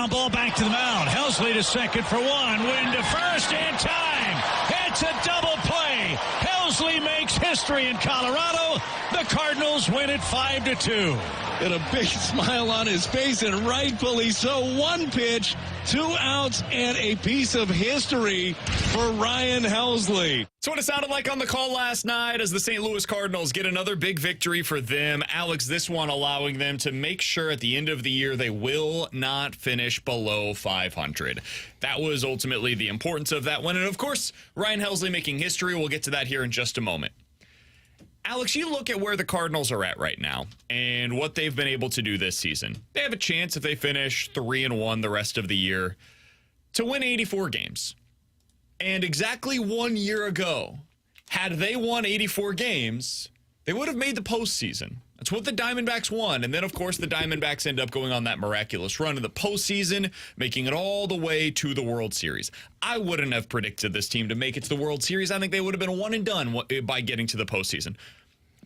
Ground ball back to the mound. Helsley to second for one. Win to first in time. It's a double play. Helsley makes history in Colorado. The Cardinals win it 5-2. And a big smile on his face, and rightfully so. One pitch, 2 outs, and a piece of history for Ryan Helsley. That's what it sounded like on the call last night as the St. Louis Cardinals get another big victory for them. Alex, this one allowing them to make sure at the end of the year they will not finish below 500. That was ultimately the importance of that one. And, of course, Ryan Helsley making history. We'll get to that here in just a moment. Alex, you look at where the Cardinals are at right now and what they've been able to do this season. They have a chance if they finish 3-1 the rest of the year to win 84 games. And exactly 1 year ago, had they won 84 games, they would have made the postseason. That's what the Diamondbacks won. And then, of course, the Diamondbacks end up going on that miraculous run in the postseason, making it all the way to the World Series. I wouldn't have predicted this team to make it to the World Series. I think they would have been one and done by getting to the postseason.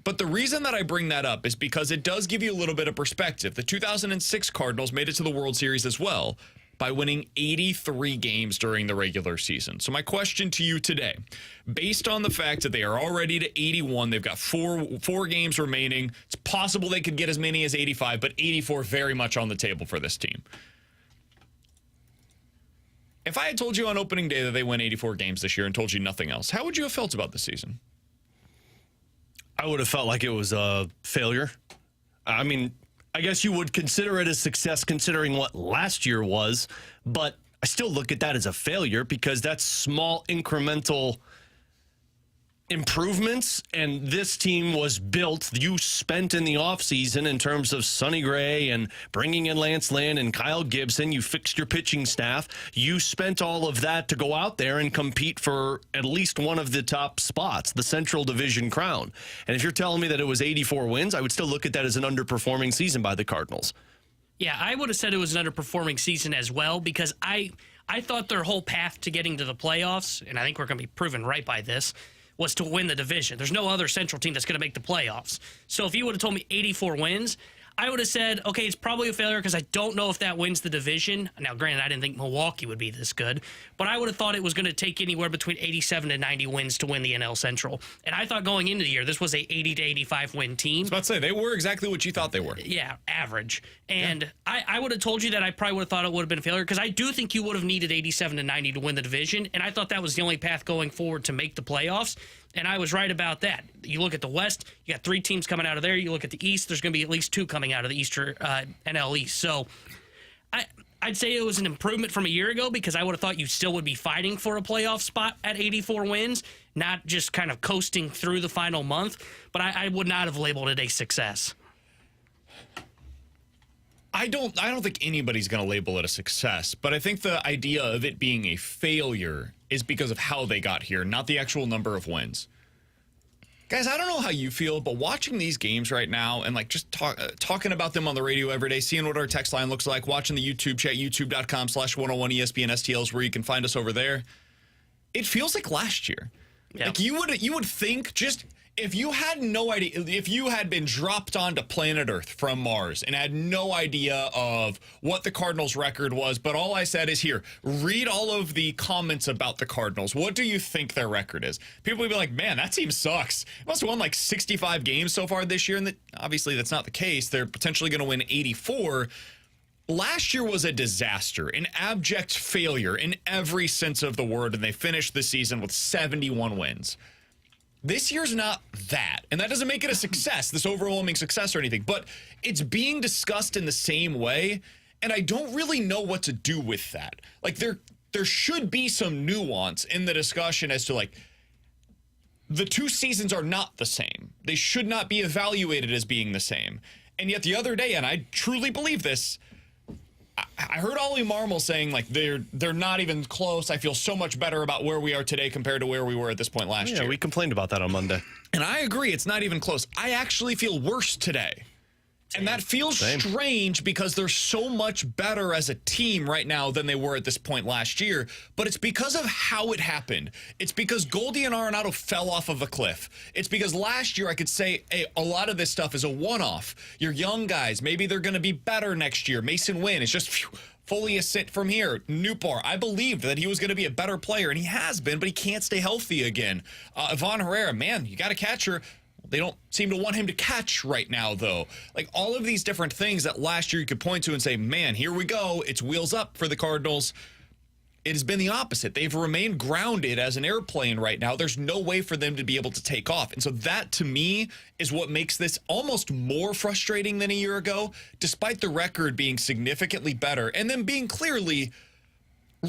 But the reason that I bring that up is because it does give you a little bit of perspective. The 2006 Cardinals made it to the World Series as well by winning 83 games during the regular season. So my question to you today, based on the fact that they are already to 81, they've got four games remaining. It's possible they could get as many as 85, but 84 very much on the table for this team. If I had told you on opening day that they win 84 games this year and told you nothing else, how would you have felt about the season? I would have felt like it was a failure. I mean, I guess you would consider it a success considering what last year was, but I still look at that as a failure because that's small incremental improvements, and this team was built. You spent in the offseason in terms of Sonny Gray and bringing in Lance Lynn and Kyle Gibson. You fixed your pitching staff. You spent all of that to go out there and compete for at least one of the top spots, the Central Division crown. And if you're telling me that it was 84 wins, I would still look at that as an underperforming season by the Cardinals. Yeah, I would have said it was an underperforming season as well because I thought their whole path to getting to the playoffs, and I think we're going to be proven right by this, was to win the division. There's no other Central team that's going to make the playoffs. So if you would have told me 84 wins, I would have said, okay, it's probably a failure because I don't know if that wins the division. Now, granted, I didn't think Milwaukee would be this good, but I would have thought it was going to take anywhere between 87 to 90 wins to win the NL Central. And I thought going into the year, this was a 80 to 85 win team. I was about to say, they were exactly what you thought they were. Yeah, average. And I would have told you that I probably would have thought it would have been a failure because I do think you would have needed 87 to 90 to win the division. And I thought that was the only path going forward to make the playoffs. And I was right about that. You look at the West, you got 3 teams coming out of there. You look at the East, there's going to be at least 2 coming out of the Eastern NL East. So I'd say it was an improvement from a year ago because I would have thought you still would be fighting for a playoff spot at 84 wins, not just kind of coasting through the final month. But I would not have labeled it a success. I don't think anybody's going to label it a success, but I think the idea of it being a failure is because of how they got here, not the actual number of wins. Guys, I don't know how you feel, but watching these games right now and like just talking about them on the radio every day, seeing what our text line looks like, watching the YouTube chat, youtube.com/101ESPN STLs where you can find us over there, it feels like last year. Yep. Like you would think just if you had no idea, if you had been dropped onto planet Earth from Mars and had no idea of what the Cardinals record was, but all I said is here, read all of the comments about the Cardinals. What do you think their record is? People would be like, man, that team sucks. It must have won like 65 games so far this year. And obviously that's not the case. They're potentially going to win 84. Last year was a disaster, an abject failure in every sense of the word. And they finished the season with 71 wins. This year's not that, and that doesn't make it a success, this overwhelming success or anything, but it's being discussed in the same way, and I don't really know what to do with that. Like, there should be some nuance in the discussion as to, like, the 2 seasons are not the same. They should not be evaluated as being the same. And yet the other day, and I truly believe this, I heard Ollie Marmol saying, like, they're not even close. I feel so much better about where we are today compared to where we were at this point last year. Yeah, we complained about that on Monday. And I agree. It's not even close. I actually feel worse today. And that feels strange because they're so much better as a team right now than they were at this point last year. But it's because of how it happened. It's because Goldie and Arenado fell off of a cliff. It's because last year I could say, hey, a lot of this stuff is a one-off. You're young guys. Maybe they're going to be better next year. Mason Wynn is just fully ascent from here. Newpar, I believed that he was going to be a better player, and he has been, but he can't stay healthy again. Ivan Herrera, man, you got a catcher. They don't seem to want him to catch right now, though. Like, all of these different things that last year you could point to and say, man, here we go. It's wheels up for the Cardinals. It has been the opposite. They've remained grounded as an airplane right now. There's no way for them to be able to take off. And so that, to me, is what makes this almost more frustrating than a year ago, despite the record being significantly better and them being clearly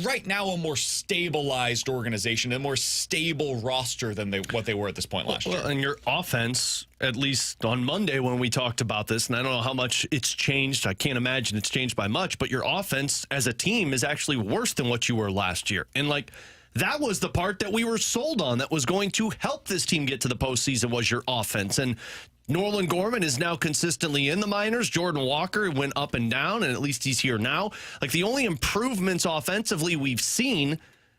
right now a more stabilized organization, a more stable roster than what they were at this point last year. And your offense, at least on Monday when we talked about this, and I don't know how much it's changed. I can't imagine it's changed by much, but your offense as a team is actually worse than what you were last year. And like, that was the part that we were sold on that was going to help this team get to the postseason, was your offense. And Nolan Gorman is now consistently in the minors. Jordan Walker went up and down, and at least he's here now. Like, the only improvements offensively we've seen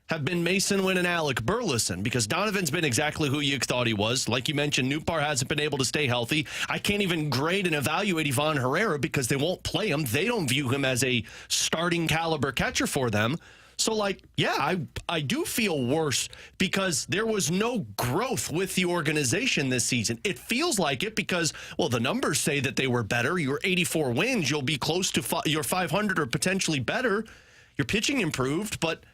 have been Mason Wynn and Alec Burleson, because Donovan's been exactly who you thought he was. Like you mentioned, Newpar hasn't been able to stay healthy. I can't even grade and evaluate Ivan Herrera because they won't play him. They don't view him as a starting caliber catcher for them. So, like, yeah, I do feel worse because there was no growth with the organization this season. It feels like it because, well, the numbers say that they were better. Your 84 wins, you'll be close to your 500 or potentially better. Your pitching improved, but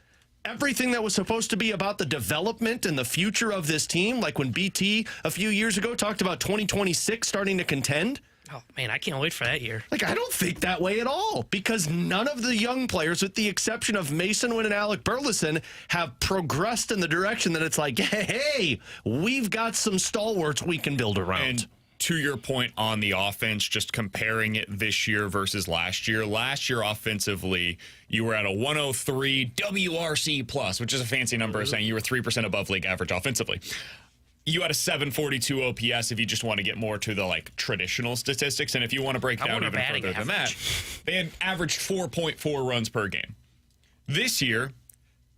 everything that was supposed to be about the development and the future of this team, like when BT a few years ago talked about 2026 starting to contend. Oh, man, I can't wait for that year. Like, I don't think that way at all because none of the young players, with the exception of Mason Wynn and Alec Burleson, have progressed in the direction that it's like, hey, we've got some stalwarts we can build around. And to your point on the offense, just comparing it this year versus last year offensively, you were at a 103 WRC plus, which is a fancy number of saying you were 3% above league average offensively. You had a 742 OPS if you just want to get more to the like traditional statistics. And if you want to break down even further than that, they had averaged 4.4 runs per game. This year,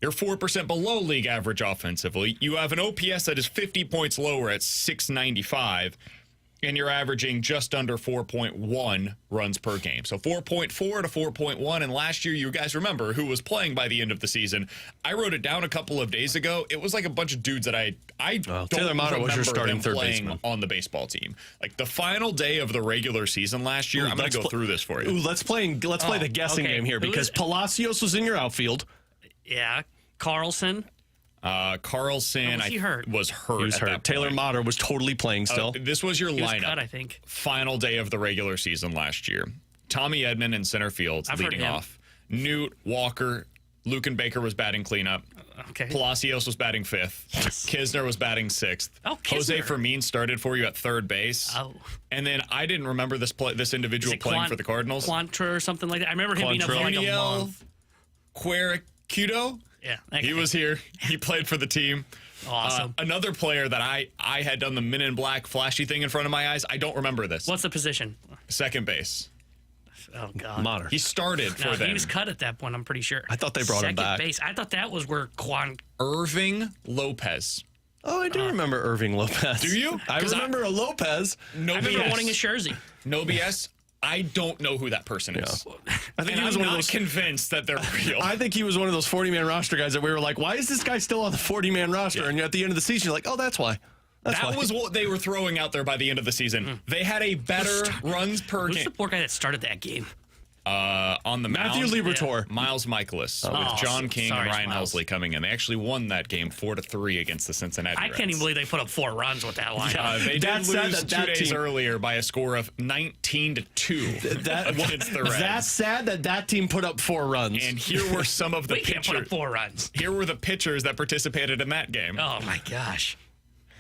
you're 4% below league average offensively. You have an OPS that is 50 points lower at 695. And you're averaging just under 4.1 runs per game. So 4.4 to 4.1. And last year, you guys remember who was playing by the end of the season. I wrote it down a couple of days ago. It was like a bunch of dudes that I don't Taylor Mata was your starting them third playing baseman on the baseball team. Like the final day of the regular season last year, I'm going to go through this for you. Let's play the guessing game here because Palacios was in your outfield. Yeah, Carlson. Carlson was hurt. He was hurt. Taylor Mata was totally playing still. This was your lineup. Cut, I think. Final day of the regular season last year. Tommy Edman in center field leading off. Newt, Walker, Lucan Baker was batting cleanup. Okay. Palacios was batting fifth. Kisner was batting sixth. Oh, Jose Fermin started for you at third base. Oh. And then I didn't remember this individual playing for the Cardinals. Quantra or something like that. I remember him being up for like a month. Quericudo? Yeah. He was here. He played for the team. Awesome. Another player that I had done the Men in Black flashy thing in front of my eyes. I don't remember this. What's the position? Second base. Oh, God. Mater. He started for them. He was cut at that point, I'm pretty sure. I thought they brought him back. Second base. I thought that was where Irving Lopez. Oh, I do remember Irving Lopez. Do you? I remember a Lopez. No I remember BS. wanting a jersey. No BS. I don't know who that person is. I think And he was I'm one of not those. convinced that they're real. I think he was one of those 40-man roster guys that we were like, why is this guy still on the 40-man roster? Yeah. And at the end of the season, you're like, oh, that's why. That was what they were throwing out there by the end of the season. They had a better runs per Who's game. the poor guy that started that game? On the Matthew mound, Liberatore. Miles Michaelis with John King and Ryan Helsley coming in. They actually won that game 4-3 against the Cincinnati I Reds. can't even believe they put up 4 runs with that lineup. They did lose that 2 days team- earlier by a score of 19-2 against the Reds. That's sad that team put up 4 runs. And here were some of the We can't put up pitchers. 4 runs. Here were the pitchers that participated in that game. Oh, my gosh.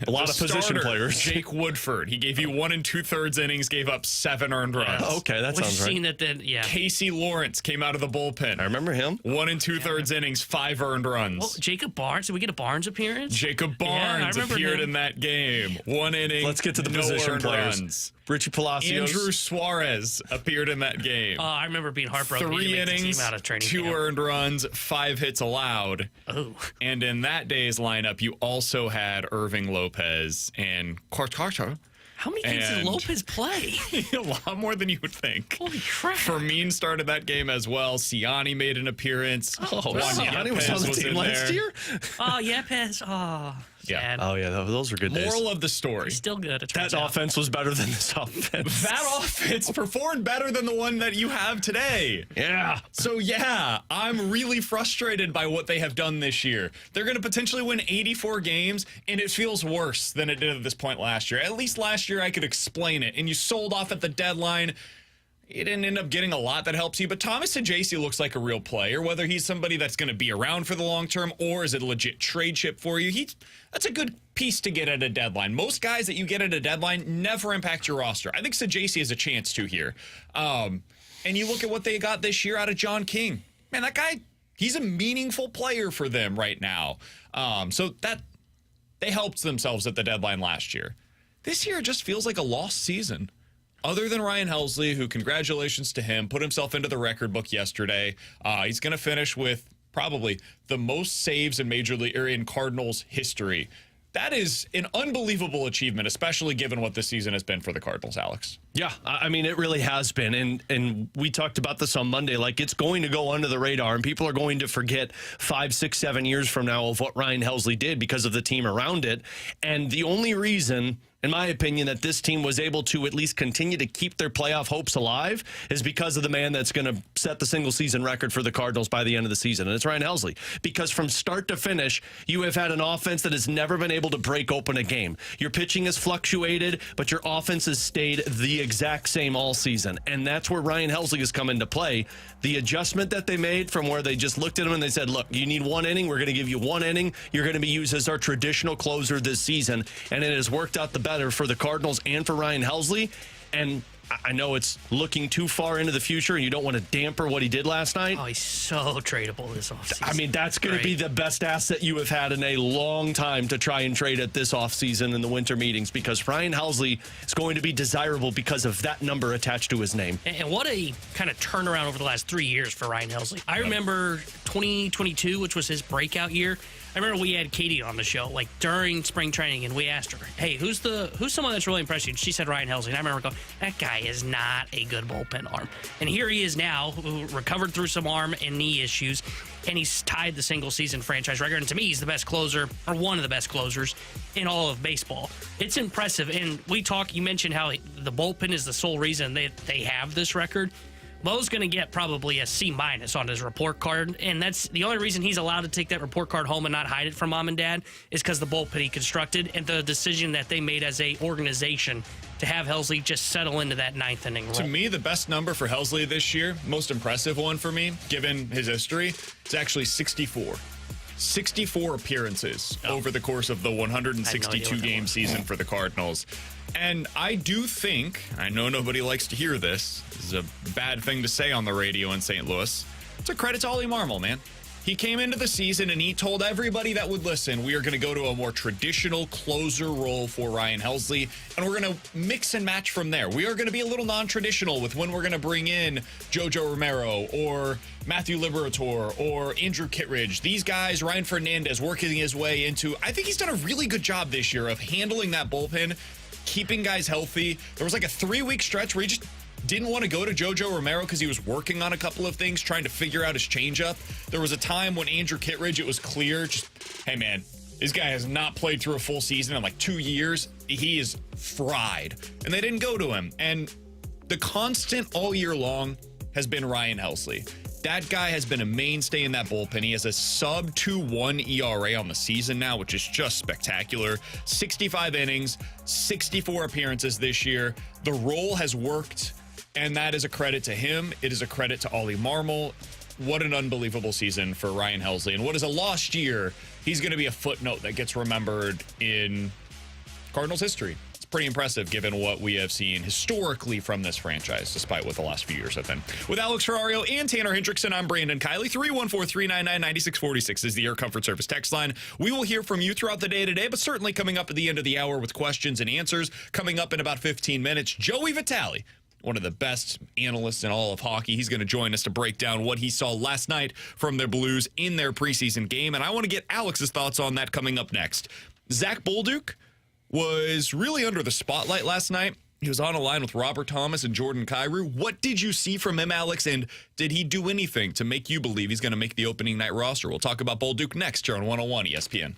a lot The of position starter, players. Jake Woodford. He gave you 1 2/3 innings, gave up 7 earned runs. Oh, okay, that We've sounds right. seen that then, yeah. Casey Lawrence came out of the bullpen. I remember him. 1 2/3 innings, 5 earned runs. Well, Jacob Barnes. Did we get a Barnes appearance? Jacob Yeah, I Barnes remember appeared him. in that game. 1 inning. Let's get to the no position earned players. runs. Richie Palacios. Andrew Suarez appeared in that game. I remember being heartbroken. 3 innings, innings, out of training 2 camp. earned runs, 5 hits allowed. Oh. And in that day's lineup, you also had Irving Lopez and Quartararo. How many games did And- Lopez play? A lot more than you would think. Holy crap. Fermin started that game as well. Siani made an appearance. Oh, Juan Siani was Yepes on the team in last there. year? Oh, Yepes. Oh, Yeah. sad. Oh, yeah, those were good days. Moral of the story. Still good. It That turns out. offense was better than this offense. That offense performed better than the one that you have today. Yeah. So, yeah, I'm really frustrated by what they have done this year. They're going to potentially win 84 games, and it feels worse than it did at this point last year. At least last year I could explain it, and you sold off at the deadline. You didn't end up getting a lot that helps you, but Thomas Saggese looks like a real player, whether he's somebody that's going to be around for the long term or is it a legit trade chip for you. That's a good piece to get at a deadline. Most guys that you get at a deadline never impact your roster. I think Saggese has a chance to here. And you look at what they got this year out of John King. Man, that guy, he's a meaningful player for them right now. So that they helped themselves at the deadline last year. This year just feels like a lost season. Other than Ryan Helsley, who, congratulations to him, put himself into the record book yesterday. He's going to finish with probably the most saves in Major League or in Cardinals history. That is an unbelievable achievement, especially given what this season has been for the Cardinals, Alex. Yeah, I mean, it really has been. And we talked about this on Monday. Like, it's going to go under the radar, and people are going to forget 5, 6, 7 years from now of what Ryan Helsley did because of the team around it. And the only reason, in my opinion, that this team was able to at least continue to keep their playoff hopes alive is because of the man that's going to set the single-season record for the Cardinals by the end of the season, and it's Ryan Helsley. Because from start to finish, you have had an offense that has never been able to break open a game. Your pitching has fluctuated, but your offense has stayed the exact same all season, and that's where Ryan Helsley has come into play. The adjustment that they made from where they just looked at him and they said, look, you need 1 inning, we're going to give you 1 inning, you're going to be used as our traditional closer this season, and it has worked out the better for the Cardinals and for Ryan Helsley. And I know it's looking too far into the future and you don't want to damper what he did last night. Oh, he's so tradable this offseason. I mean, that's going to be the best asset you have had in a long time to try and trade at this offseason in the winter meetings, because Ryan Helsley is going to be desirable because of that number attached to his name. And what a kind of turnaround over the last 3 years for Ryan Helsley. I remember 2022, which was his breakout year. I remember we had Katie on the show, like during spring training, and we asked her, "Hey, who's someone that's really impressed you?" And she said Ryan Helsley. And I remember going, "That guy is not a good bullpen arm." And here he is now, who recovered through some arm and knee issues, and he's tied the single-season franchise record. And to me, he's the best closer, or one of the best closers in all of baseball. It's impressive. And you mentioned how the bullpen is the sole reason they have this record. Mo's going to get probably a C- on his report card, and that's the only reason he's allowed to take that report card home and not hide it from mom and dad is because the bullpen he constructed and the decision that they made as a organization to have Helsley just settle into that 9th inning role. To me, the best number for Helsley this year, most impressive one for me, given his history, it's actually 64. 64 appearances over the course of the 162-game season for the Cardinals. And I do think, I know nobody likes to hear this is a bad thing to say on the radio in St. Louis, it's a credit to Ollie Marmol, man. He came into the season and he told everybody that would listen, we are going to go to a more traditional closer role for Ryan Helsley, and we're going to mix and match from there. We are going to be a little non-traditional with when we're going to bring in Jojo Romero or Matthew Liberatore or Andrew Kittredge. These guys, Ryan Fernandez, working his way into, I think he's done a really good job this year of handling that bullpen, keeping guys healthy. There was like a 3-week stretch where he just didn't want to go to Jojo Romero because he was working on a couple of things, trying to figure out his changeup. There was a time when Andrew Kittredge, it was clear, just, hey man, this guy has not played through a full season in like 2 years. He is fried. And they didn't go to him. And the constant all year long has been Ryan Helsley. That guy has been a mainstay in that bullpen. He has a sub 2.1 ERA on the season now, which is just spectacular. 65 innings, 64 appearances this year. The role has worked. And that is a credit to him. It is a credit to Ollie Marmol. What an unbelievable season for Ryan Helsley. And what is a lost year, he's going to be a footnote that gets remembered in Cardinals history. It's pretty impressive given what we have seen historically from this franchise, despite what the last few years have been. With Alex Ferrario and Tanner Hendrickson, I'm Brandon Kiley. 314-399-9646 is the Air Comfort Service text line. We will hear from you throughout the day today, but certainly coming up at the end of the hour with questions and answers. Coming up in about 15 minutes, Joey Vitale, one of the best analysts in all of hockey. He's going to join us to break down what he saw last night from their Blues in their preseason game, and I want to get Alex's thoughts on that coming up next. Zach Bolduc was really under the spotlight last night. He was on a line with Robert Thomas and Jordan Kyrou. What did you see from him, Alex, and did he do anything to make you believe he's going to make the opening night roster? We'll talk about Bolduc next here on 101 ESPN.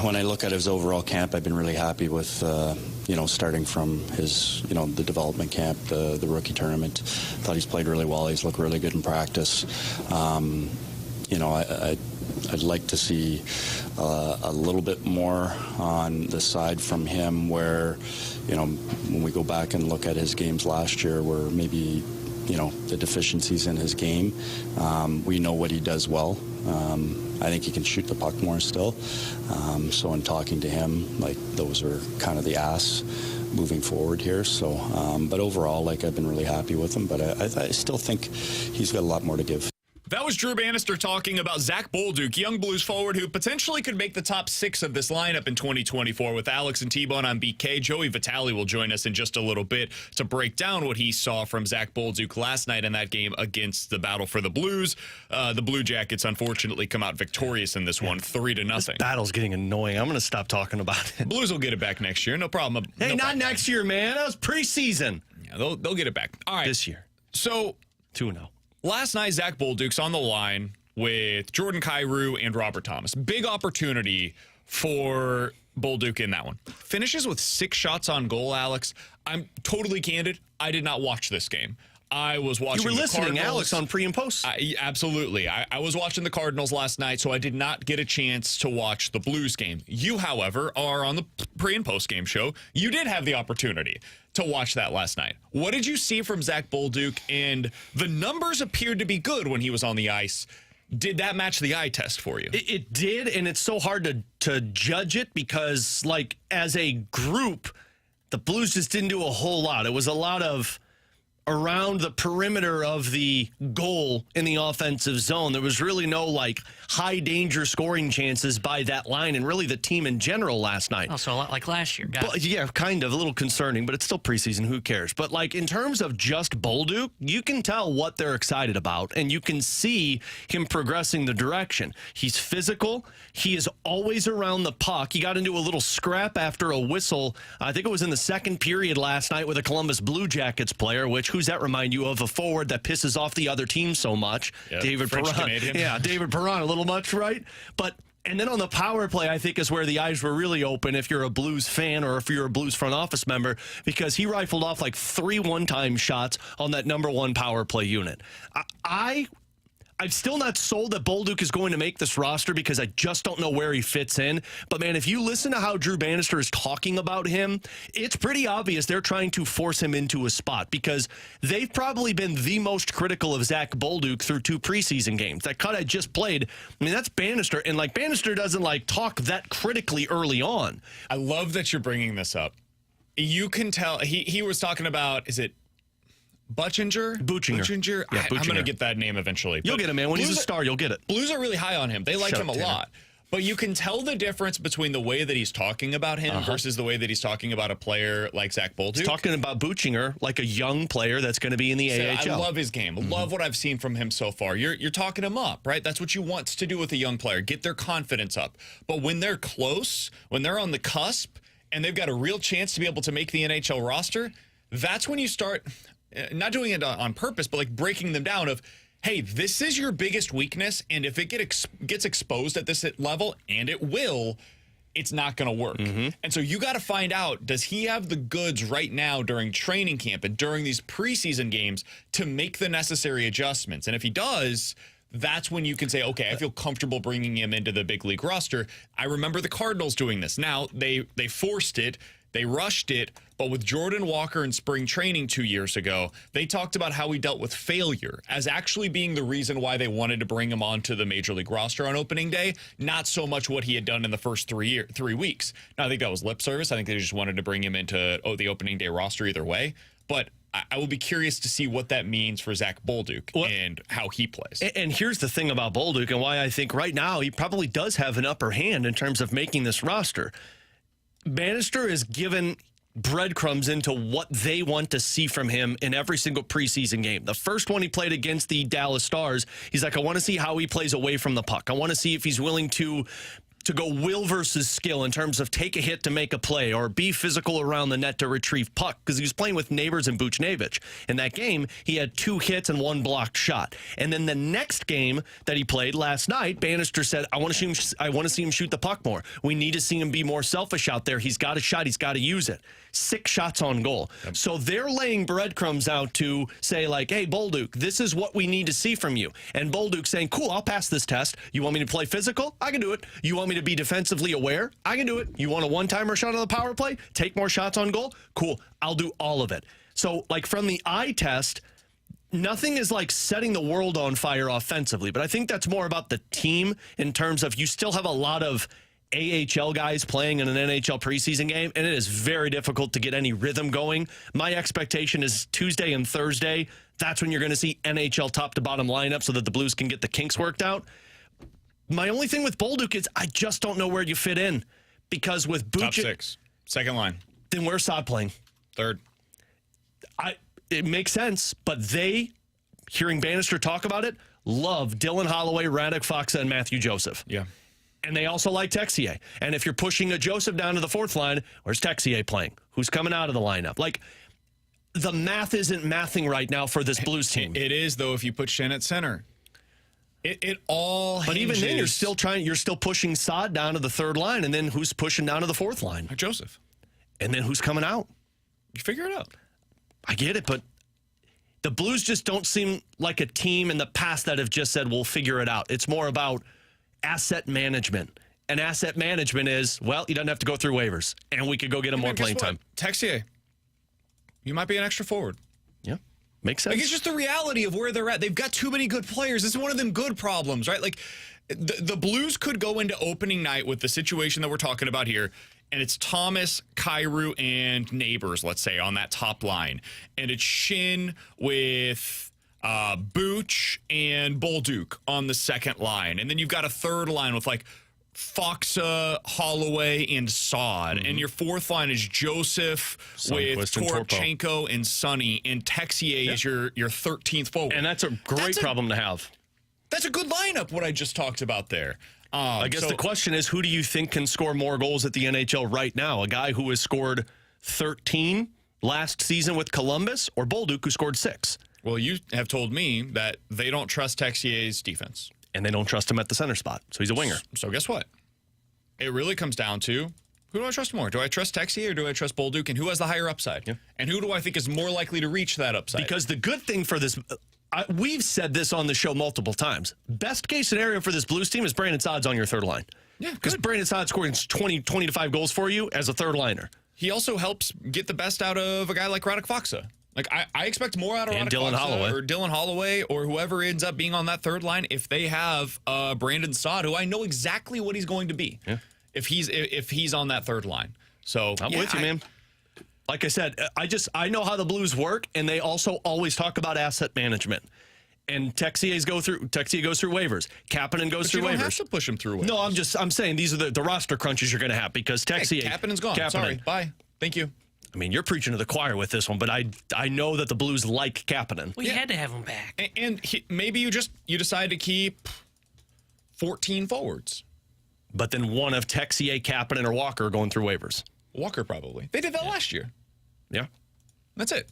When I look at his overall camp, I've been really happy with, starting from his, the development camp, the rookie tournament. Thought he's played really well. He's looked really good in practice. I'd like to see a little bit more on the side from him where, when we go back and look at his games last year where maybe, the deficiencies in his game, we know what he does well. I think he can shoot the puck more still. So in talking to him, those are kind of the asks moving forward here. So, but overall, I've been really happy with him. But I still think he's got a lot more to give. That was Drew Bannister talking about Zach Bolduc, young Blues forward who potentially could make the top 6 of this lineup in 2024 with Alex and T-Bone on BK. Joey Vitale will join us in just a little bit to break down what he saw from Zach Bolduc last night in that game against the Battle for the Blues. The Blue Jackets unfortunately come out victorious in this one, 3-0. This battle's getting annoying. I'm going to stop talking about it. Blues will get it back next year. No problem. Hey, no not problem. next year, man. That was preseason. Yeah, they'll get it back. All right. This year. So 2-0. Last night, Zach Bolduc's on the line with Jordan Kyrou and Robert Thomas. Big opportunity for Bolduc in that one. Finishes with 6 shots on goal, Alex. I'm totally candid. I did not watch this game. I was watching You were the listening, Cardinals. Alex, on pre and post. Absolutely. I was watching the Cardinals last night, so I did not get a chance to watch the Blues game. You, however, are on the pre and post game show. You did have the opportunity to watch that last night. What did you see from Zach Bolduc? And the numbers appeared to be good when he was on the ice. Did that match the eye test for you? It did, and it's so hard to judge it because, like, as a group, the Blues just didn't do a whole lot. It was a lot of around the perimeter of the goal in the offensive zone. There was really no, like, high-danger scoring chances by that line and really the team in general last night. Also, a lot like last year, guys. But, yeah, kind of. A little concerning, but it's still preseason. Who cares? But, like, in terms of just Bolduc, you can tell what they're excited about, and you can see him progressing the direction. He's physical. He is always around the puck. He got into a little scrap after a whistle. I think it was in the second period last night with a Columbus Blue Jackets player, which, who's that remind you of? A forward that pisses off the other team so much. Yeah, David French-Canadian. Perron. Yeah, David Perron, a little much, right? But and then on the power play, I think is where the eyes were really open if you're a Blues fan or if you're a Blues front office member, because he rifled off like 3 one-time shots on that number 1 power play unit. I'm still not sold that Bolduc is going to make this roster because I just don't know where he fits in. But, man, if you listen to how Drew Bannister is talking about him, it's pretty obvious they're trying to force him into a spot because they've probably been the most critical of Zach Bolduc through 2 preseason games. That cut I just played, I mean, that's Bannister. And, like, Bannister doesn't, like, talk that critically early on. I love that you're bringing this up. You can tell he was talking about, is it Buchinger? Yeah, I'm going to get that name eventually. You'll get it, man. When he's a star, you'll get it. Blues are really high on him. They like Shut him up, a Tanner. lot. But you can tell the difference between the way that he's talking about him versus the way that he's talking about a player like Zach Bolduc. He's talking about Buchinger like a young player that's going to be in the AHL. I love his game. Love what I've seen from him so far. You're talking him up, right? That's what you want to do with a young player. Get their confidence up. But when they're close, when they're on the cusp, and they've got a real chance to be able to make the NHL roster, that's when you start not doing it on purpose, but like breaking them down of, hey, this is your biggest weakness, and if it gets exposed at this level, and it will, it's not going to work. And so you got to find out, does he have the goods right now during training camp and during these preseason games to make the necessary adjustments? And if he does, that's when you can say, okay, I feel comfortable bringing him into the big league roster. I remember the Cardinals doing this. Now, they forced it. They rushed it, but with Jordan Walker in spring training 2 years ago, they talked about how he dealt with failure as actually being the reason why they wanted to bring him onto the Major League roster on opening day, not so much what he had done in the first 3 weeks. Now, I think that was lip service. I think they just wanted to bring him into the opening day roster either way. But I will be curious to see what that means for Zach Bolduc and how he plays. And here's the thing about Bolduc and why I think right now he probably does have an upper hand in terms of making this roster. Bannister is given breadcrumbs into what they want to see from him in every single preseason game. The first one he played against the Dallas Stars, he's like, I want to see how he plays away from the puck. I want to see if he's willing to go will versus skill in terms of take a hit to make a play or be physical around the net to retrieve puck, because he was playing with Neighbors and Buchnevich. In that game, he had 2 hits and 1 blocked shot. And then the next game that he played last night, Bannister said, I want to see him shoot the puck more. We need to see him be more selfish out there. He's got a shot. He's got to use it. 6 shots on goal. Yep. So they're laying breadcrumbs out to say, like, hey, Bolduc, this is what we need to see from you. And Bolduc saying, cool, I'll pass this test. You want me to play physical? I can do it. You want me to be defensively aware? I can do it. You want a one-timer shot on the power play? Take more shots on goal? Cool. I'll do all of it. So, like, from the eye test, nothing is like setting the world on fire offensively, but I think that's more about the team in terms of you still have a lot of AHL guys playing in an NHL preseason game, and it is very difficult to get any rhythm going. My expectation is Tuesday and Thursday, That's when you're going to see NHL top to bottom lineup so that the Blues can get the kinks worked out. My only thing with Bolduc is I just don't know where you fit in, because with Bucic, Top 6. Second line. then where's Saad playing? Third. It makes sense, but they, hearing Bannister talk about it, love Dylan Holloway, Radek Faksa, and Matthew Joseph. Yeah. And they also like Texier. And if you're pushing a Joseph down to the fourth line, where's Texier playing? Who's coming out of the lineup? Like, the math isn't mathing right now for this Blues team. It is, though, if you put Shen at center. It all hinges. But even then, you're still pushing Saad down to the third line, and then who's pushing down to the fourth line? Joseph. And then who's coming out? You figure it out. I get it, but the Blues just don't seem like a team in the past that have just said, we'll figure it out. It's more about asset management. And asset management is, well, he doesn't have to go through waivers, and we could go get him more playing time. Texier, you might be an extra forward. Yeah, makes sense. Like, it's just the reality of where they're at. They've got too many good players. This is one of them good problems, right? Like, the Blues could go into opening night with the situation that we're talking about here, and it's Thomas, Kyrou, and Neighbors, let's say, on that top line. And it's Shin with Booch and Bolduc on the second line. And then you've got a third line with, like, Faksa, Holloway, and Saad. And your fourth line is Joseph with Torchenko and Sonny. And Texier is your 13th forward. And that's a great problem to have. That's a good lineup, what I just talked about there. I guess the question is, who do you think can score more goals at the NHL right now? A guy who has scored 13 last season with Columbus, or Bolduc, who scored 6? Well, you have told me that they don't trust Texier's defense. And they don't trust him at the center spot, so he's a winger. So guess what? It really comes down to, who do I trust more? Do I trust Texier or do I trust Bolduc? And who has the higher upside? Yeah. And who do I think is more likely to reach that upside? Because the good thing for this... we've said this on the show multiple times. Best case scenario for this Blues team is Brandon Saad's on your third line. Yeah, because Brandon Saad scoring 20 to 5 goals for you as a third liner. He also helps get the best out of a guy like Radek Faksa. Like, I expect more out of Radek Faksa or Dylan Holloway or whoever ends up being on that third line if they have Brandon Saad, who I know exactly what he's going to be if he's on that third line. So I'm with you, man. Like I said, I know how the Blues work, and they also always talk about asset management. And Texier goes through waivers. Kapanen goes through waivers. You don't have to push him through waivers. No, I'm saying these are the roster crunches you're going to have because Texier. Hey, Kapanen's gone. Sorry. Bye. Thank you. I mean, you're preaching to the choir with this one, but I know that the Blues like Kapanen. Well, you had to have him back. And maybe you decide to keep 14 forwards. But then one of Texier, Kapanen, or Walker going through waivers. Walker probably. They did that last year. Yeah. That's it.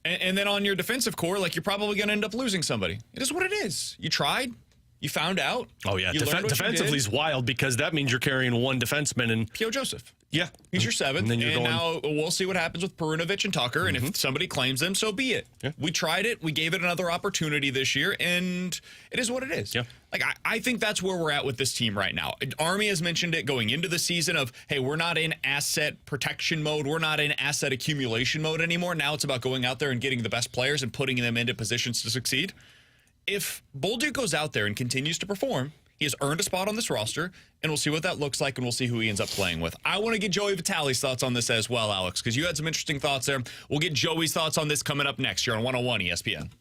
And then on your defensive core, like, you're probably going to end up losing somebody. It is what it is. You tried. You found out. Oh, yeah. Defensively is wild because that means you're carrying one defenseman. And P.O. Joseph. Yeah. He's your seventh. And now we'll see what happens with Perunovic and Tucker. And if somebody claims them, so be it. Yeah. We tried it. We gave it another opportunity this year. And it is what it is. Yeah. Like, I think that's where we're at with this team right now. Army has mentioned it going into the season of, hey, we're not in asset protection mode. We're not in asset accumulation mode anymore. Now it's about going out there and getting the best players and putting them into positions to succeed. If Bolduc goes out there and continues to perform, he has earned a spot on this roster, and we'll see what that looks like, and we'll see who he ends up playing with. I want to get Joey Vitale's thoughts on this as well, Alex, because you had some interesting thoughts there. We'll get Joey's thoughts on this coming up next here on 101 ESPN.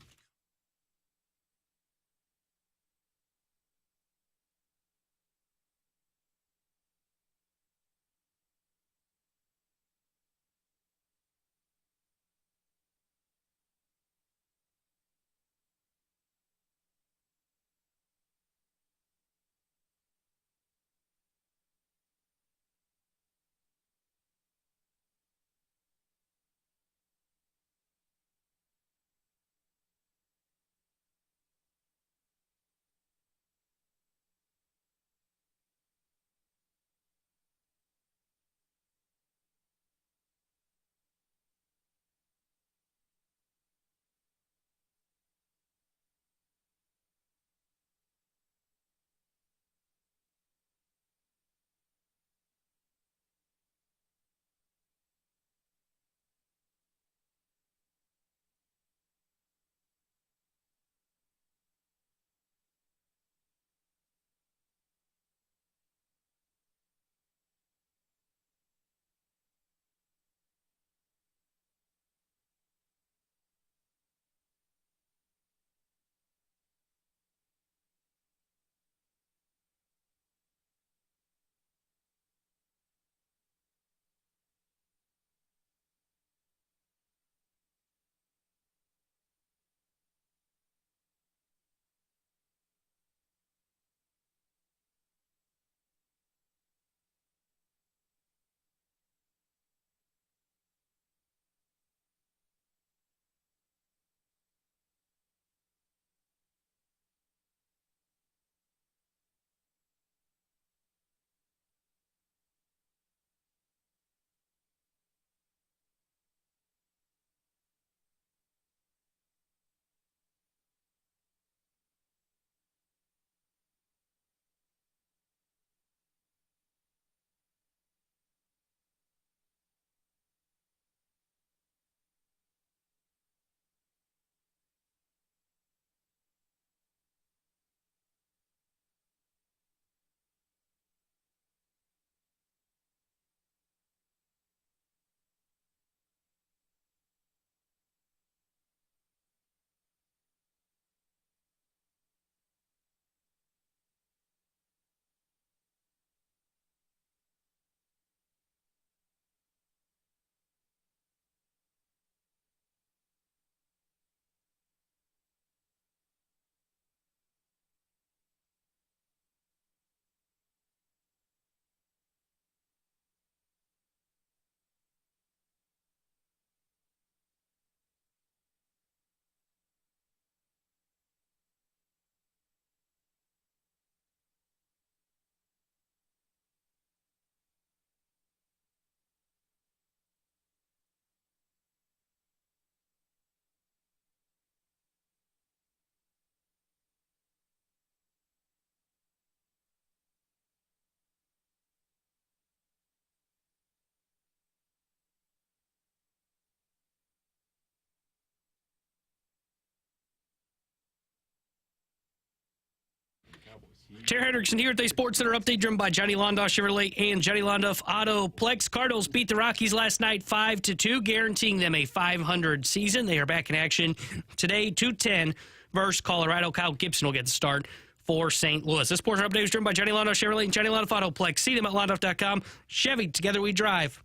Terry Hendrickson here at the Sports Center update, driven by Johnny Londoff Chevrolet and Johnny Londoff Autoplex. Cardinals beat the Rockies last night 5-2, guaranteeing them a 500 season. They are back in action today, 2:10 versus Colorado. Kyle Gibson will get the start for St. Louis. This Sports Center update is driven by Johnny Londoff Chevrolet and Johnny Londoff Autoplex. See them at londoff.com. Chevy, together we drive.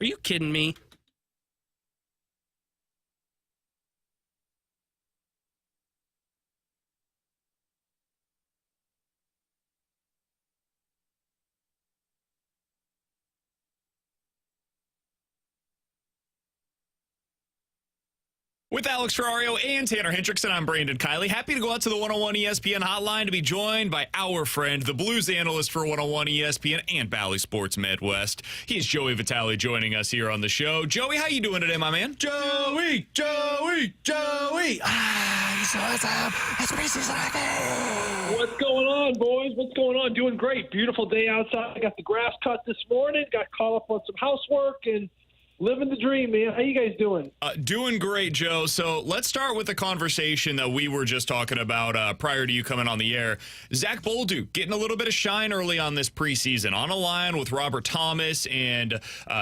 Are you kidding me? With Alex Ferrario and Tanner Hendrickson, I'm Brandon Kiley. Happy to go out to the 101 ESPN hotline to be joined by our friend, the Blues analyst for 101 ESPN and Bally Sports Midwest. He's Joey Vitale joining us here on the show. Joey, how you doing today, my man? Joey! What's going on, boys? What's going on? Doing great. Beautiful day outside. I got the grass cut this morning. Got caught up on some housework and living the dream, man. How you guys doing? Doing great, Joe. So let's start with the conversation that we were just talking about prior to you coming on the air. Zach Bolduc getting a little bit of shine early on this preseason, on a line with Robert Thomas and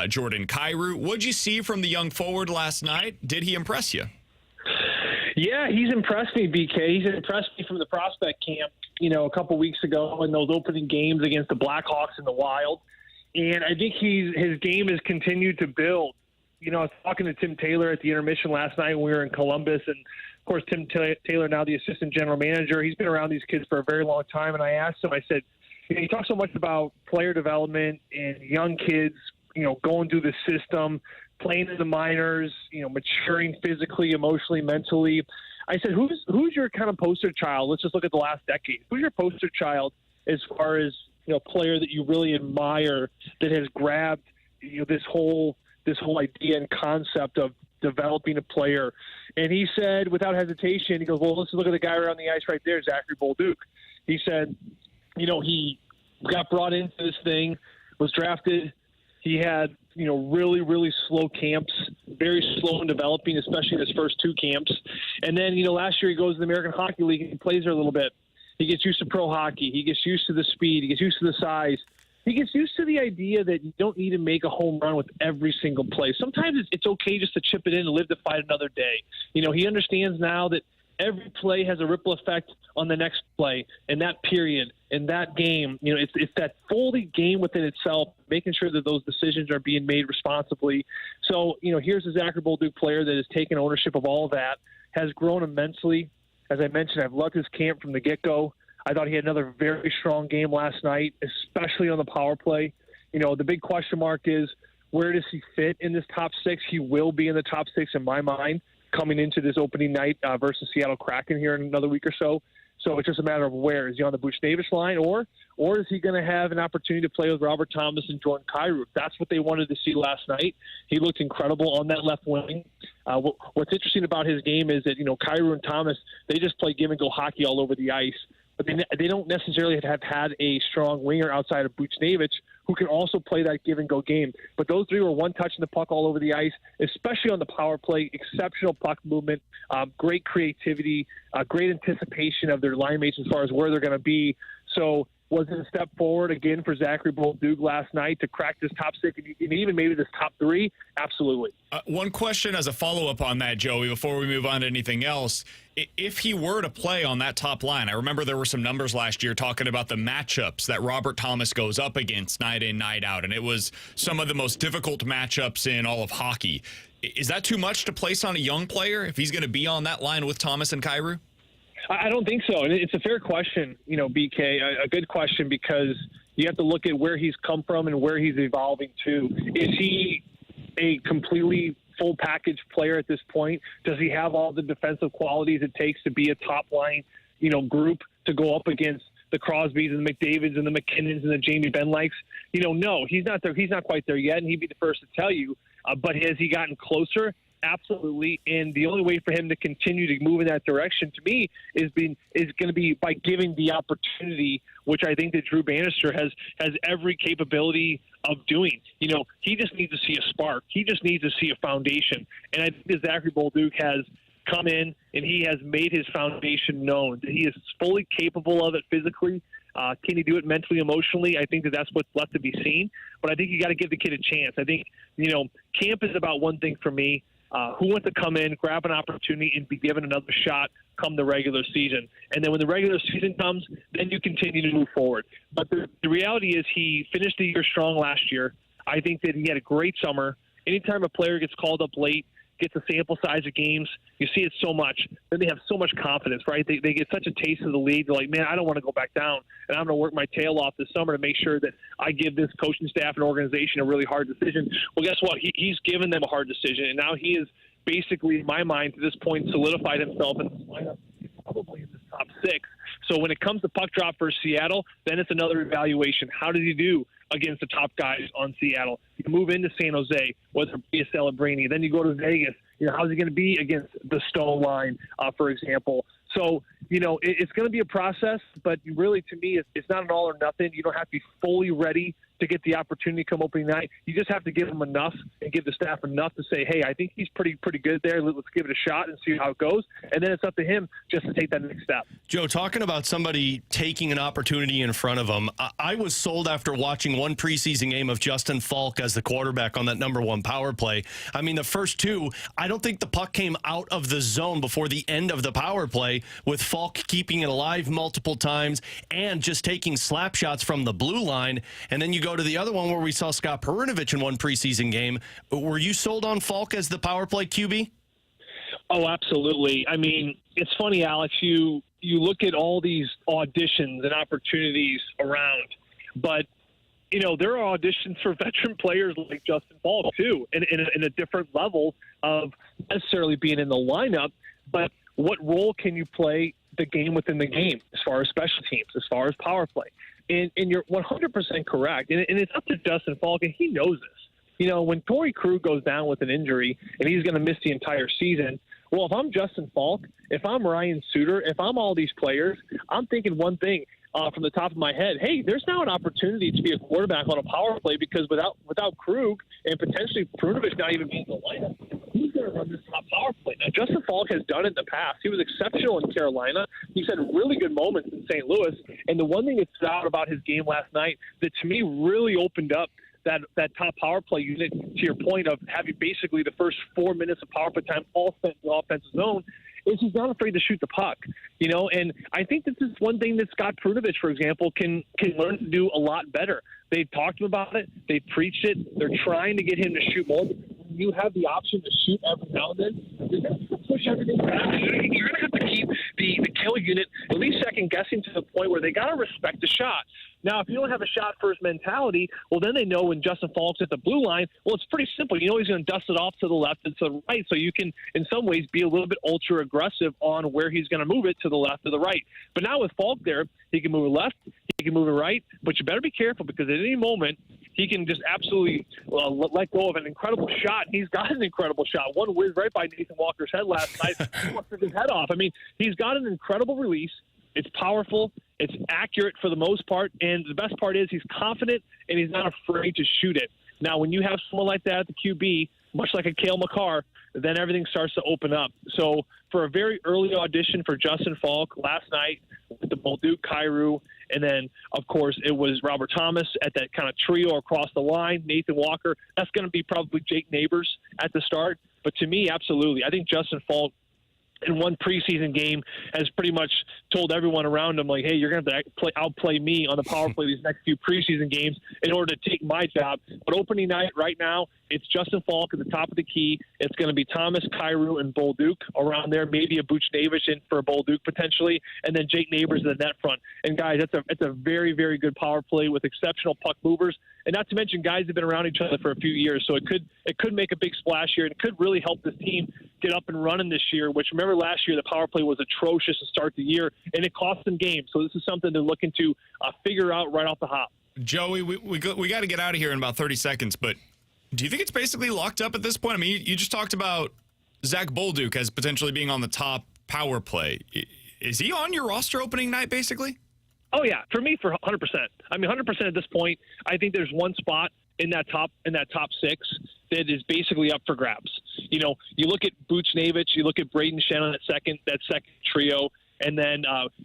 Jordan Kyrou. What'd you see from the young forward last night? Did he impress you? Yeah, he's impressed me, BK. He's impressed me from the prospect camp, a couple weeks ago in those opening games against the Blackhawks and the Wild. And I think his game has continued to build. I was talking to Tim Taylor at the intermission last night when we were in Columbus. And, of course, Tim Taylor, now the assistant general manager, he's been around these kids for a very long time. And I asked him, I said, you talk so much about player development and young kids, going through the system, playing in the minors, maturing physically, emotionally, mentally. I said, who's your kind of poster child? Let's just look at the last decade. Who's your poster child as far as player that you really admire that has grabbed this whole idea and concept of developing a player? And he said, without hesitation, he goes, well, let's look at the guy around the ice right there, Zach Bolduc. He said, he got brought into this thing, was drafted. He had really, really slow camps, very slow in developing, especially in his first two camps. And then last year he goes to the American Hockey League and he plays there a little bit. He gets used to pro hockey. He gets used to the speed. He gets used to the size. He gets used to the idea that you don't need to make a home run with every single play. Sometimes it's okay just to chip it in and live to fight another day. He understands now that every play has a ripple effect on the next play, and that period, and that game. It's that fully game within itself, making sure that those decisions are being made responsibly. So, here's a Zach Bolduc player that has taken ownership of all of that, has grown immensely. As I mentioned, I've loved his camp from the get-go. I thought he had another very strong game last night, especially on the power play. The big question mark is, where does he fit in this top six? He will be in the top six in my mind coming into this opening night versus Seattle Kraken here in another week or so. So it's just a matter of where. Is he on the Buchnevich line, or is he going to have an opportunity to play with Robert Thomas and Jordan Kyrou? That's what they wanted to see last night. He looked incredible on that left wing. What's interesting about his game is that, Kyrou and Thomas, they just play give-and-go hockey all over the ice. But they don't necessarily have had a strong winger outside of Buchnevich who can also play that give-and-go game. But those three were one touching the puck all over the ice, especially on the power play. Exceptional puck movement, great creativity, great anticipation of their line mates as far as where they're going to be. So was it a step forward again for Zachary Bolduc last night to crack this top six and even maybe this top three? Absolutely. One question as a follow-up on that, Joey, before we move on to anything else. If he were to play on that top line, I remember there were some numbers last year talking about the matchups that Robert Thomas goes up against night in, night out, and it was some of the most difficult matchups in all of hockey. Is that too much to place on a young player if he's going to be on that line with Thomas and Kyrou? I don't think so. And it's a fair question, BK, a good question, because you have to look at where he's come from and where he's evolving to. Is he a completely full package player at this point? Does he have all the defensive qualities it takes to be a top line, group to go up against the Crosbys and the McDavids and the McKinnons and the Jamie Benn-likes? No, he's not there. He's not quite there yet, and he'd be the first to tell you. But has he gotten closer? Absolutely. And the only way for him to continue to move in that direction, to me, is going to be by giving the opportunity, which I think that Drew Bannister has every capability of doing. He just needs to see a spark. He just needs to see a foundation. And I think that Zachary Bolduc has come in and he has made his foundation known. He is fully capable of it physically. Can he do it mentally, emotionally? I think that's what's left to be seen. But I think you got to give the kid a chance. I think, camp is about one thing for me. Who wants to come in, grab an opportunity, and be given another shot come the regular season. And then when the regular season comes, then you continue to move forward. But the reality is he finished the year strong last year. I think that he had a great summer. Anytime a player gets called up late, gets a sample size of games, you see it so much. Then they have so much confidence, right? They get such a taste of the league. They're like, man, I don't want to go back down, and I'm going to work my tail off this summer to make sure that I give this coaching staff and organization a really hard decision. Well, guess what? He's given them a hard decision, and now he is basically, in my mind, to this point, solidified himself in this lineup, probably in the top 6. So when it comes to puck drop for Seattle, then it's another evaluation. How does he do against the top guys on Seattle? You move into San Jose, whether it be a Celebrini, then you go to Vegas. How's he going to be against the Stone line, for example? So, it's going to be a process, but really, to me, it's not an all or nothing. You don't have to be fully ready to get the opportunity come opening night. You just have to give him enough and give the staff enough to say, hey, I think he's pretty good there. Let's give it a shot and see how it goes. And then it's up to him just to take that next step. Joe, talking about somebody taking an opportunity in front of him, I was sold after watching one preseason game of Justin Falk as the quarterback on that number 1 power play. I mean, the first 2, I don't think the puck came out of the zone before the end of the power play, with Falk keeping it alive multiple times and just taking slap shots from the blue line. And then you go to the other one where we saw Scott Perunovich in one preseason game. Were you sold on Falk as the power play QB? Oh, absolutely. I mean, it's funny, Alex, you look at all these auditions and opportunities around, but there are auditions for veteran players like Justin Falk too, in a different level of necessarily being in the lineup, but what role can you play the game within the game as far as special teams, as far as power play? And you're 100% correct. And it's up to Justin Falk, and he knows this. When Torrey Krug goes down with an injury and he's going to miss the entire season, well, if I'm Justin Falk, if I'm Ryan Suter, if I'm all these players, I'm thinking one thing from the top of my head. Hey, there's now an opportunity to be a quarterback on a power play, because without Krug and potentially Perunovich not even being in the lineup, who's going to run this top power play? Now, Justin Falk has done it in the past. He was exceptional in Carolina. He's had really good moments in St. Louis. And the one thing that stood out about his game last night that to me really opened up that top power play unit, to your point of having basically the first 4 minutes of power play time all spent in the offensive zone, is he's not afraid to shoot the puck, and I think this is one thing that Scott Perunovich, for example, can learn to do a lot better. They've talked to him about it. They've preached it. They're trying to get him to shoot more. You have the option to shoot every now and then. You're going to push everything back. You're going to have to keep the kill unit at least second guessing to the point where they got to respect the shot. Now, if you don't have a shot first mentality, well, then they know when Justin Falk's at the blue line, well, it's pretty simple. He's going to dust it off to the left and to the right, so you can, in some ways, be a little bit ultra aggressive on where he's going to move it to the left or the right. But now with Falk there, he can move it left, he can move it right, but you better be careful, because at any moment, he can just absolutely let go of an incredible shot. He's got an incredible shot. One whiz right by Nathan Walker's head last night. He took his head off. I mean, he's got an incredible release. It's powerful. It's accurate for the most part. And the best part is he's confident and he's not afraid to shoot it. Now, when you have someone like that at the QB, much like a Cale Makar, then everything starts to open up. So for a very early audition for Justin Falk last night with the Bolduc, Kyrou, and then, of course, it was Robert Thomas at that kind of trio across the line, Nathan Walker. That's going to be probably Jake Neighbors at the start. But to me, absolutely, I think Justin Falk in one preseason game has pretty much told everyone around him, like, hey, you're going to have to outplay me on the power play these next few preseason games in order to take my job. But opening night right now, it's Justin Falk at the top of the key. It's going to be Thomas, Kyrou, and Bolduc around there, maybe a Buchnevich in for a Bolduc potentially, and then Jake Neighbors in the net front. And, guys, it's a very, very good power play with exceptional puck movers. And not to mention guys have been around each other for a few years, so it could make a big splash here, and it could really help this team get up and running this year, which, remember, last year the power play was atrocious to start the year, and it cost them games. So this is something they're looking to figure out right off the hop. Joey, we got to get out of here in about 30 seconds, but do you think it's basically locked up at this point? I mean, you just talked about Zach Bolduc as potentially being on the top power play. Is he on your roster opening night, basically? Oh, yeah, for me, for 100%. I mean, 100% at this point. I think there's one spot in that top 6 that is basically up for grabs. You know, you look at Buchnevich, you look at Braden Shen on that second trio, and then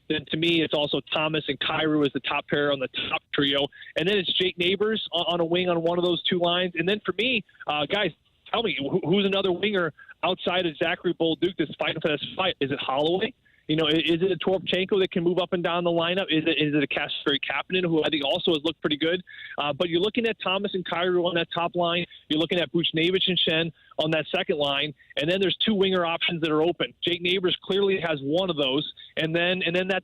to me, it's also Thomas and Kyrou as the top pair on the top trio. And then it's Jake Neighbors on a wing on one of those two lines. And then for me, guys, tell me, who's another winger outside of Zachary Bolduc that's fighting for this fight? Is it Holloway? You know, is it a Toropchenko that can move up and down the lineup? Is it a Kasperi Kapanen, who I think also has looked pretty good? But you're looking at Thomas and Kyrou on that top line. You're looking at Buchnevich and Shen on that second line. And then there's two winger options that are open. Jake Neighbors clearly has one of those. And then that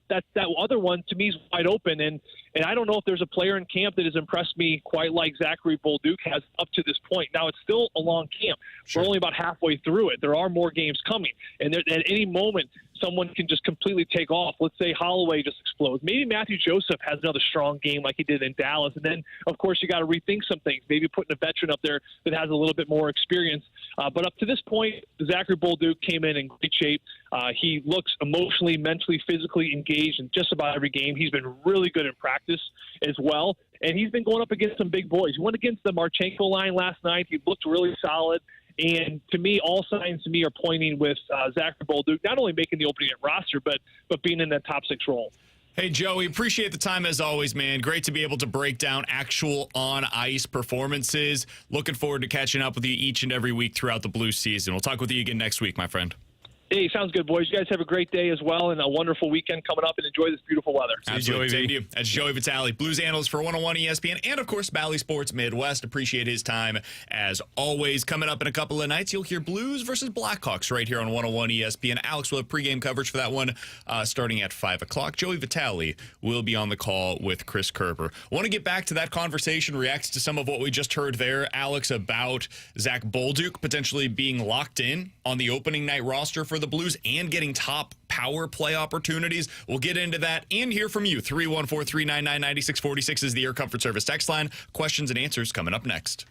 other one, to me, is wide open. And I don't know if there's a player in camp that has impressed me quite like Zachary Bolduc has up to this point. Now, it's still a long camp. Sure. We're only about halfway through it. There are more games coming. And at any moment, someone can just completely take off. Let's say Holloway just explodes. Maybe Matthew Joseph has another strong game like he did in Dallas. And then, of course, you got to rethink some things. Maybe putting a veteran up there that has a little bit more experience. But up to this point, Zachary Bolduc came in great shape. He looks emotionally, mentally, physically engaged in just about every game. He's been really good in practice as well. And he's been going up against some big boys. He went against the Marchenko line last night. He looked really solid. And to me, all signs to me are pointing with Zachary Bolduc not only making the opening roster, but being in that top six role. Hey, Joey, appreciate the time as always, man. Great to be able to break down actual on-ice performances. Looking forward to catching up with you each and every week throughout the Blues season. We'll talk with you again next week, my friend. Hey, sounds good, boys. You guys have a great day as well and a wonderful weekend coming up, and enjoy this beautiful weather. Absolutely. Same to you. That's Joey Vitale, Blues analyst for 101 ESPN and, of course, Bally Sports Midwest. Appreciate his time as always. Coming up in a couple of nights, you'll hear Blues versus Blackhawks right here on 101 ESPN. Alex will have pregame coverage for that one starting at 5 o'clock. Joey Vitale will be on the call with Chris Kerber. Want to get back to that conversation, reacts to some of what we just heard there, Alex, about Zach Bolduc potentially being locked in on the opening night roster for the Blues and getting top power play opportunities. We'll get into that and hear from you. 314-399-9646 is the Air Comfort Service text line. Questions and answers coming up next.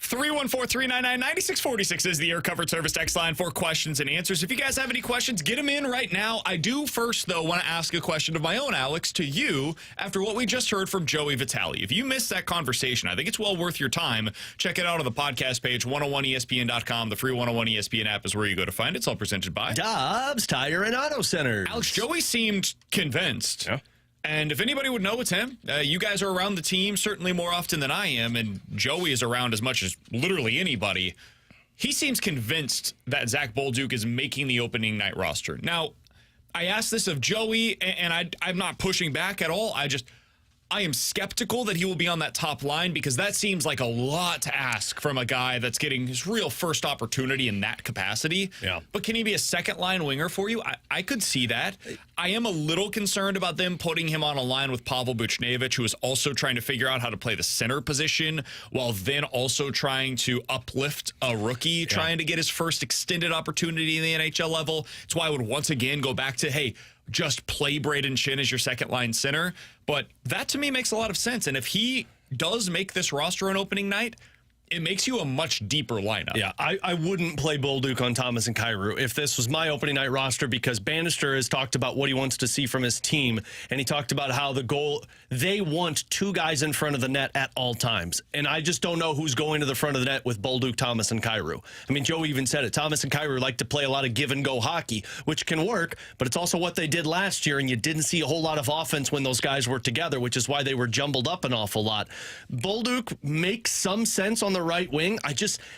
314-399-9646 is the Air Comfort Service text line for questions and answers. If you guys have any questions, get them in right now. I do first, though, want to ask a question of my own, Alex, to you after what we just heard from Joey Vitale. If you missed that conversation, I think it's well worth your time. Check it out on the podcast page, 101ESPN.com. The free 101 ESPN app is where you go to find it. It's all presented by Dobbs Tire and Auto Center. Alex, Joey seemed convinced. Yeah. And if anybody would know, it's him. You guys are around the team certainly more often than I am, and Joey is around as much as literally anybody. He seems convinced that Zach Bolduc is making the opening night roster. Now, I asked this of Joey, and I'm not pushing back at all. I am skeptical that he will be on that top line because that seems like a lot to ask from a guy that's getting his real first opportunity in that capacity. Yeah. But can he be a second-line winger for you? I could see that. I am a little concerned about them putting him on a line with Pavel Buchnevich, who is also trying to figure out how to play the center position while then also trying to uplift a rookie, trying to get his first extended opportunity in the NHL level. It's why I would once again go back to, hey, just play Braden Shin as your second-line center. But that, to me, makes a lot of sense. And if he does make this roster on opening night, it makes you a much deeper lineup. Yeah, I wouldn't play Bolduc on Thomas and Kyrou if this was my opening night roster because Bannister has talked about what he wants to see from his team, and he talked about how they want two guys in front of the net at all times. And I just don't know who's going to the front of the net with Bolduc, Thomas, and Kyrou. I mean, Joe even said it. Thomas and Kyrou like to play a lot of give-and-go hockey, which can work, but it's also what they did last year, and you didn't see a whole lot of offense when those guys were together, which is why they were jumbled up an awful lot. Bolduc makes some sense on the right wing.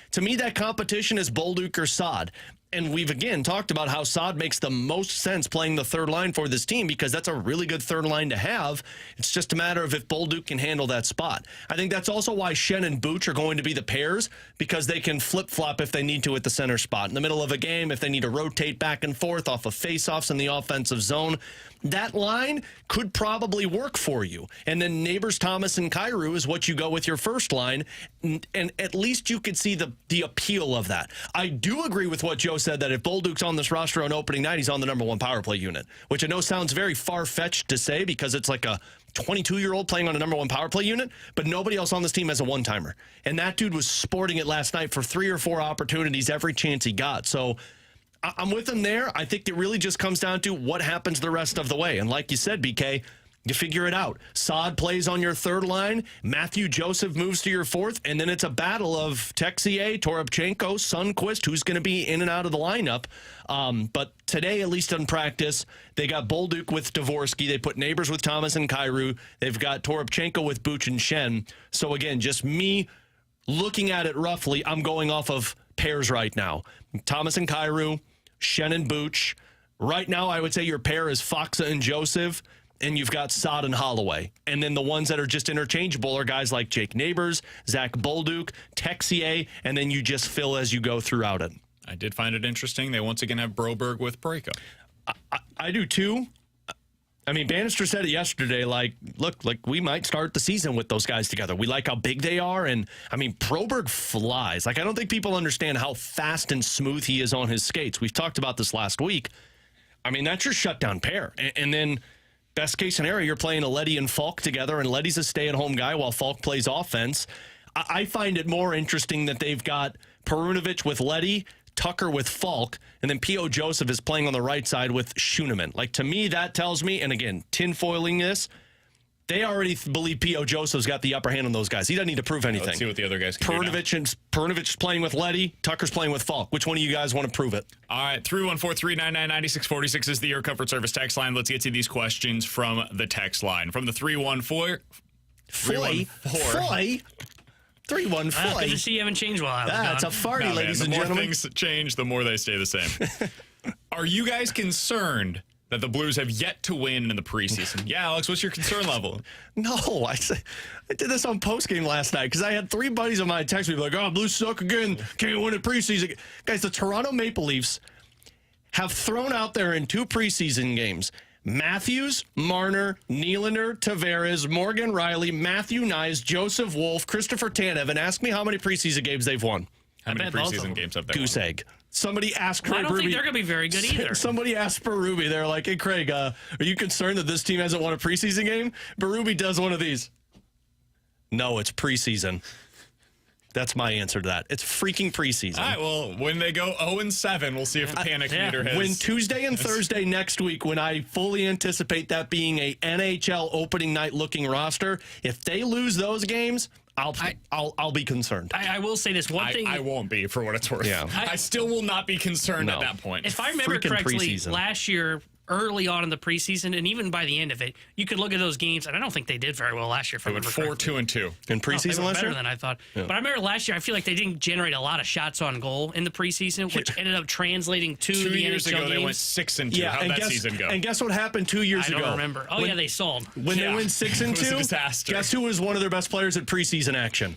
To me, that competition is Bolduc or Saad. And we've, again, talked about how Saad makes the most sense playing the third line for this team because that's a really good third line to have. It's just a matter of if Bolduc can handle that spot. I think that's also why Shen and Booch are going to be the pairs because they can flip-flop if they need to at the center spot. In the middle of a game, if they need to rotate back and forth off of face-offs in the offensive zone, that line could probably work for you. And then Neighbors, Thomas, and Kyrou is what you go with your first line, and at least you could see the appeal of that. I do agree with what Joe said that if Bolduc's on this roster on opening night, he's on the number one power play unit, which I know sounds very far-fetched to say because it's like a 22-year-old playing on a number one power play unit, but nobody else on this team has a one-timer. And that dude was sporting it last night for 3 or 4 opportunities every chance he got. So I'm with him there. I think it really just comes down to what happens the rest of the way. And like you said, BK, you figure it out. Saad plays on your third line. Matthew Joseph moves to your fourth. And then it's a battle of Texier, Toropchenko, Sundqvist, who's going to be in and out of the lineup. But today, at least in practice, they got Bolduc with Dvorsky. They put Neighbors with Thomas and Kyrou. They've got Toropchenko with Buch and Shen. So again, just me looking at it roughly, I'm going off of pairs right now. Thomas and Kyrou, Shen and Buch. Right now, I would say your pair is Foxa and Joseph, and you've got Saad and Holloway. And then the ones that are just interchangeable are guys like Jake Neighbors, Zach Bolduc, Texier, and then you just fill as you go throughout it. I did find it interesting. They once again have Broberg with Parayko. I do too. I mean, Bannister said it yesterday, look, we might start the season with those guys together. We like how big they are, and, I mean, Broberg flies. I don't think people understand how fast and smooth he is on his skates. We've talked about this last week. I mean, that's your shutdown pair. And then, best case scenario, you're playing a Leddy and Falk together, and Leddy's a stay-at-home guy while Falk plays offense. I find it more interesting that they've got Perunovic with Leddy, Tucker with Falk, and then P.O. Joseph is playing on the right side with Schuneman. To me, that tells me, and again, tinfoiling this, they already believe P.O. Joseph's got the upper hand on those guys. He doesn't need to prove anything. Let's see what the other guys can do now. Perunovic's playing with Leddy, Tucker's playing with Falk. Which one of you guys want to prove it? All right, 314-399-9646 is the Air Comfort Service text line. Let's get to these questions from the text line. From the 314... 314. 314. Good to see you haven't changed while I was That's gone. a farty, ladies and gentlemen. The more things change, the more they stay the same. Are you guys concerned that the Blues have yet to win in the preseason? Yeah, Alex, what's your concern level? No, I did this on postgame last night because I had 3 buddies of mine text me like, "Oh, Blues suck again. Can't win in preseason." Guys, the Toronto Maple Leafs have thrown out there in 2 preseason games Matthews, Marner, Nylander, Tavares, Morgan Riley, Matthew Nyes, Joseph Wolf, Christopher Tanev, and ask me how many preseason games they've won. How many preseason games have they Goose won? egg. Somebody asked Craig I don't Berube, think they're going to be very good either. Somebody asked Berube, they're like, "Hey, Craig, are you concerned that this team hasn't won a preseason game?" Berube does one of these. No, it's preseason. That's my answer to that. It's freaking preseason. All right, well, when they go 0-7, we'll see if the panic meter has... When Tuesday and Thursday next week, when I fully anticipate that being a NHL opening night looking roster, if they lose those games, I'll be concerned. I will say this one thing. I won't be, for what it's worth. Yeah. I still will not be concerned at that point. If I remember Freaking correctly, preseason. last year, early on in the preseason, and even by the end of it, you could look at those games, and I don't think they did very well last year. If I They went remember correctly. 4-2-2. In preseason they were last better year? than I thought. Yeah. But I remember last year, I feel like they didn't generate a lot of shots on goal in the preseason, which ended up translating to the 2 years NHL ago, games. they went 6-2. Yeah, How'd that season go? And guess what happened 2 years ago? I don't remember. Oh, yeah, they sold. When they went 6-2, It was a disaster. Guess who was one of their best players at preseason action?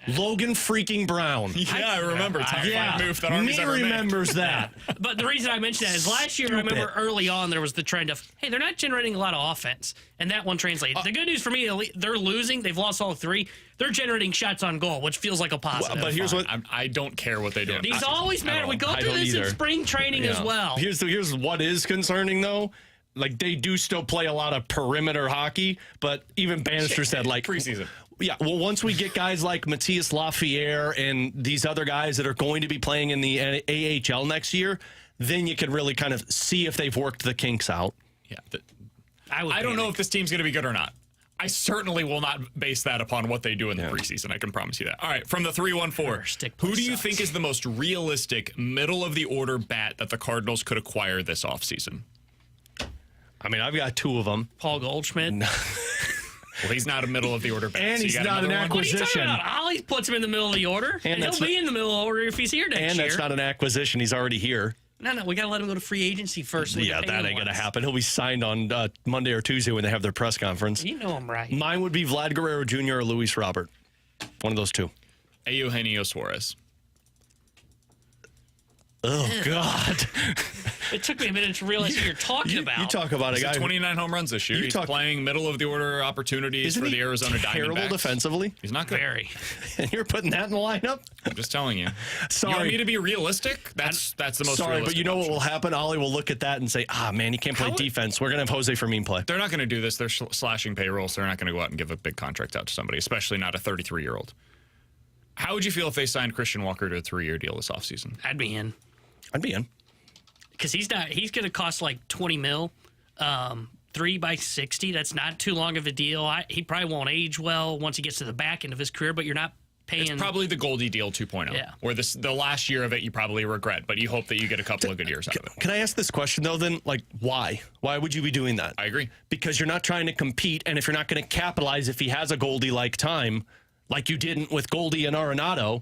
Logan freaking Brown. Yeah, I remember. Top five move that Army's Me ever made. remembers that. But the reason I mentioned that is last year, I remember early on, there was the trend of, hey, they're not generating a lot of offense. And that one translated. The good news for me, they're losing. They've lost all three. They're generating shots on goal, which feels like a positive. But here's what I don't care what they do. These always matter. We go through this in spring training as well. Here's what is concerning, though. Like, they do still play a lot of perimeter hockey, but even Bannister said, like... Preseason. Yeah, well, once we get guys like Matthias Lafayette and these other guys that are going to be playing in the AHL next year, then you can really kind of see if they've worked the kinks out. Yeah. I don't know if this team's going to be good or not. I certainly will not base that upon what they do in the preseason. I can promise you that. All right, from the 314, who do you think is the most realistic middle-of-the-order bat that the Cardinals could acquire this offseason? I mean, I've got two of them. Paul Goldschmidt. Well, he's not a middle-of-the-order bat. And so he's not an acquisition. What are you talking about? Ollie puts him in the middle of the order, and he'll be in the middle of the order if he's here next year. And that's not an acquisition. He's already here. No, we got to let him go to free agency first. Yeah, that ain't going to happen. He'll be signed on Monday or Tuesday when they have their press conference. You know him right. Mine would be Vlad Guerrero Jr. or Luis Robert. One of those two. Eugenio Suarez. Oh, God. It took me a minute to realize who you're talking about. You talk about a guy 29 home runs this year. He's playing middle-of-the-order opportunities for the Arizona Diamondbacks. Terrible defensively? He's not good. Very. And you're putting that in the lineup? I'm just telling you. Sorry. You want me to be realistic? That's the most Sorry, realistic but you know option. what will happen? Ollie will look at that and say, man, you can't play defense. We're going to have Jose Fermin play. They're not going to do this. They're slashing payrolls. They're not going to go out and give a big contract out to somebody, especially not a 33-year-old. How would you feel if they signed Christian Walker to a 3-year deal this offseason? I'd be in. I'd be in. Because he's going to cost like $20 million. 3 by 60. That's not too long of a deal. He probably won't age well once he gets to the back end of his career, but you're not paying. It's probably the Goldie deal 2.0. Yeah. Where the last year of it you probably regret, but you hope that you get a couple of good years out of it. Can I ask this question, though, then? Like, why? Why would you be doing that? I agree. Because you're not trying to compete, and if you're not going to capitalize if he has a Goldie-like time, like you didn't with Goldie and Arenado,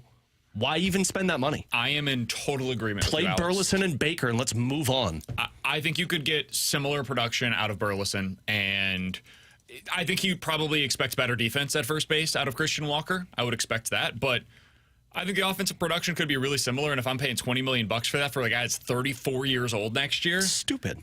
why even spend that money? I am in total agreement with you, Play Alex. Burleson and Baker, and let's move on. I think you could get similar production out of Burleson, and I think you probably expect better defense at first base out of Christian Walker. I would expect that, but I think the offensive production could be really similar, and if I'm paying $20 million for that for a guy that's 34 years old next year... Stupid.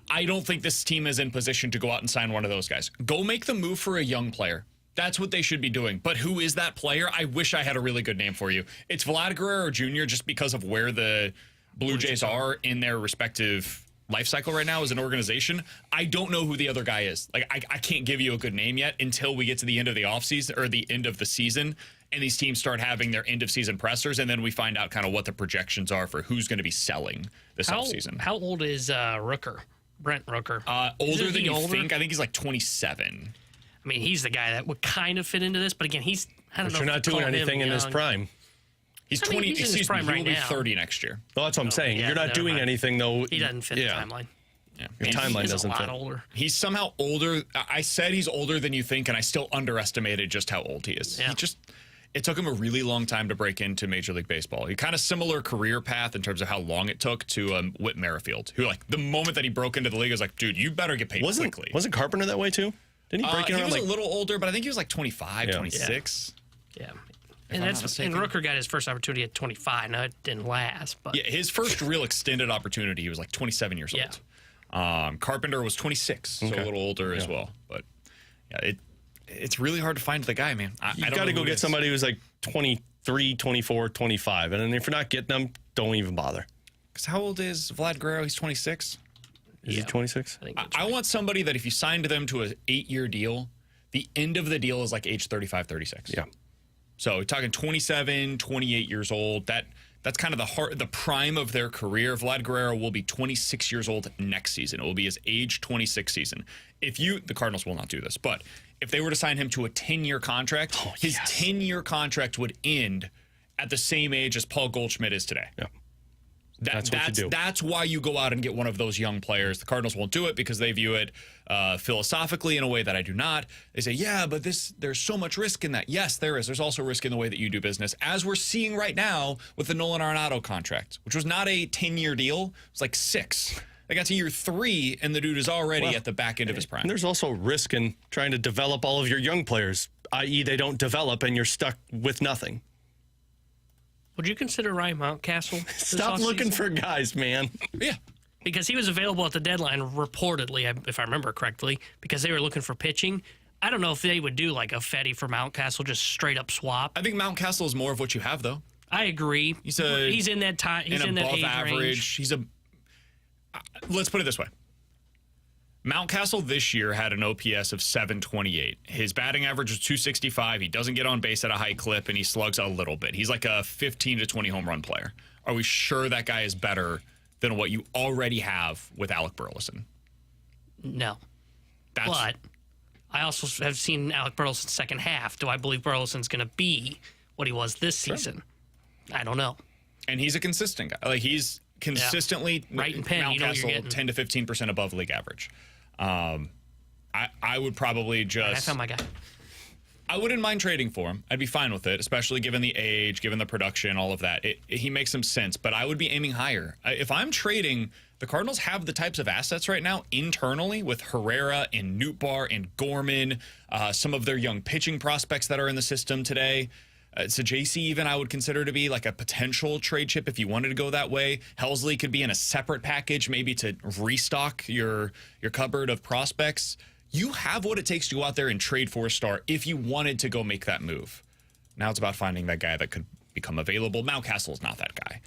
I don't think this team is in position to go out and sign one of those guys. Go make the move for a young player. That's what they should be doing. But who is that player? I wish I had a really good name for you. It's Vlad Guerrero Jr. just because of where the Blue Jays are in their respective life cycle right now as an organization. I don't know who the other guy is. Like I can't give you a good name yet until we get to the end of the offseason or the end of the season and these teams start having their end of season pressers, and then we find out kind of what the projections are for who's going to be selling this offseason. How old is Rooker? Brent Rooker? Older than you think. I think he's like 27. I mean, he's the guy that would kind of fit into this, but again, I don't know. But you're not doing anything in his prime. He's 20. I mean, he's in his prime right he'll be now. 30 next year. Well, that's what I'm saying. yeah, You're not never doing mind. anything, though. He doesn't fit the timeline. Yeah. Your timeline He's doesn't a lot fit. older. He's somehow older. I said he's older than you think, and I still underestimated just how old he is. Yeah. It took him a really long time to break into Major League Baseball. He kind of similar career path in terms of how long it took to Whit Merrifield, who like the moment that he broke into the league was like, dude, you better get paid quickly. Wasn't Carpenter that way, too? Didn't he break in He around was a little older, but I think he was like 25, 26. Yeah. I'm not mistaken. Rooker got his first opportunity at 25. Now, it didn't last. But Yeah, his first real extended opportunity, he was like 27 years old. Carpenter was 26, so a little older as well. But yeah, it's really hard to find the guy, man. You got to go get somebody who's like 23, 24, 25. And then if you're not getting them, don't even bother. Because how old is Vlad Guerrero? He's 26. Is he 26? I want somebody that if you signed them to an 8-year deal, the end of the deal is like age 35, 36. Yeah. So we're talking 27, 28 years old. That's kind of the prime of their career. Vlad Guerrero will be 26 years old next season. It will be his age 26 season. The Cardinals will not do this, but if they were to sign him to a 10-year contract, his 10-year contract would end at the same age as Paul Goldschmidt is today. Yeah. That's what you do. That's why you go out and get one of those young players. The Cardinals won't do it because they view it philosophically in a way that I do not. They say, yeah, but there's so much risk in that. Yes, there is. There's also risk in the way that you do business, as we're seeing right now with the Nolan Arenado contract, which was not a 10-year deal. It was like 6. They got to year 3, and the dude is already at the back end of his prime. And there's also risk in trying to develop all of your young players, i.e. they don't develop and you're stuck with nothing. Would you consider Ryan Mountcastle? Stop looking for guys, man. Yeah. Because he was available at the deadline, reportedly, if I remember correctly, because they were looking for pitching. I don't know if they would do like a Fetty for Mountcastle, just straight up swap. I think Mountcastle is more of what you have, though. I agree. He's in that time. He's in that above age average. range. Let's put it this way. Mountcastle this year had an OPS of 728. His batting average was 265. He doesn't get on base at a high clip, and he slugs a little bit. He's like a 15 to 20 home run player. Are we sure that guy is better than what you already have with Alec Burleson? No. But I also have seen Alec Burleson's second half. Do I believe Burleson's going to be what he was this season? I don't know. And he's a consistent guy. Like, he's consistently right in pen. Mountcastle 10 to 15% above league average. I would probably just. I found my guy. I wouldn't mind trading for him. I'd be fine with it, especially given the age, given the production, all of that. He makes some sense, but I would be aiming higher. If I'm trading, the Cardinals have the types of assets right now internally with Herrera and Nootbaar and Gorman, some of their young pitching prospects that are in the system today. So JC even I would consider to be like a potential trade chip if you wanted to go that way. Helsley could be in a separate package maybe to restock your cupboard of prospects. You have what it takes to go out there and trade for a star if you wanted to go make that move. Now it's about finding that guy that could become available. Mountcastle is not that guy.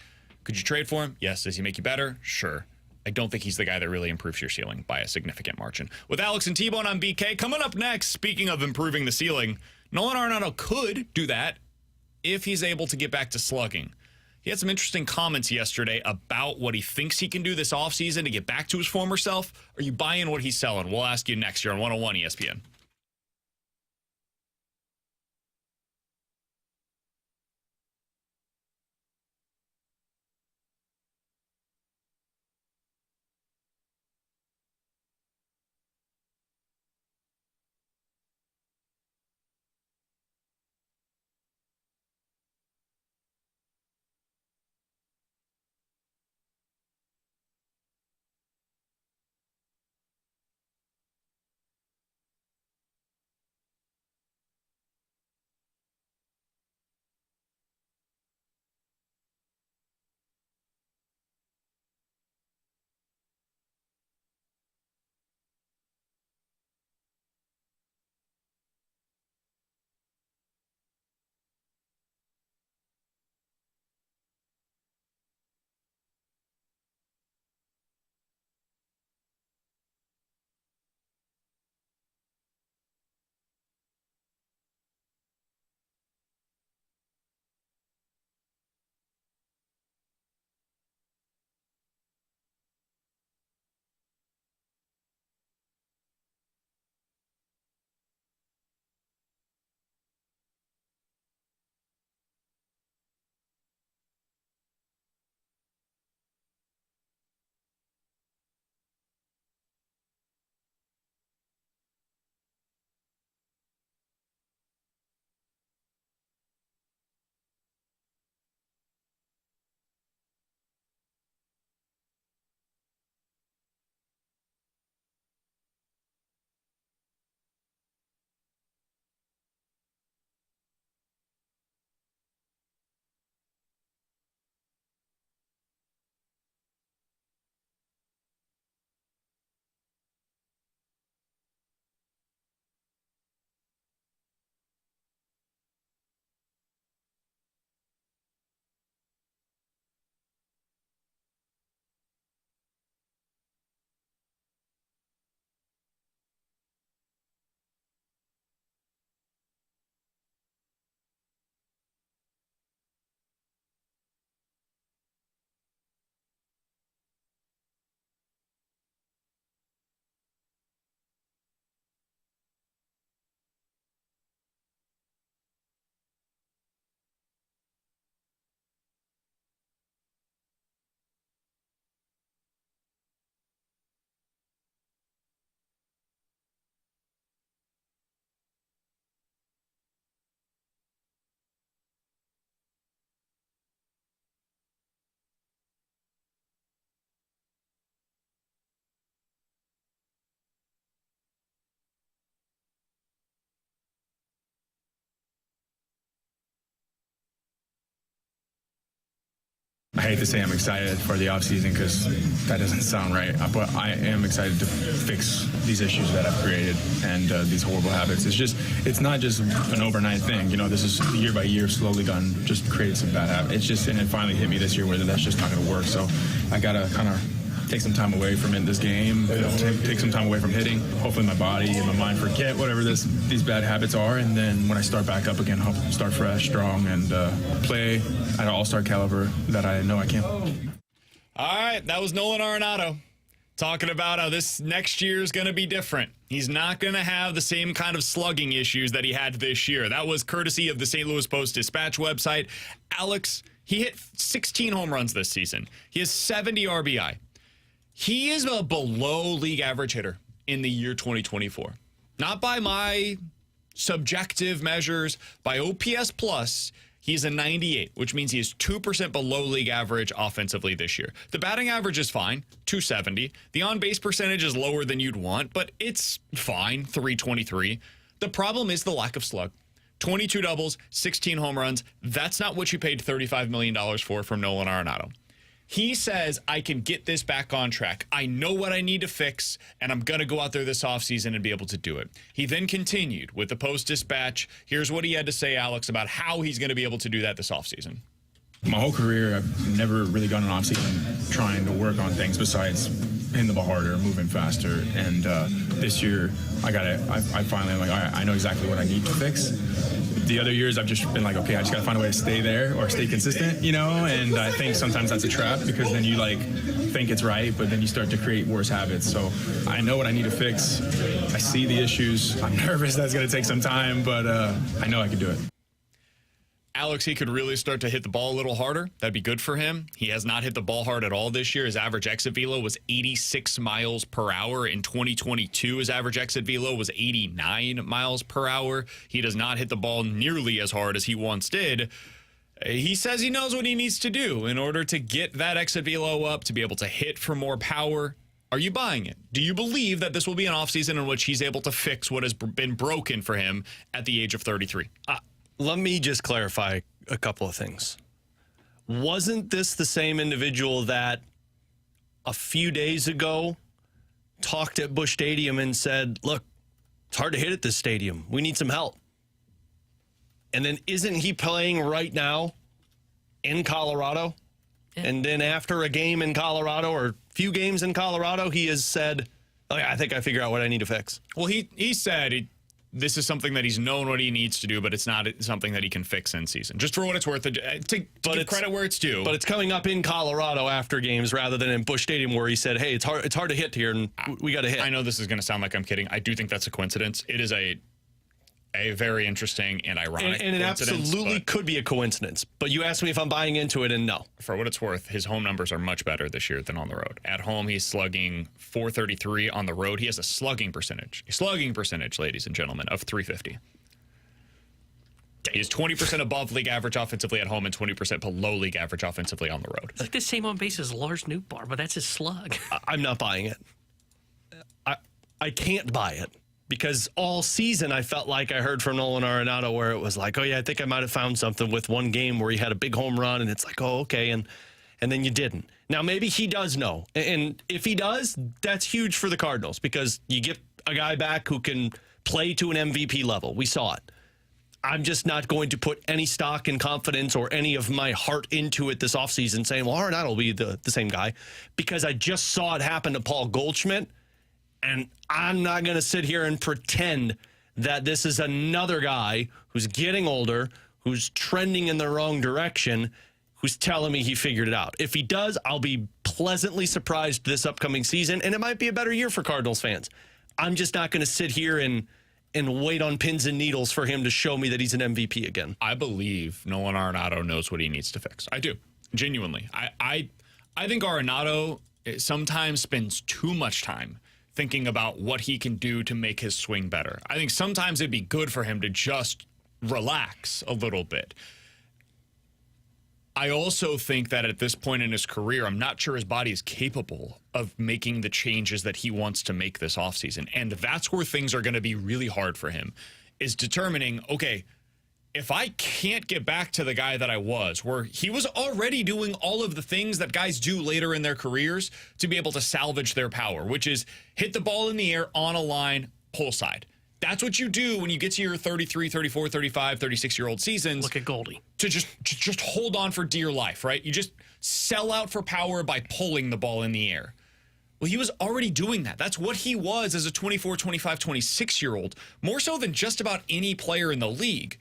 Could you trade for him? Yes. Does he make you better? Sure. I don't think he's the guy that really improves your ceiling by a significant margin. With Alex and T-Bone on BK, coming up next, speaking of improving the ceiling, Nolan Arenado could do that if he's able to get back to slugging. He had some interesting comments yesterday about what he thinks he can do this offseason to get back to his former self. Are you buying what he's selling? We'll ask you next year on 101 ESPN. hate to say I'm excited for the offseason because that doesn't sound right, but I am excited to fix these issues that I've created and these horrible habits. It's not just an overnight thing. This is year by year, slowly just created some bad habits. And it finally hit me this year where that's just not going to work. So I got to kind of take some time away from this game, take some time away from hitting. Hopefully my body and my mind forget whatever these bad habits are, and then when I start back up again, I'll start fresh, strong, and play at an all-star caliber that I know I can. All right, that was Nolan Arenado talking about how this next year is going to be different. He's not going to have the same kind of slugging issues that he had this year. That was courtesy of the St. Louis Post-Dispatch website. Alex, he hit 16 home runs this season. He has 70 RBI. He is a below league average hitter in the year 2024. Not by my subjective measures, by OPS plus, he's a 98, which means he is 2% below league average offensively this year. The batting average is fine, 270. The on-base percentage is lower than you'd want, but it's fine, 323. The problem is the lack of slug. 22 doubles, 16 home runs. That's not what you paid $35 million for from Nolan Arenado. He says, I can get this back on track. I know what I need to fix, and I'm going to go out there this offseason and be able to do it. He then continued with the Post-Dispatch. Here's what he had to say, Alex, about how he's going to be able to do that this offseason. My whole career, I've never really gone an offseason trying to work on things besides hitting the ball harder, moving faster. And this year, I finally, I know exactly what I need to fix. The other years, I've just been like, okay, I just got to find a way to stay there or stay consistent, and I think sometimes that's a trap because then you think it's right, but then you start to create worse habits. So I know what I need to fix. I see the issues. I'm nervous that's going to take some time, but I know I can do it. Alex, he could really start to hit the ball a little harder. That'd be good for him. He has not hit the ball hard at all this year. His average exit velo was 86 miles per hour. In 2022, his average exit velo was 89 miles per hour. He does not hit the ball nearly as hard as he once did. He says he knows what he needs to do in order to get that exit velo up, to be able to hit for more power. Are you buying it? Do you believe that this will be an offseason in which he's able to fix what has been broken for him at the age of 33? Let me just clarify a couple of things. Wasn't this the same individual that a few days ago talked at Busch Stadium and said, look, it's hard to hit at this stadium. We need some help. And then isn't he playing right now in Colorado? Yeah. And then after a game in Colorado or a few games in Colorado, he has said, oh, yeah, I think I figure out what I need to fix. Well, he said this is something that he's known what he needs to do, but it's not something that he can fix in season. Just for what it's worth, to give credit where it's due. But it's coming up in Colorado after games rather than in Busch Stadium where he said, hey, it's hard to hit here, and we got to hit. I know this is going to sound like I'm kidding. I do think that's a coincidence. It is a very interesting and ironic and it absolutely could be a coincidence. But you asked me if I'm buying into it, and no. For what it's worth, his home numbers are much better this year than on the road. At home, he's slugging .433. On the road, he has a slugging percentage, ladies and gentlemen, of .350. He is 20% above league average offensively at home and 20% below league average offensively on the road. It's like the same on base as Lars Nootbaar, but that's his slug. I'm not buying it. I can't buy it. Because all season I felt like I heard from Nolan Arenado where it was like, oh, yeah, I think I might have found something with one game where he had a big home run, and it's like, oh, okay, and then you didn't. Now, maybe he does know. And if he does, that's huge for the Cardinals because you get a guy back who can play to an MVP level. We saw it. I'm just not going to put any stock and confidence or any of my heart into it this offseason saying, well, Arenado will be the same guy because I just saw it happen to Paul Goldschmidt. And I'm not going to sit here and pretend that this is another guy who's getting older, who's trending in the wrong direction, who's telling me he figured it out. If he does, I'll be pleasantly surprised this upcoming season, and it might be a better year for Cardinals fans. I'm just not going to sit here and wait on pins and needles for him to show me that he's an MVP again. I believe Nolan Arenado knows what he needs to fix. I do. Genuinely. I think Arenado sometimes spends too much time thinking about what he can do to make his swing better. I think sometimes it'd be good for him to just relax a little bit. I also think that at this point in his career, I'm not sure his body is capable of making the changes that he wants to make this offseason. And that's where things are going to be really hard for him, is determining, okay, if I can't get back to the guy that I was, where he was already doing all of the things that guys do later in their careers to be able to salvage their power, which is hit the ball in the air on a line, pull side. That's what you do when you get to your 33, 34, 35, 36-year-old seasons. Look at Goldie. To just hold on for dear life, right? You just sell out for power by pulling the ball in the air. Well, he was already doing that. That's what he was as a 24, 25, 26-year-old, more so than just about any player in the league.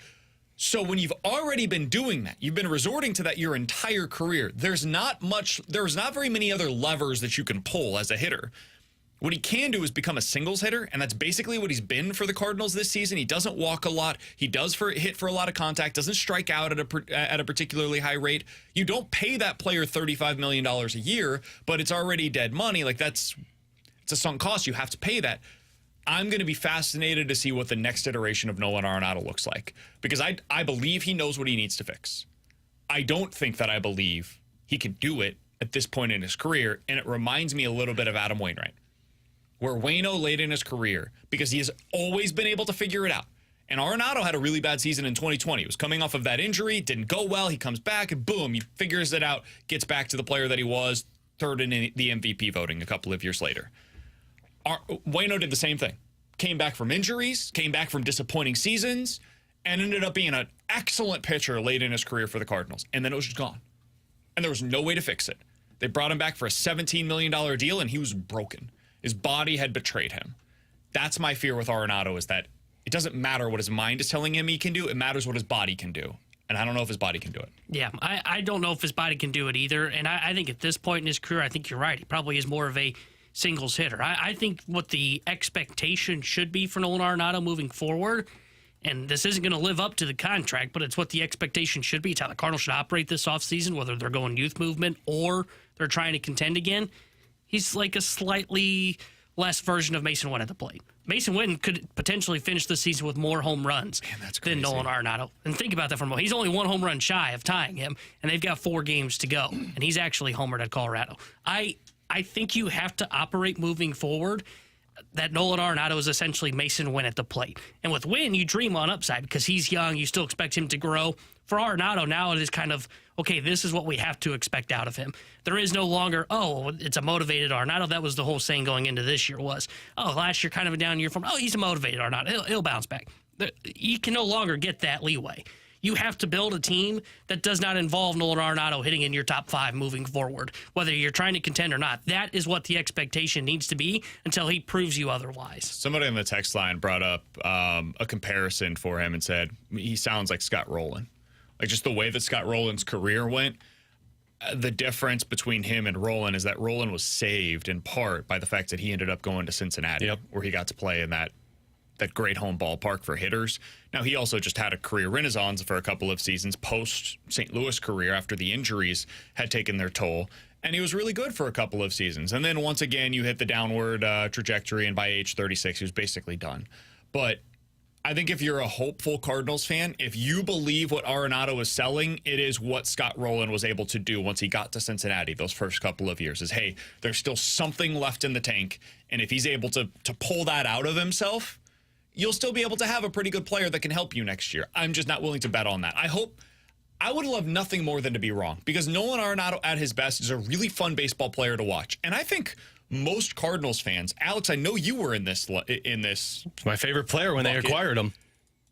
So when you've already been doing that, you've been resorting to that your entire career, there's not very many other levers that you can pull as a hitter. What he can do is become a singles hitter, and that's basically what he's been for the Cardinals this season. He doesn't walk a lot. He does hit for a lot of contact, doesn't strike out at a particularly high rate. You don't pay that player $35 million a year, but it's already dead money. Like, it's a sunk cost. You have to pay that. I'm going to be fascinated to see what the next iteration of Nolan Arenado looks like, because I believe he knows what he needs to fix. I don't think that I believe he can do it at this point in his career, and it reminds me a little bit of Adam Wainwright, where Waino late in his career, because he has always been able to figure it out. And Arenado had a really bad season in 2020. He was coming off of that injury, didn't go well. He comes back, and boom, he figures it out, gets back to the player that he was, third in the MVP voting a couple of years later. Waino did the same thing. Came back from injuries, came back from disappointing seasons, and ended up being an excellent pitcher late in his career for the Cardinals. And then it was just gone. And there was no way to fix it. They brought him back for a $17 million deal, and he was broken. His body had betrayed him. That's my fear with Arenado, is that it doesn't matter what his mind is telling him he can do. It matters what his body can do. And I don't know if his body can do it. Yeah, I don't know if his body can do it either. And I think at this point in his career, I think you're right. He probably is more of a singles hitter. I think what the expectation should be for Nolan Arenado moving forward, and this isn't going to live up to the contract, but it's what the expectation should be. It's how the Cardinals should operate this offseason, whether they're going youth movement or they're trying to contend again. He's like a slightly less version of Mason Wynn at the plate. Mason Wynn could potentially finish the season with more home runs than Nolan Arenado. And think about that for a moment. He's only one home run shy of tying him, and they've got 4 games to go, and he's actually homered at Colorado. I think you have to operate moving forward that Nolan Arenado is essentially Mason Wynn at the plate. And with Wynn, you dream on upside because he's young. You still expect him to grow. For Arenado, now it is kind of, okay, this is what we have to expect out of him. There is no longer, it's a motivated Arenado. That was the whole saying going into this year was, last year kind of a down year from, he's a motivated Arenado. He'll bounce back. You can no longer get that leeway. You have to build a team that does not involve Nolan Arenado hitting in your top 5 moving forward, whether you're trying to contend or not. That is what the expectation needs to be until he proves you otherwise. Somebody on the text line brought up a comparison for him and said he sounds like Scott Rowland. Like, just the way that Scott Rowland's career went, the difference between him and Rowland is that Rowland was saved in part by the fact that he ended up going to Cincinnati, where he got to play in that great home ballpark for hitters. Now, he also just had a career renaissance for a couple of seasons post St. Louis career after the injuries had taken their toll, and he was really good for a couple of seasons. And then once again, you hit the downward trajectory, and by age 36, he was basically done. But I think if you're a hopeful Cardinals fan, if you believe what Arenado is selling, it is what Scott Rowland was able to do once he got to Cincinnati those first couple of years, is, hey, there's still something left in the tank, and if he's able to pull that out of himself, you'll still be able to have a pretty good player that can help you next year. I'm just not willing to bet on that. I would love nothing more than to be wrong, because Nolan Arenado at his best is a really fun baseball player to watch. And I think most Cardinals fans, Alex, I know you were in this. It's my favorite player when they acquired him.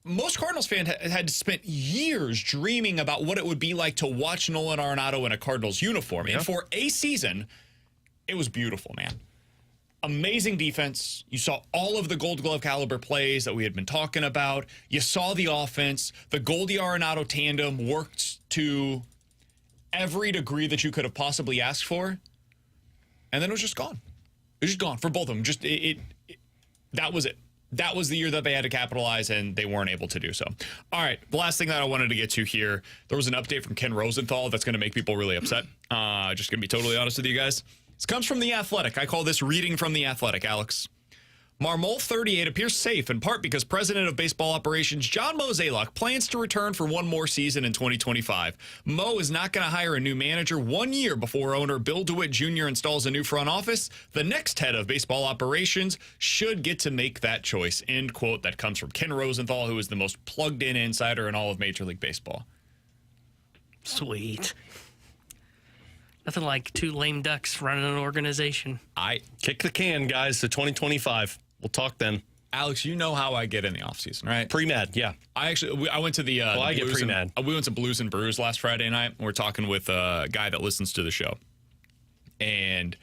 Most Cardinals fans had spent years dreaming about what it would be like to watch Nolan Arenado in a Cardinals uniform. Yeah. And for a season, it was beautiful, man. Amazing defense. You saw all of the Gold Glove caliber plays that we had been talking about. You saw the offense. The Goldie Arenado tandem worked to every degree that you could have possibly asked for. And then it was just gone. It was just gone for both of them. Just that was it. That was the year that they had to capitalize, and they weren't able to do so. All right, the last thing that I wanted to get to here, there was an update from Ken Rosenthal that's going to make people really upset. Just going to be totally honest with you guys. This comes from The Athletic. I call this reading from The Athletic, Alex. Marmol 38 appears safe in part because President of Baseball Operations John Mozeliak plans to return for one more season in 2025. Mo is not going to hire a new manager 1 year before owner Bill DeWitt Jr. installs a new front office. The next head of baseball operations should get to make that choice. End quote. That comes from Ken Rosenthal, who is the most plugged in insider in all of Major League Baseball. Sweet. Nothing like two lame ducks running an organization. I Kick the can, guys, to 2025. We'll talk then. Alex, you know how I get in the offseason, right? Pre-med, yeah. I went to the I get Blues pre-med. we went to Blues and Brews last Friday night. We're talking with a guy that listens to the show. And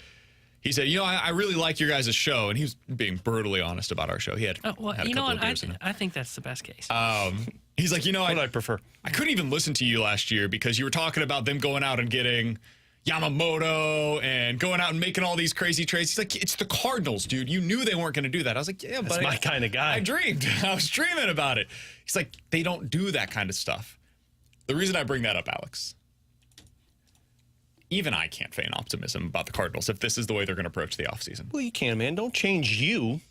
he said, I really like your guys' show. And he was being brutally honest about our show. He had, had a couple of beers in it. I think that's the best case. He's like, What I prefer. I couldn't even listen to you last year because you were talking about them going out and getting Yamamoto and going out and making all these crazy trades. He's like, it's the Cardinals, dude. You knew they weren't going to do that. I was like, yeah, That's but my kind of guy. I dreamed. I was dreaming about it. He's like, they don't do that kind of stuff. The reason I bring that up, Alex, even I can't feign optimism about the Cardinals if this is the way they're going to approach the offseason. Well, you can, man. Don't change you.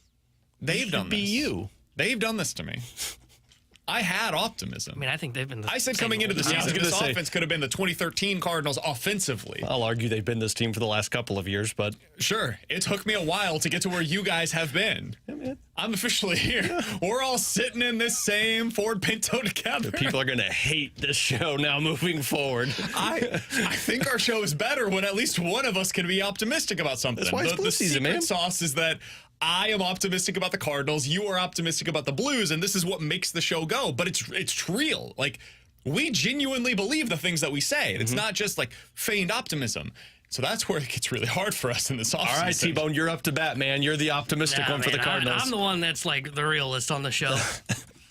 They've done this. Be you. They've done this to me. I had optimism. I mean, I think they've been. I said coming into the same season, gonna this say- offense could have been the 2013 Cardinals offensively. I'll argue they've been this team for the last couple of years, but Sure, it took me a while to get to where you guys have been. I'm officially here. We're all sitting in this same Ford Pinto together. people are going to hate this show now moving forward. I think our show is better when at least one of us can be optimistic about something. That's why it's blue season, secret man. sauce is that I am optimistic about the Cardinals. You are optimistic about the Blues, and this is what makes the show go. But it's real. Like, we genuinely believe the things that we say. It's not just like feigned optimism. So that's where it gets really hard for us in this offseason. All right, T-Bone, you're up to bat, man. You're the optimistic one for the Cardinals. I'm the one that's like the realist on the show.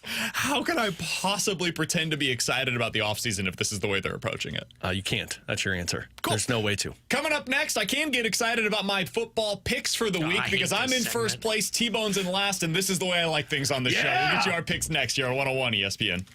How can I possibly pretend to be excited about the offseason if this is the way they're approaching it? You can't. That's your answer. Cool. There's no way to. Coming up next, I can get excited about my football picks for the week I because hate I'm in this first segment. place, T-Bone's in last, and this is the way I like things on the show. We'll get you our picks next year on 101 ESPN.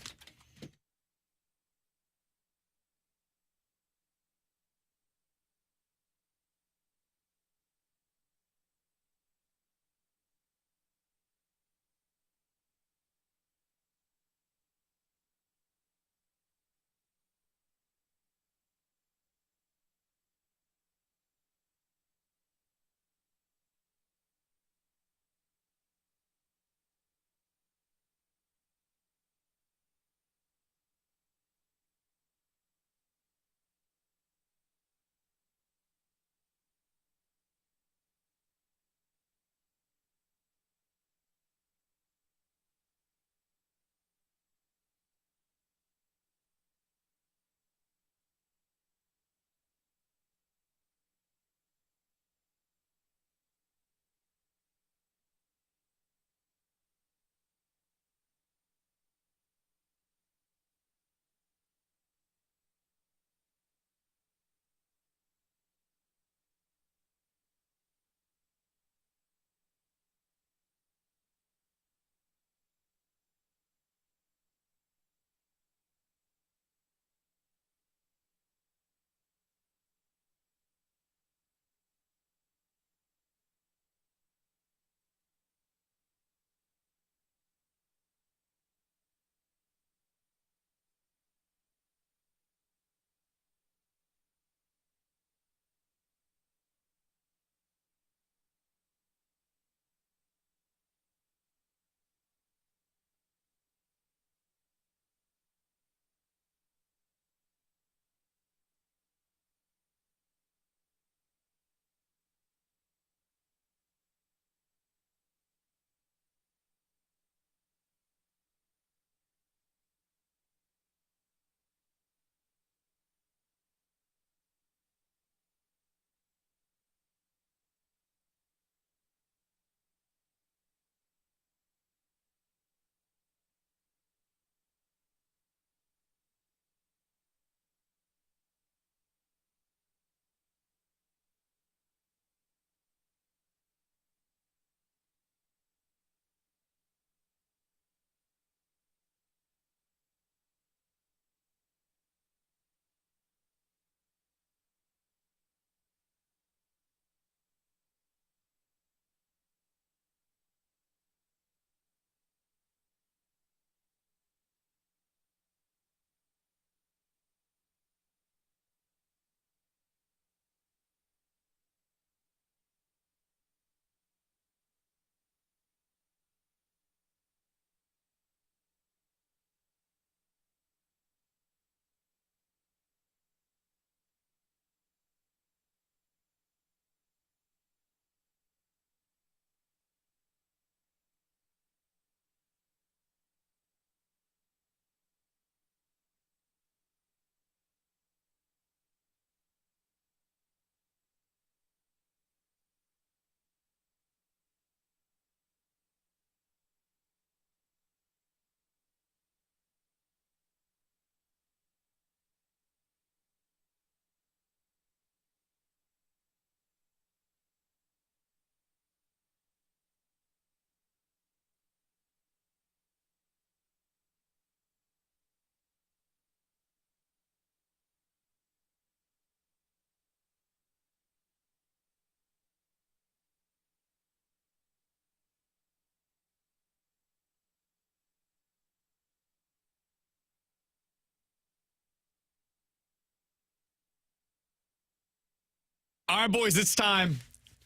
All right, boys, it's time.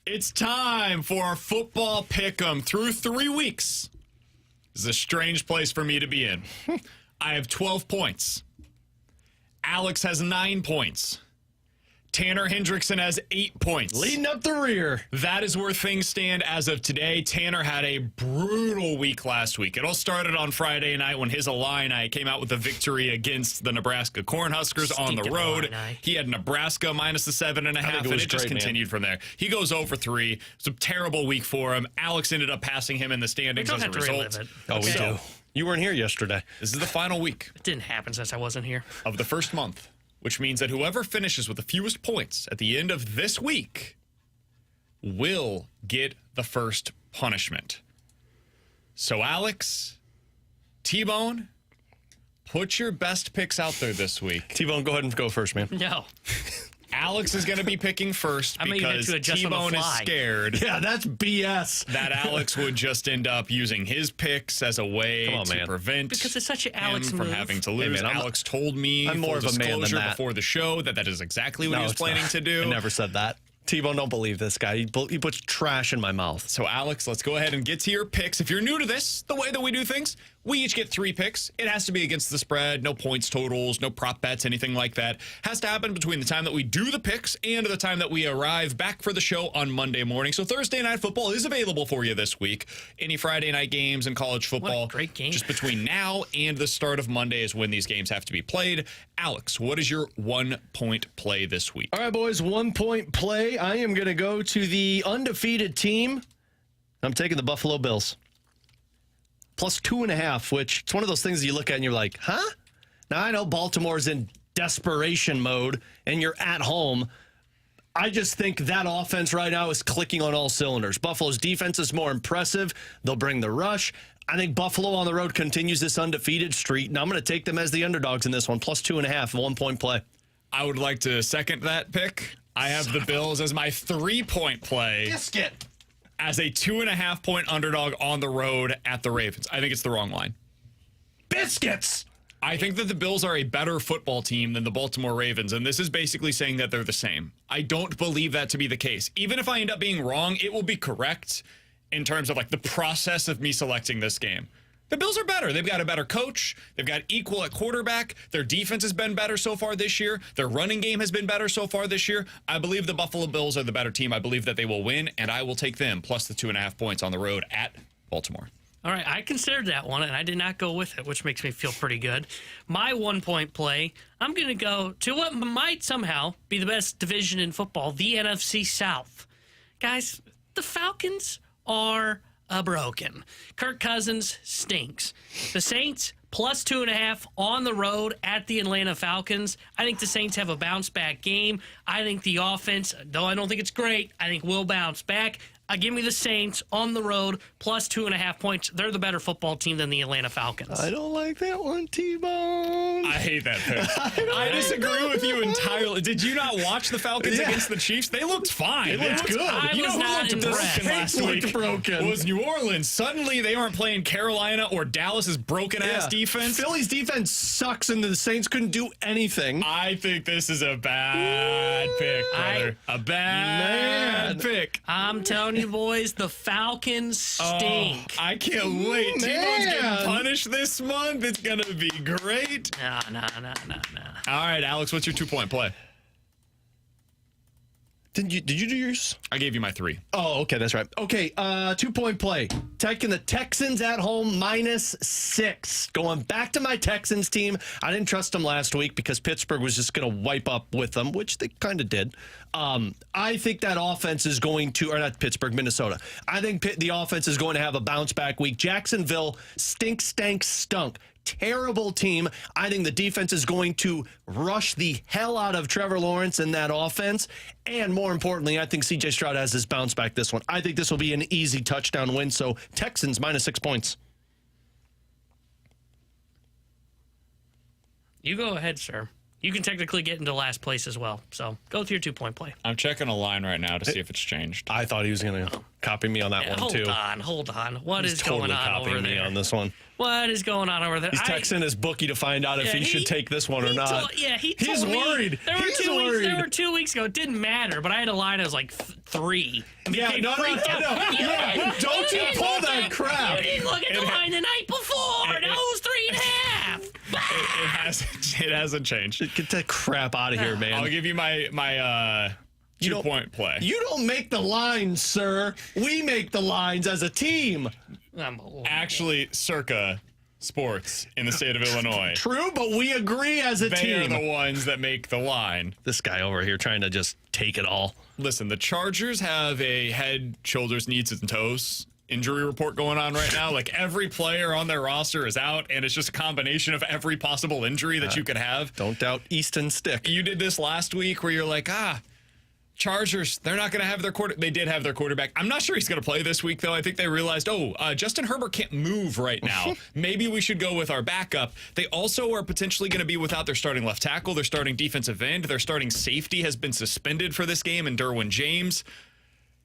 It's time for our football pick'em through 3 weeks. This is a strange place for me to be in. I have 12 points. Alex has 9 points. Tanner Hendrickson has 8 points. Leading up the rear. That is where things stand as of today. Tanner had a brutal week last week. It all started on Friday night when his Illini came out with a victory against the Nebraska Cornhuskers on the road. Illini. He had Nebraska minus the 7.5, and it just continued from there. He goes 0-3. It's a terrible week for him. Alex ended up passing him in the standings as a result. Oh, we do. You weren't here yesterday. This is the final week. It didn't happen since I wasn't here. Of the first month, which means that whoever finishes with the fewest points at the end of this week will get the first punishment. So, Alex, T-Bone, put your best picks out there this week. T-Bone, go ahead and go first, man. No. Alex is going to be picking first because T-Bone is scared. Yeah, that's BS. That Alex would just end up using his picks as a way to prevent because it's such an Alex him from move. having to lose. Hey, man, Alex told me I'm more of a man than that. before the show that is exactly what he was planning to do. I never said that. T-Bone, don't believe this guy. He puts trash in my mouth. So, Alex, let's go ahead and get to your picks. If you're new to this, the way that we do things, we each get 3 picks. It has to be against the spread, no points totals, no prop bets, anything like that. Has to happen between the time that we do the picks and the time that we arrive back for the show on Monday morning. So Thursday Night Football is available for you this week. Any Friday night games in college football. What a great game. Just between now and the start of Monday is when these games have to be played. Alex, what is your 1-point play this week? All right, boys, 1-point play. I am going to go to the undefeated team. I'm taking the Buffalo Bills. Plus 2.5, which it's one of those things that you look at and you're like, huh? Now, I know Baltimore's in desperation mode and you're at home. I just think that offense right now is clicking on all cylinders. Buffalo's defense is more impressive. They'll bring the rush. I think Buffalo on the road continues this undefeated streak, and I'm going to take them as the underdogs in this one. Plus 2.5, 1-point play. I would like to second that pick. I have the Bills as my 3-point play. Biscuit. As a 2.5-point underdog on the road at the Ravens. I think it's the wrong line. Biscuits. I think that the Bills are a better football team than the Baltimore Ravens, and this is basically saying that they're the same. I don't believe that to be the case. Even if I end up being wrong, it will be correct in terms of like the process of me selecting this game. The Bills are better. They've got a better coach. They've got equal at quarterback. Their defense has been better so far this year. Their running game has been better so far this year. I believe the Buffalo Bills are the better team. I believe that they will win, and I will take them plus the 2.5 points on the road at Baltimore. All right, I considered that one, and I did not go with it, which makes me feel pretty good. My 1-point play, I'm going to go to what might somehow be the best division in football, the NFC South. Guys, the Falcons are broken. Kirk Cousins stinks. The Saints, plus 2.5 on the road at the Atlanta Falcons. I think the Saints have a bounce-back game. I think the offense, though I don't think it's great, I think will bounce back. Give me the Saints on the road, plus 2.5 points. They're the better football team than the Atlanta Falcons. I don't like that one, T-Bone. I hate that pick. I disagree with you entirely. Did you not watch the Falcons against the Chiefs? They looked fine. They looked good. I was not impressed. Last week was New Orleans. Suddenly they aren't playing Carolina or Dallas's broken-ass defense. Philly's defense sucks, and the Saints couldn't do anything. I think this is a bad pick, brother. A bad pick. I'm telling you, boys, the Falcons stink. I can't wait. T-Bone's getting punished this month. It's going to be great. No. All right, Alex, what's your 2-point play? Did you do yours? I gave you my 3. Oh, okay, that's right. Okay, 2-point play. Taking the Texans at home minus 6. Going back to my Texans team. I didn't trust them last week because Pittsburgh was just going to wipe up with them, which they kind of did. I think that offense is going to, or not Pittsburgh, Minnesota. I think the offense is going to have a bounce back week. Jacksonville stunk. Terrible team. I think the defense is going to rush the hell out of Trevor Lawrence in that offense. And more importantly, I think C.J. Stroud has his bounce back this one. I think this will be an easy touchdown win. So Texans minus 6 points. You go ahead, sir. You can technically get into last place as well. So go with your 2-point play. I'm checking a line right now to see if it's changed. I thought he was going to go. Copy me on that one, too. Hold on. What is totally going on over me there? on this one. What is going on over there? He's texting his bookie to find out if he should take this one or not. He's worried. There were 2 weeks ago. It didn't matter, but I had a line that was like 3. Yeah, no. Don't you pull that crap. You didn't look at the line the night before. No, it was 3.5. It hasn't changed. Get that crap out of here, man. I'll give you my 2-point play. You don't make the lines, sir. We make the lines as a team. Actually, circa sports in the state of Illinois. True, but we agree as a team. They are the ones that make the line. This guy over here trying to just take it all. Listen, the Chargers have a head, shoulders, knees, and toes injury report going on right now. Like, every player on their roster is out, and it's just a combination of every possible injury that you could have. Don't doubt Easton Stick. You did this last week where you're like, Chargers, they're not going to have their quarterback. They did have their quarterback. I'm not sure he's going to play this week, though. I think they realized, Justin Herbert can't move right now. Maybe we should go with our backup. They also are potentially going to be without their starting left tackle, their starting defensive end. Their starting safety has been suspended for this game, and Derwin James.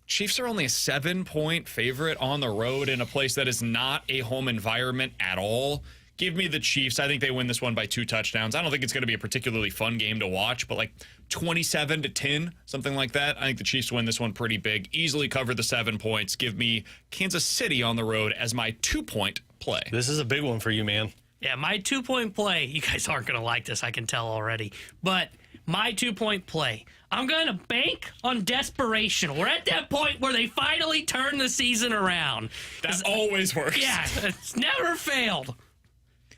Chiefs are only a 7-point favorite on the road in a place that is not a home environment at all. Give me the Chiefs. I think they win this one by 2 touchdowns. I don't think it's going to be a particularly fun game to watch, but like 27-10, something like that. I think the Chiefs win this one pretty big. Easily cover the 7 points. Give me Kansas City on the road as my 2-point play. This is a big one for you, man. Yeah, my 2-point play. You guys aren't going to like this, I can tell already. But my 2-point play. I'm going to bank on desperation. We're at that point where they finally turn the season around. That always works. Yeah, it's never failed.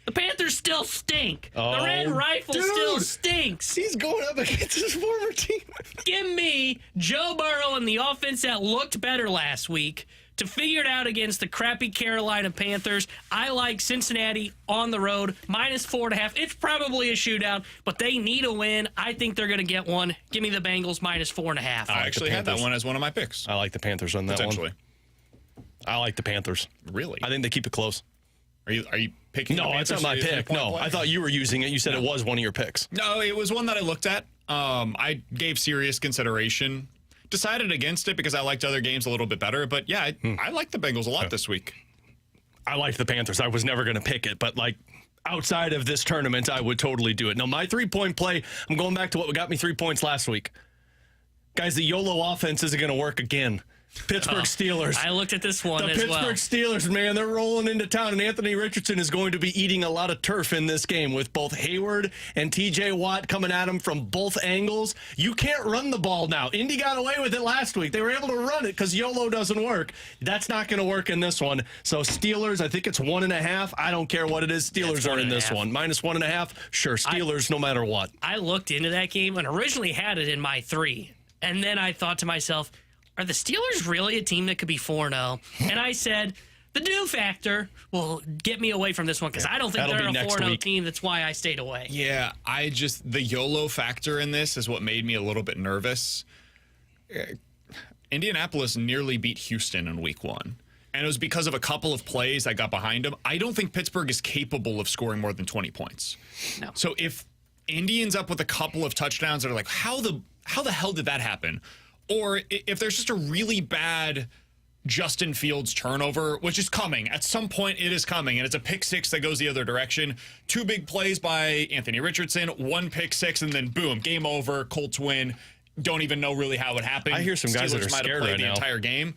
The Panthers still stink. The Red Rifle still stinks. He's going up against his former team. Give me Joe Burrow and the offense that looked better last week to figure it out against the crappy Carolina Panthers. I like Cincinnati on the road, -4.5. It's probably a shootout, but they need a win. I think they're going to get one. Give me the Bengals -4.5. I actually had that one as one of my picks. I like the Panthers on that one. I like the Panthers. Really? I think they keep it close. Are you picking? No, it's not my pick. No, I thought you were using it. You said it was one of your picks. No, it was one that I looked at. I gave serious consideration. Decided against it because I liked other games a little bit better. But yeah, I like the Bengals a lot this week. I liked the Panthers. I was never going to pick it, but like outside of this tournament, I would totally do it. Now, my 3-point play, I'm going back to what got me 3 points last week. Guys, the YOLO offense isn't going to work again. Pittsburgh Steelers. I looked at this one as well. The Pittsburgh Steelers, man, they're rolling into town, and Anthony Richardson is going to be eating a lot of turf in this game with both Hayward and TJ Watt coming at him from both angles. You can't run the ball now. Indy got away with it last week. They were able to run it because YOLO doesn't work. That's not going to work in this one. So Steelers, I think it's 1.5. I don't care what it is. Steelers are in this one. -1.5. Sure, Steelers no matter what. I looked into that game and originally had it in my 3. And then I thought to myself, are the Steelers really a team that could be 4-0? And I said, the do factor will get me away from this one because I don't think they're a 4-0 team. That's why I stayed away. Yeah, the YOLO factor in this is what made me a little bit nervous. Indianapolis nearly beat Houston in week 1. And it was because of a couple of plays that got behind them. I don't think Pittsburgh is capable of scoring more than 20 points. No. So if Indy ends up with a couple of touchdowns that are like, how the hell did that happen? Or if there's just a really bad Justin Fields turnover, which is coming. At some point, it is coming, and it's a pick 6 that goes the other direction. 2 big plays by Anthony Richardson, 1 pick 6, and then boom, game over, Colts win. Don't even know really how it happened. I hear some guys that are might have scared played right the now. entire game.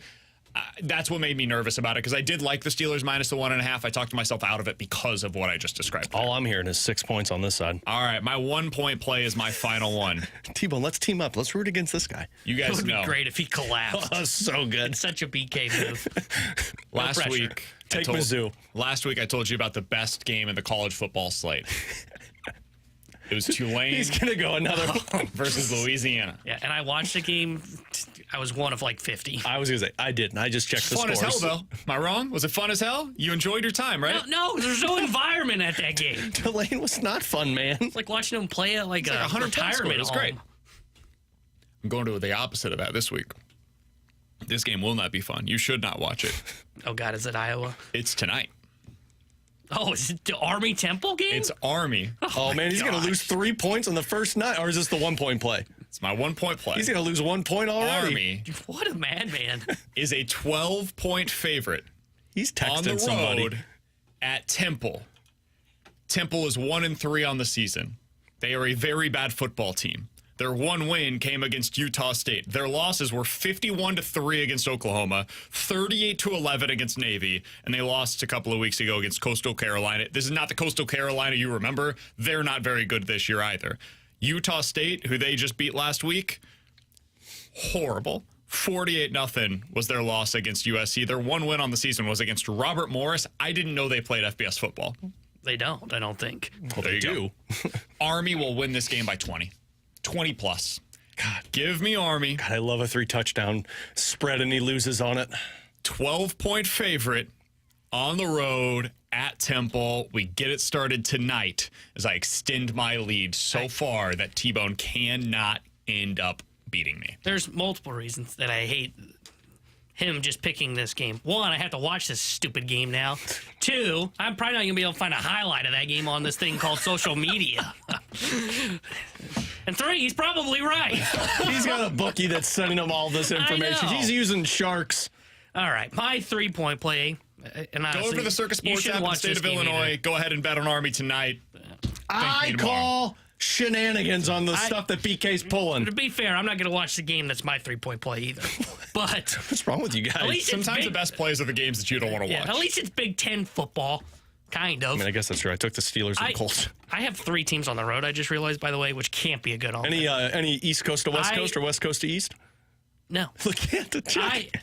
That's what made me nervous about it, because I did like the Steelers -1.5. I talked myself out of it because of what I just described. All I'm hearing is 6 points on this side. All right, my 1-point play is my final one. T-Bone, let's team up. Let's root against this guy. You guys It would know. be great if he collapsed. Oh, so good. It's such a BK move. Last week, Take Mizzou. Last week, I told you about the best game in the college football slate. It was Tulane. He's going to go another one. Versus Louisiana. Yeah, and I watched the game. I was one of like 50. I was going to say, I didn't. I just checked the scores. Fun as hell, though. Am I wrong? Was it fun as hell? You enjoyed your time, right? No, there's no environment at that game. Tulane was not fun, man. It's like watching them play at like a 100 retirement. It was great. I'm going to the opposite of that this week. This game will not be fun. You should not watch it. Oh, God, is it Iowa? It's tonight. Oh, is it the Army-Temple game? It's Army. Oh man, he's going to lose 3 points on the first night. Or is this the 1-point play? It's my 1 point play. He's going to lose 1 point already. Army What a madman. is a 12-point favorite He's on the texting somebody. road at Temple. Temple is 1-3 on the season. They are a very bad football team. Their one win came against Utah State. Their losses were 51-3 against Oklahoma, 38-11 against Navy, and they lost a couple of weeks ago against Coastal Carolina. This is not the Coastal Carolina you remember. They're not very good this year either. Utah State, who they just beat last week, horrible. 48-0 was their loss against USC. Their one win on the season was against Robert Morris. I didn't know they played FBS football. They don't, I don't think. Well, there you do. Army will win this game by 20. 20 plus. God, Give me Army. God, I love a 3-touchdown spread, and he loses on it. 12-point favorite on the road at Temple. We get it started tonight as I extend my lead so far that T-Bone cannot end up beating me. There's multiple reasons that I hate him just picking this game. One, I have to watch this stupid game now. Two, I'm probably not going to be able to find a highlight of that game on this thing called social media. And three, he's probably right. He's got a bookie that's sending him all this information. know. He's using sharks. All right, my 3-point play. And Go over to the Circus Sports app in the state of Illinois. Go ahead and bet on Army tonight. I call shenanigans on the stuff that BK's pulling. To be fair, I'm not going to watch the game that's my 3-point play either. But What's wrong with you at guys? least it's Sometimes big, the best plays are the games that you don't want to watch. at least it's Big Ten football, kind of. I mean, I guess that's true. I took the Steelers and Colts. I have 3 teams on the road, I just realized, by the way, which can't be a good all. Any East Coast to West Coast or West Coast to East? No. Look at the check.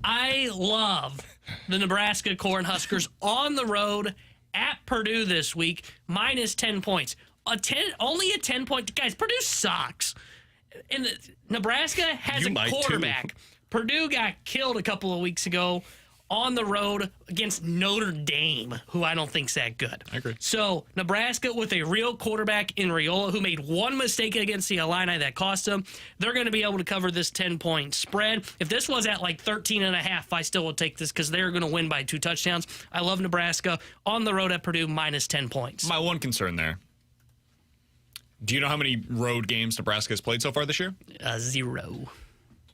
I love the Nebraska Cornhuskers on the road at Purdue this week, minus 10 points. Only a 10-point. Guys, Purdue sucks. And Nebraska has You a might, quarterback. too. Purdue got killed a couple of weeks ago on the road against Notre Dame, who I don't think's that good. I agree. So Nebraska with a real quarterback in Riola, who made one mistake against the Illini that cost them, they're going to be able to cover this 10-point spread. If this was at like 13.5, I still would take this because they're going to win by 2 touchdowns. I love Nebraska on the road at Purdue, minus 10 points. My one concern there. Do you know how many road games Nebraska has played so far this year? 0.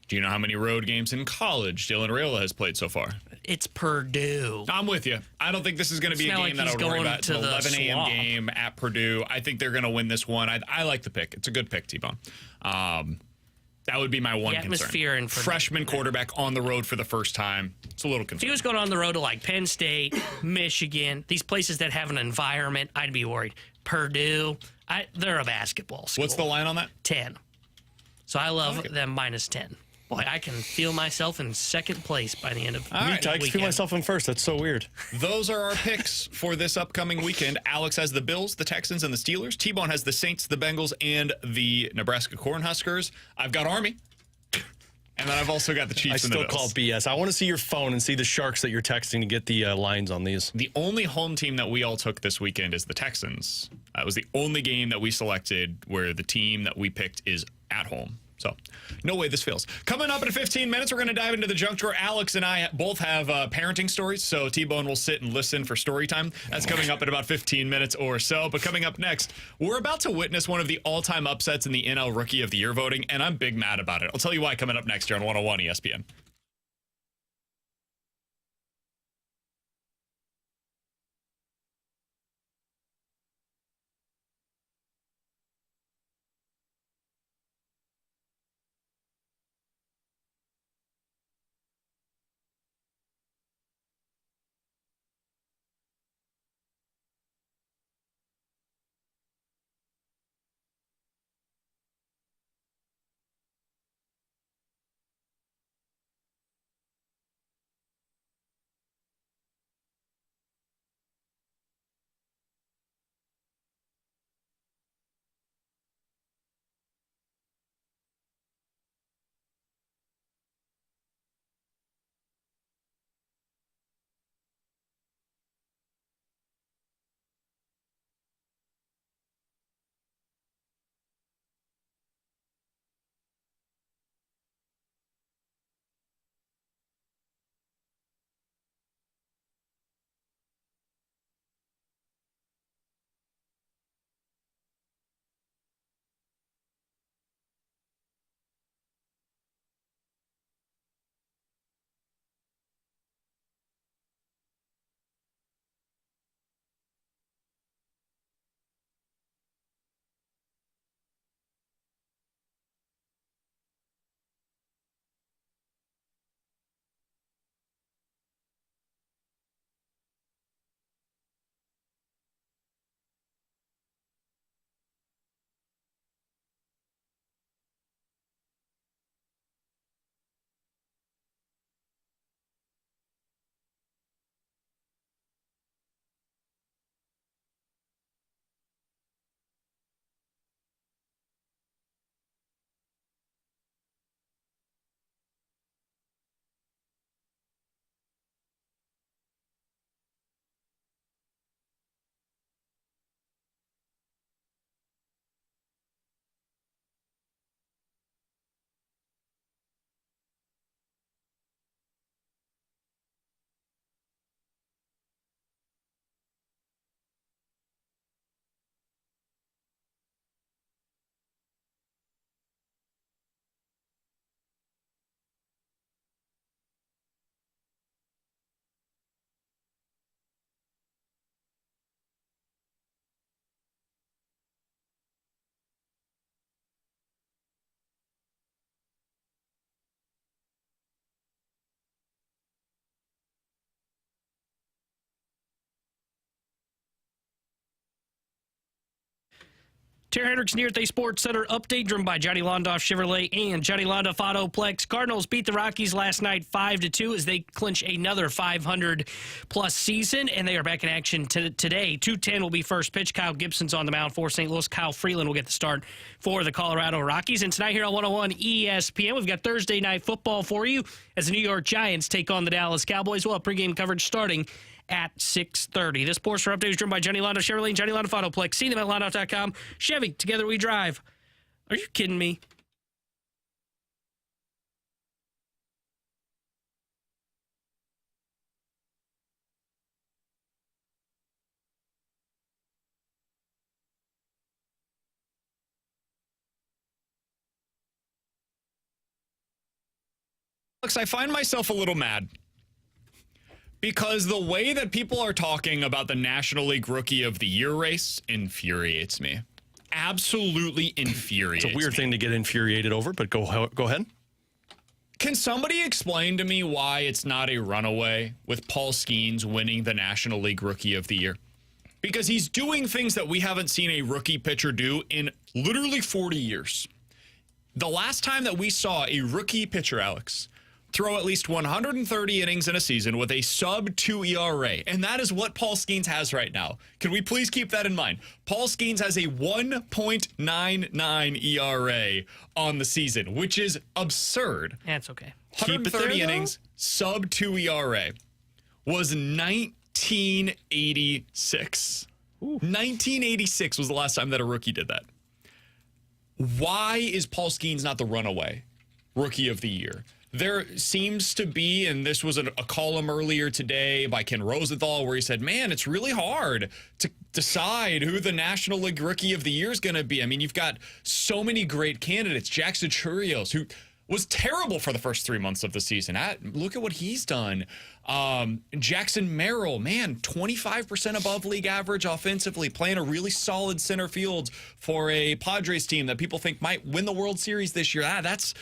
Do you know how many road games in college Dylan Raiola has played so far? It's Purdue. I'm with you. I don't think this is going to be a not game like that I he's would worry going about. It's to an the 11 a.m. swamp. game at Purdue. I think they're going to win this one. I like the pick. It's a good pick, T-Bone. That would be my one concern. atmosphere in Purdue. Freshman quarterback on the road for the first time. It's a little If he concerning. was going on the road to like Penn State, Michigan, these places that have an environment, I'd be worried. Purdue, they're a basketball school. What's the line on that? 10. So I love them minus 10. Boy, I can feel myself in second place by the end of All the right. I can weekend. feel myself in first. That's so weird. Those are our picks for this upcoming weekend. Alex has the Bills, the Texans, and the Steelers. T-Bone has the Saints, the Bengals, and the Nebraska Cornhuskers. I've got Army. And then I've also got the Chiefs I and the still Bills. call BS. I want to see your phone and see the sharks that you're texting to get the lines on these. The only home team that we all took this weekend is the Texans. That was the only game that we selected where the team that we picked is at home. So, no way this fails. Coming up in 15 minutes, we're going to dive into the junk drawer. Alex and I both have parenting stories, so T-Bone will sit and listen for story time. That's coming up in about 15 minutes or so. But coming up next, we're about to witness one of the all-time upsets in the NL Rookie of the Year voting, and I'm big mad about it. I'll tell you why coming up next here on 101 ESPN. Tara Hendricks Near Earth Sports Center update driven by Johnny Londoff Chevrolet and Johnny Londoff Autoplex. Cardinals beat the Rockies last night 5-2 as they clinch another 500-plus season, and they are back in action today. 2:10 will be first pitch. Kyle Gibson's on the mound for St. Louis. Kyle Freeland will get the start for the Colorado Rockies. And tonight here on 101 ESPN, we've got Thursday Night Football for you as the New York Giants take on the Dallas Cowboys. We'll have pregame coverage starting at 6:30. This Sports update is driven by Johnny Londoff Chevrolet and Johnny Londoff Autoplex. See them at Londoff.com. Chevy, together we drive. Are you kidding me? Alex, I find myself a little mad because the way that people are talking about the National League Rookie of the Year race infuriates me. Absolutely infuriates me. It's a weird thing to get infuriated over, but go ahead. Can somebody explain to me why it's not a runaway with Paul Skeens winning the National League Rookie of the Year? Because he's doing things that we haven't seen a rookie pitcher do in literally 40 years. The last time that we saw a rookie pitcher, Alex, throw at least 130 innings in a season with a sub-2 ERA. And that is what Paul Skeens has right now. Can we please keep that in mind? Paul Skeens has a 1.99 ERA on the season, which is absurd. That's okay. 130 innings, sub-2 ERA was 1986. 1986 was the last time that a rookie did that. Why is Paul Skeens not the runaway Rookie of the Year? There seems to be, and this was a column earlier today by Ken Rosenthal where he said, man, it's really hard to decide who the National League Rookie of the Year is going to be. I mean, you've got so many great candidates. Jackson Churios, who was terrible for the first 3 months of the season. Look at what he's done. Jackson Merrill, man, 25% above league average offensively, playing a really solid center field for a Padres team that people think might win the World Series this year. That's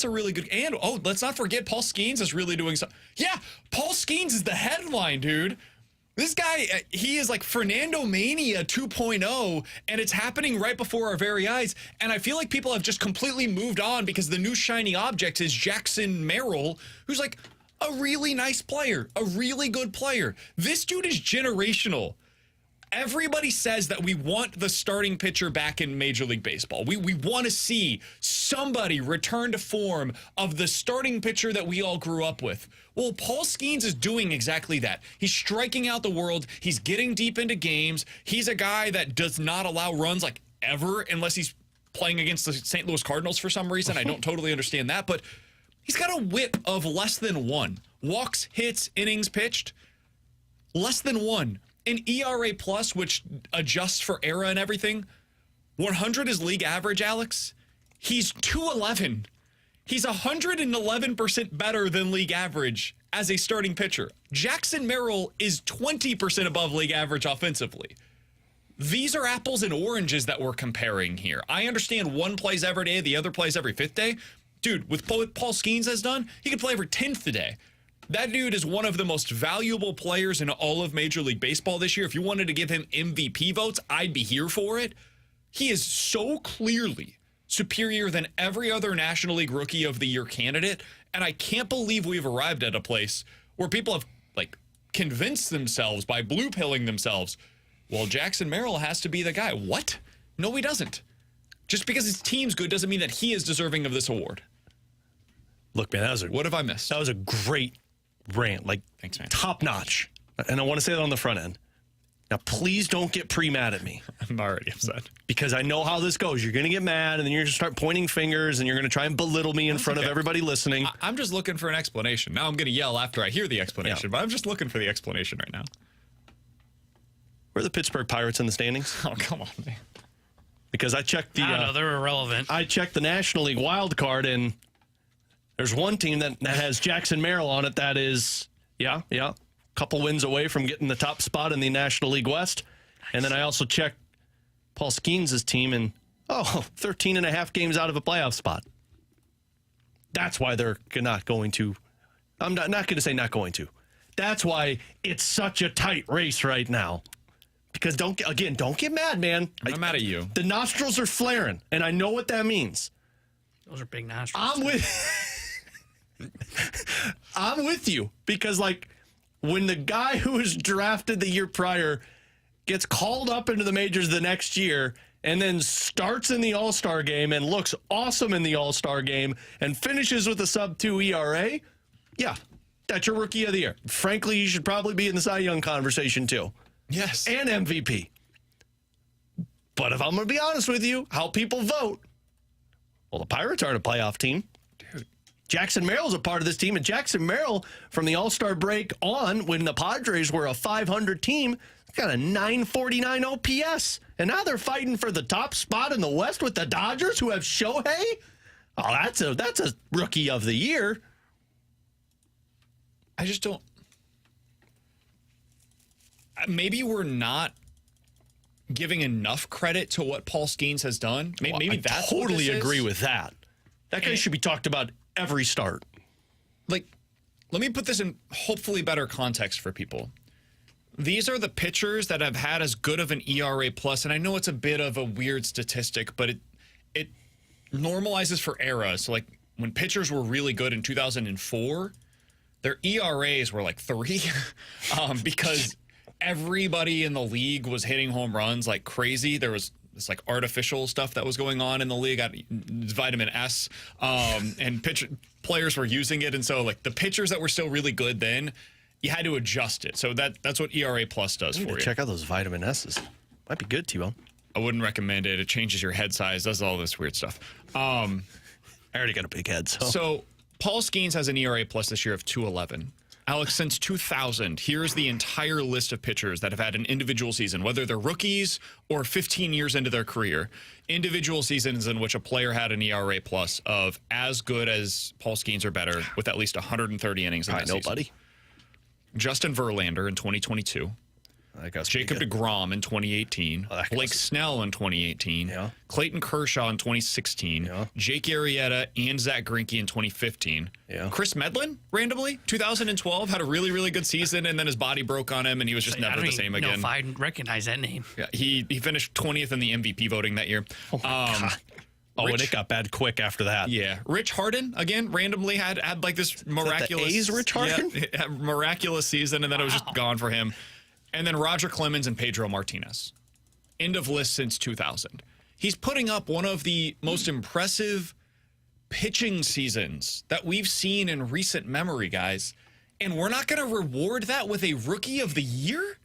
a really good. And let's not forget Paul Skeens is really doing something. Yeah, Paul Skeens is the headline, dude. This guy, he is like Fernando Mania 2.0, and it's happening right before our very eyes. And I feel like people have just completely moved on because the new shiny object is Jackson Merrill, who's like a really nice player, a really good player. This dude is generational. Everybody says that we want the starting pitcher back in Major League Baseball. We want to see somebody return to form of the starting pitcher that we all grew up with. Well, Paul Skeens is doing exactly that. He's striking out the world. He's getting deep into games. He's a guy that does not allow runs like ever unless he's playing against the St. Louis Cardinals for some reason. I don't totally understand that, but he's got a whip of less than 1. Walks, hits, innings pitched, less than 1. An ERA plus, which adjusts for era and everything, 100 is league average, Alex. He's 211. He's 111% better than league average as a starting pitcher. Jackson Merrill is 20% above league average offensively. These are apples and oranges that we're comparing here. I understand one plays every day, the other plays every 5th day. Dude, with what Paul Skeens has done, he can play every 10th day. That dude is one of the most valuable players in all of Major League Baseball this year. If you wanted to give him MVP votes, I'd be here for it. He is so clearly superior than every other National League Rookie of the Year candidate, and I can't believe we've arrived at a place where people have convinced themselves by blue pilling themselves, well, Jackson Merrill has to be the guy. What? No, he doesn't. Just because his team's good doesn't mean that he is deserving of this award. Look, man, what have I missed? That was a great rant, thanks, man. Top notch. And I want to say that on the front end. Now, please don't get pre-mad at me. I'm already upset. Because I know how this goes. You're going to get mad, and then you're going to start pointing fingers, and you're going to try and belittle me in front of everybody listening. I'm just looking for an explanation. Now I'm going to yell after I hear the explanation, but I'm just looking for the explanation right now. Where are the Pittsburgh Pirates in the standings? Oh, come on, man. Because I checked the... I don't know, they're irrelevant. I checked the National League wild card, and there's one team that has Jackson Merrill on it that is, a couple wins away from getting the top spot in the National League West. Nice. And then I also checked Paul Skeens' team, and 13 and a half games out of a playoff spot. That's why they're not going to. I'm not going to say not going to. That's why it's such a tight race right now. Because don't get mad, man. I'm not mad at you. The nostrils are flaring, and I know what that means. Those are big nostrils. I'm with you because, like, when the guy who was drafted the year prior gets called up into the majors the next year and then starts in the All-Star game and looks awesome in the All-Star game and finishes with a sub-2 ERA, yeah, that's your rookie of the year. Frankly, you should probably be in the Cy Young conversation too. Yes. And MVP. But if I'm going to be honest with you, how people vote, well, the Pirates aren't a playoff team. Dude. Jackson Merrill's a part of this team, and Jackson Merrill, from the All-Star break on, when the Padres were a 500 team, got a 949 OPS. And now they're fighting for the top spot in the West with the Dodgers, who have Shohei. Oh, that's a rookie of the year. I just don't. Maybe we're not giving enough credit to what Paul Skeens has done. Maybe I that's totally what this agree is. with that. That guy should be talked about every start. Like, let me put this in hopefully better context for people. These are the pitchers that have had as good of an ERA plus, and I know it's a bit of a weird statistic, but it normalizes for eras. So, like, when pitchers were really good in 2004, their ERAs were like 3 because everybody in the league was hitting home runs like crazy. There was this like artificial stuff that was going on in the league, vitamin S, and players were using it. And so, like, the pitchers that were still really good then, you had to adjust it. So that's what ERA plus does for you. Check out those vitamin S's. Might be good, T-Bone. I wouldn't recommend it. It changes your head size, does all this weird stuff. I already got a big head. So Paul Skeens has an ERA plus this year of 2.11. Alex, since 2000, here's the entire list of pitchers that have had an individual season, whether they're rookies or 15 years into their career. Individual seasons in which a player had an ERA plus of as good as Paul Skeens or better with at least 130 innings in that season. Nobody. Justin Verlander in 2022. Jacob deGrom in 2018, Blake Snell in 2018, Clayton Kershaw in 2016, Jake Arrieta and Zach Greinke in 2015. Chris Medlin, randomly, 2012, had a really, really good season, and then his body broke on him, and he was just never the same again. I don't know if I recognize that name. Yeah, he finished 20th in the MVP voting that year. Oh, my God. And it got bad quick after that. Yeah. Rich Harden, again, randomly had like this miraculous... the A's Rich Harden? Yeah, miraculous season, and then it was just gone for him. And then Roger Clemens and Pedro Martinez. End of list since 2000. He's putting up one of the most impressive pitching seasons that we've seen in recent memory, guys. And we're not going to reward that with a rookie of the year?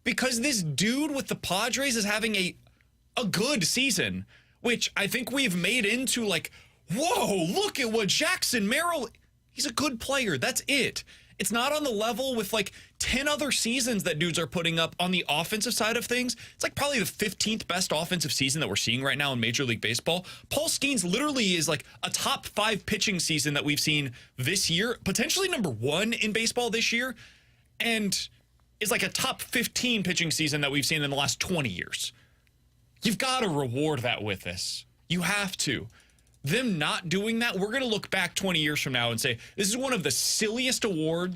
Because this dude with the Padres is having a good season, which I think we've made into like, whoa, look at what Jackson Merrill... He's a good player. That's it. It's not on the level with like 10 other seasons that dudes are putting up on the offensive side of things. It's like probably the 15th best offensive season that we're seeing right now in Major League Baseball. Paul Skeens literally is like a top 5 pitching season that we've seen this year, potentially number 1 in baseball this year, and is like a top 15 pitching season that we've seen in the last 20 years. You've got to reward that with this. You have to. Them not doing that, we're going to look back 20 years from now and say, this is one of the silliest award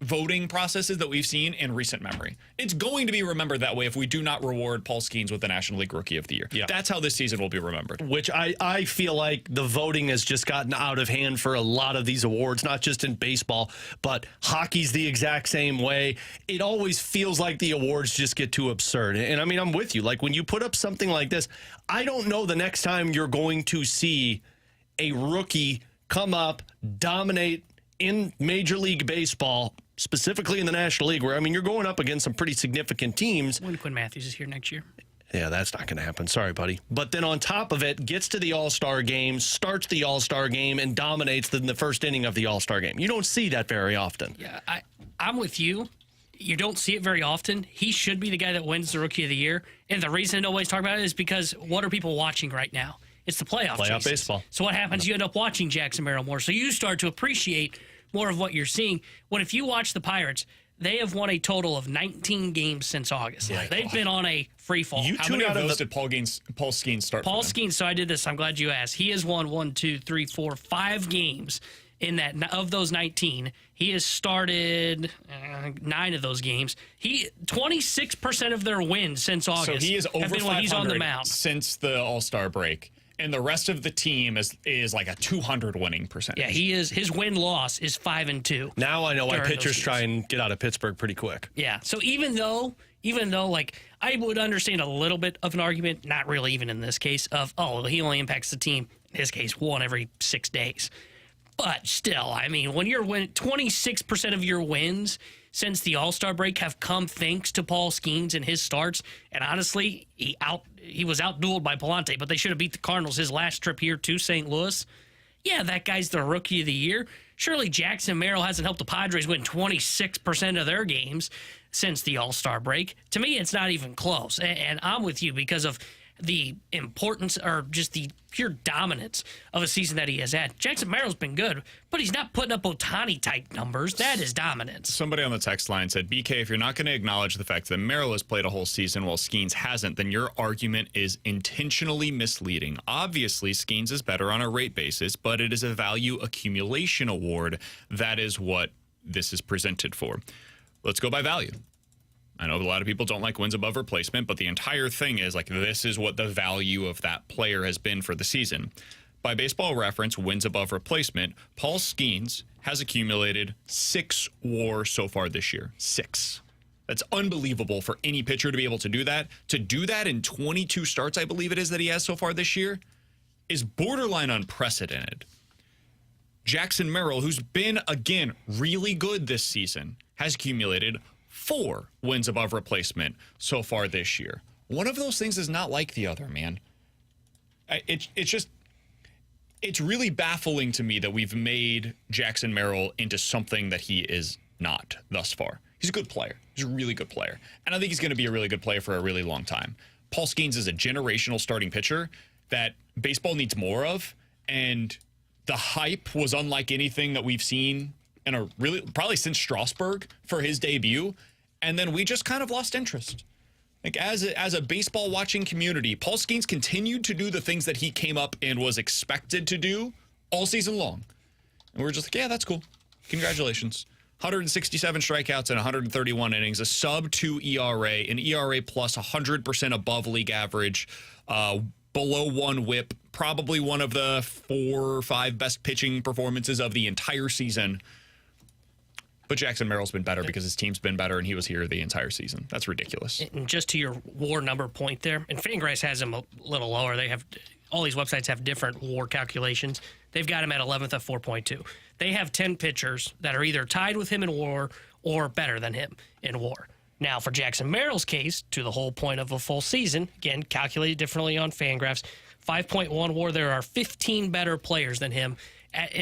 voting processes that we've seen in recent memory. It's going to be remembered that way if we do not reward Paul Skeens with the National League Rookie of the Year. Yeah. That's how this season will be remembered. Which I feel like the voting has just gotten out of hand for a lot of these awards, not just in baseball, but hockey's the exact same way. It always feels like the awards just get too absurd. And I mean, I'm with you. Like when you put up something like this, I don't know the next time you're going to see a rookie come up, dominate in Major League Baseball, specifically in the National League, where, I mean, you're going up against some pretty significant teams. When Quinn Matthews is here next year. Yeah, that's not going to happen. Sorry, buddy. But then on top of it, gets to the All-Star game, starts the All-Star game, and dominates in the first inning of the All-Star game. You don't see that very often. Yeah, I'm with you. You don't see it very often. He should be the guy that wins the Rookie of the Year. And the reason nobody's talking about it is because what are people watching right now? It's the playoff baseball. So what happens? You end up watching Jackson Merrill more. So you start to appreciate more of what you're seeing. When if you watch the Pirates, they have won a total of 19 games since August. Yeah, they've been on a free fall. How many of those did Paul Skeens start? Paul Skeens. So I did this. I'm glad you asked. He has won 5 games in that of those 19, he has started 9 of those games. 26% of their wins since August. So he is over have been when he's on the 500 mound. since the All-Star break. And the rest of the team is like a 200 winning percentage. Yeah, he is. His win-loss is 5-2. Now I know why pitchers try and get out of Pittsburgh pretty quick. Yeah. So even though like I would understand a little bit of an argument, not really even in this case, of he only impacts the team, in his case, 1 every 6 days. But still, I mean, when you're 26% of your wins since the All-Star break have come thanks to Paul Skeens and his starts, and honestly, he was outdueled by Palante, but they should have beat the Cardinals his last trip here to St. Louis. Yeah, that guy's the Rookie of the Year. Surely Jackson Merrill hasn't helped the Padres win 26% of their games since the All-Star break. To me, it's not even close, and I'm with you because of the importance or just the pure dominance of a season that he has had. Jackson Merrill's been good, but he's not putting up Ohtani-type numbers. That is dominance. Somebody on the text line said, BK, if you're not going to acknowledge the fact that Merrill has played a whole season while Skeens hasn't, then your argument is intentionally misleading. Obviously, Skeens is better on a rate basis, but it is a value accumulation award. That is what this is presented for. Let's go by value. I know a lot of people don't like wins above replacement, but the entire thing is like this is what the value of that player has been for the season. By Baseball Reference, wins above replacement, Paul Skeens has accumulated 6 WAR so far this year. 6. That's unbelievable for any pitcher to be able to do that. To do that in 22 starts, I believe it is, that he has so far this year, is borderline unprecedented. Jackson Merrill, who's been, again, really good this season, has accumulated 4 wins above replacement so far this year. One of those things is not like the other, man. It's really baffling to me that we've made Jackson Merrill into something that he is not thus far. He's a good player. He's a really good player. And I think he's going to be a really good player for a really long time. Paul Skeens is a generational starting pitcher that baseball needs more of. And the hype was unlike anything that we've seen in a really, probably since Strasburg for his debut. And then we just kind of lost interest. Like as a baseball watching community, Paul Skeens continued to do the things that he came up and was expected to do all season long. And we're just like, yeah, that's cool. Congratulations. 167 strikeouts and 131 innings, a sub-2 ERA, an ERA plus 100% above league average, below 1 whip, probably one of the 4 or 5 best pitching performances of the entire season. But Jackson Merrill's been better because his team's been better, and he was here the entire season. That's ridiculous. And just to your WAR number point there, and Fangraphs has him a little lower. They have all these websites have different WAR calculations. They've got him at 11th at 4.2. They have 10 pitchers that are either tied with him in WAR or better than him in WAR. Now, for Jackson Merrill's case, to the whole point of a full season, again, calculated differently on Fangraphs, 5.1 WAR, there are 15 better players than him,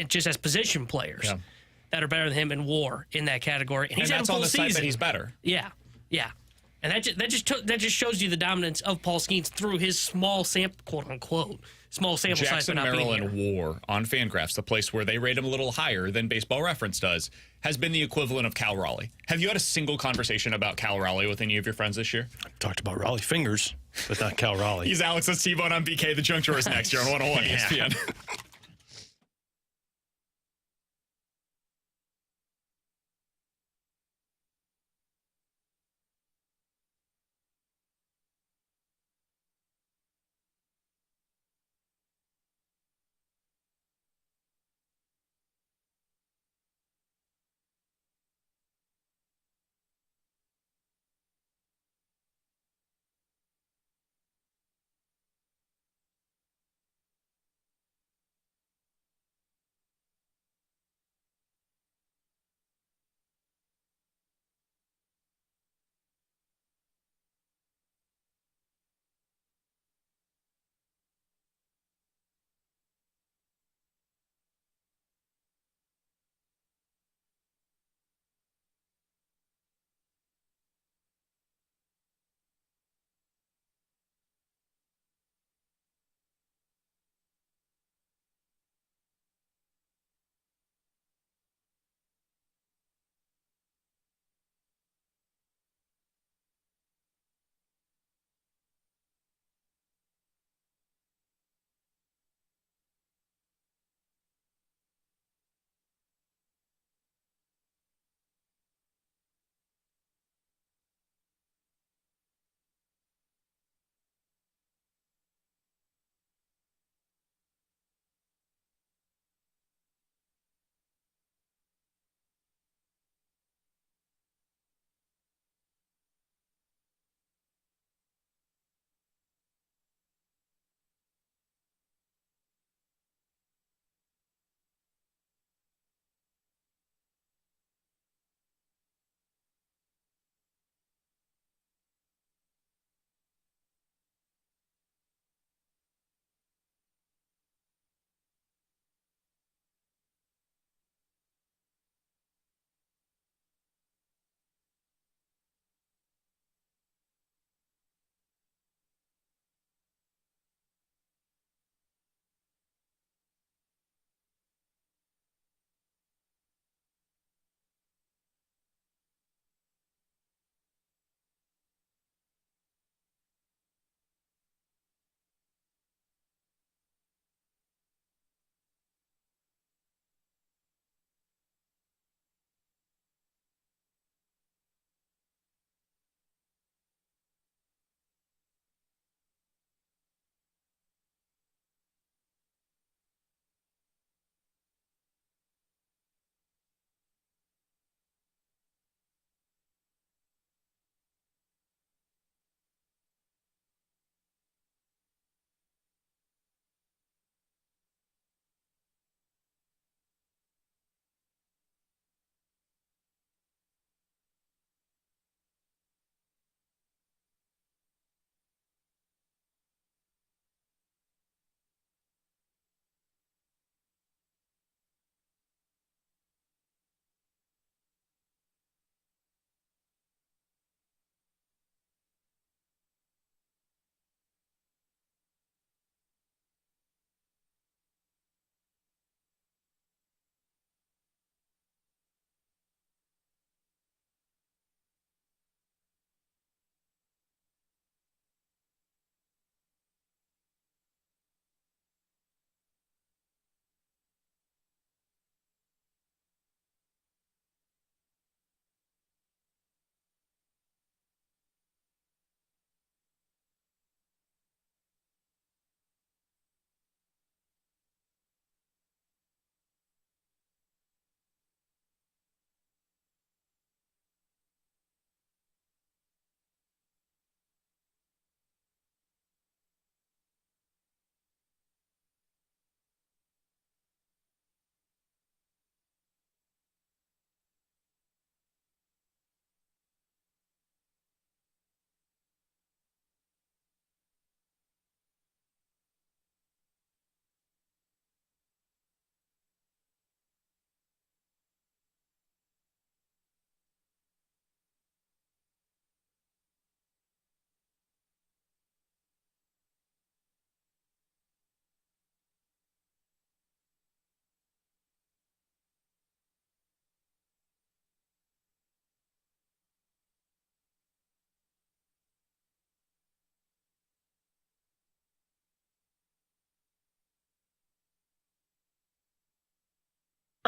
just as position players. Yeah. That are better than him in WAR in that category, and he's that's had a full on the season. side that he's better. Yeah, and that just shows you the dominance of Paul Skeens through his small sample, quote unquote, small sample size. Jackson Merrill in WAR on Fangraphs, the place where they rate him a little higher than Baseball Reference does, has been the equivalent of Cal Raleigh. Have you had a single conversation about Cal Raleigh with any of your friends this year? I talked about Raleigh fingers, but not Cal Raleigh. He's Alex. That's T-Bone on BK. The Junk Drawer is next year on 101 ESPN.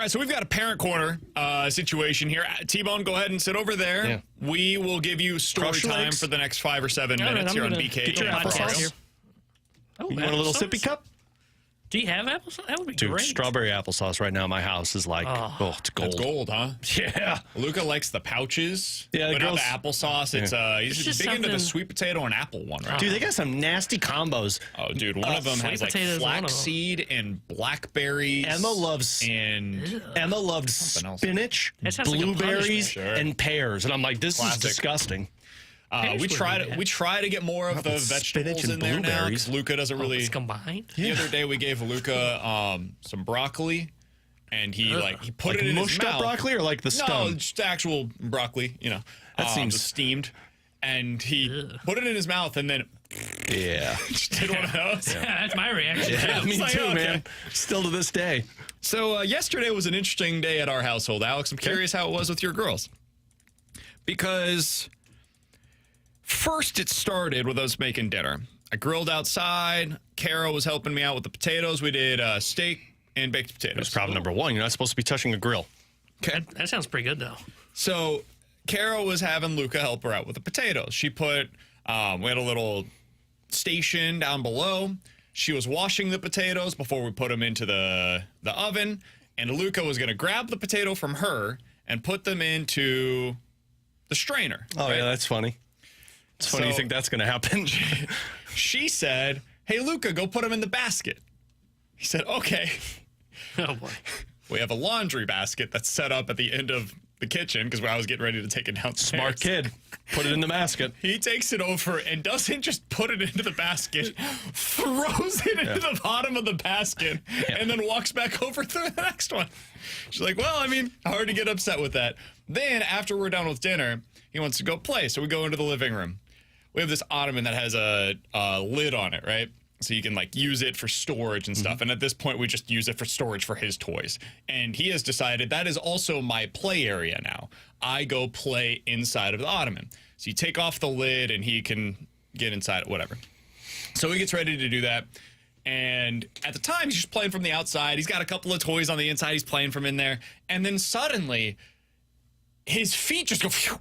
All right, so we've got a parent corner situation here. T-Bone, go ahead and sit over there. Yeah. We will give you story time for the next 5 or 7 minutes here on BK. Get your applesauce here. You want a little sippy cup? Do you have applesauce? That would be Dude, great. strawberry applesauce right now in my house is like, it's gold. It's gold, huh? Yeah. Luca likes the pouches. Yeah, the but not girls- the applesauce. He's just big into the something- sweet potato and apple one, right? Dude, they got some nasty combos. Oh, dude, one of them sweet has like potato is one of them. flaxseed and blackberries. Emma loves loved Something else. spinach, That sounds like a blueberries, punishment. and pears, and I'm like, this Classic. is disgusting. We try to get more of the vegetables spinach and in there now. blueberries. Luca doesn't really. It's combined. The other day we gave Luca some broccoli, and he put it in his Mushed up mouth. broccoli or like the No, stone? just actual broccoli. That seems- just steamed, and he put it in his mouth, and then Yeah. just did one of those. That's my reaction. Yeah, me like, too, okay. man. Still to this day. So yesterday was an interesting day at our household, Alex. I'm curious how it was with your girls, because first it started with us making dinner. I grilled outside. Kara was helping me out with the potatoes. We did steak and baked potatoes. That's problem number one. You're not supposed to be touching a grill. That sounds pretty good, though. So Kara was having Luca help her out with the potatoes. She put, we had a little station down below. She was washing the potatoes before we put them into the oven. And Luca was going to grab the potato from her and put them into the strainer. Oh, right? yeah, that's funny. It's funny you So- think that's going to happen. She said, "Hey, Luca, go put them in the basket." He said, "Okay." Oh, boy. We have a laundry basket that's set up at the end of the kitchen because I was getting ready to take it downstairs. Smart kid. Put it in the basket. He takes it over and doesn't just put it into the basket, throws it into the bottom of the basket, and then walks back over to the next one. She's like, well, I mean, hard to get upset with that. Then after we're done with dinner, he wants to go play. So we go into the living room. We have this ottoman that has a lid on it, right? So you can like use it for storage and stuff. And at this point, we just use it for storage for his toys. And he has decided that is also my play area now. I go play inside of the ottoman. So you take off the lid and he can get inside it, whatever. So he gets ready to do that. And at the time, he's just playing from the outside. He's got a couple of toys on the inside. He's playing from in there. And then suddenly, his feet just go, phew.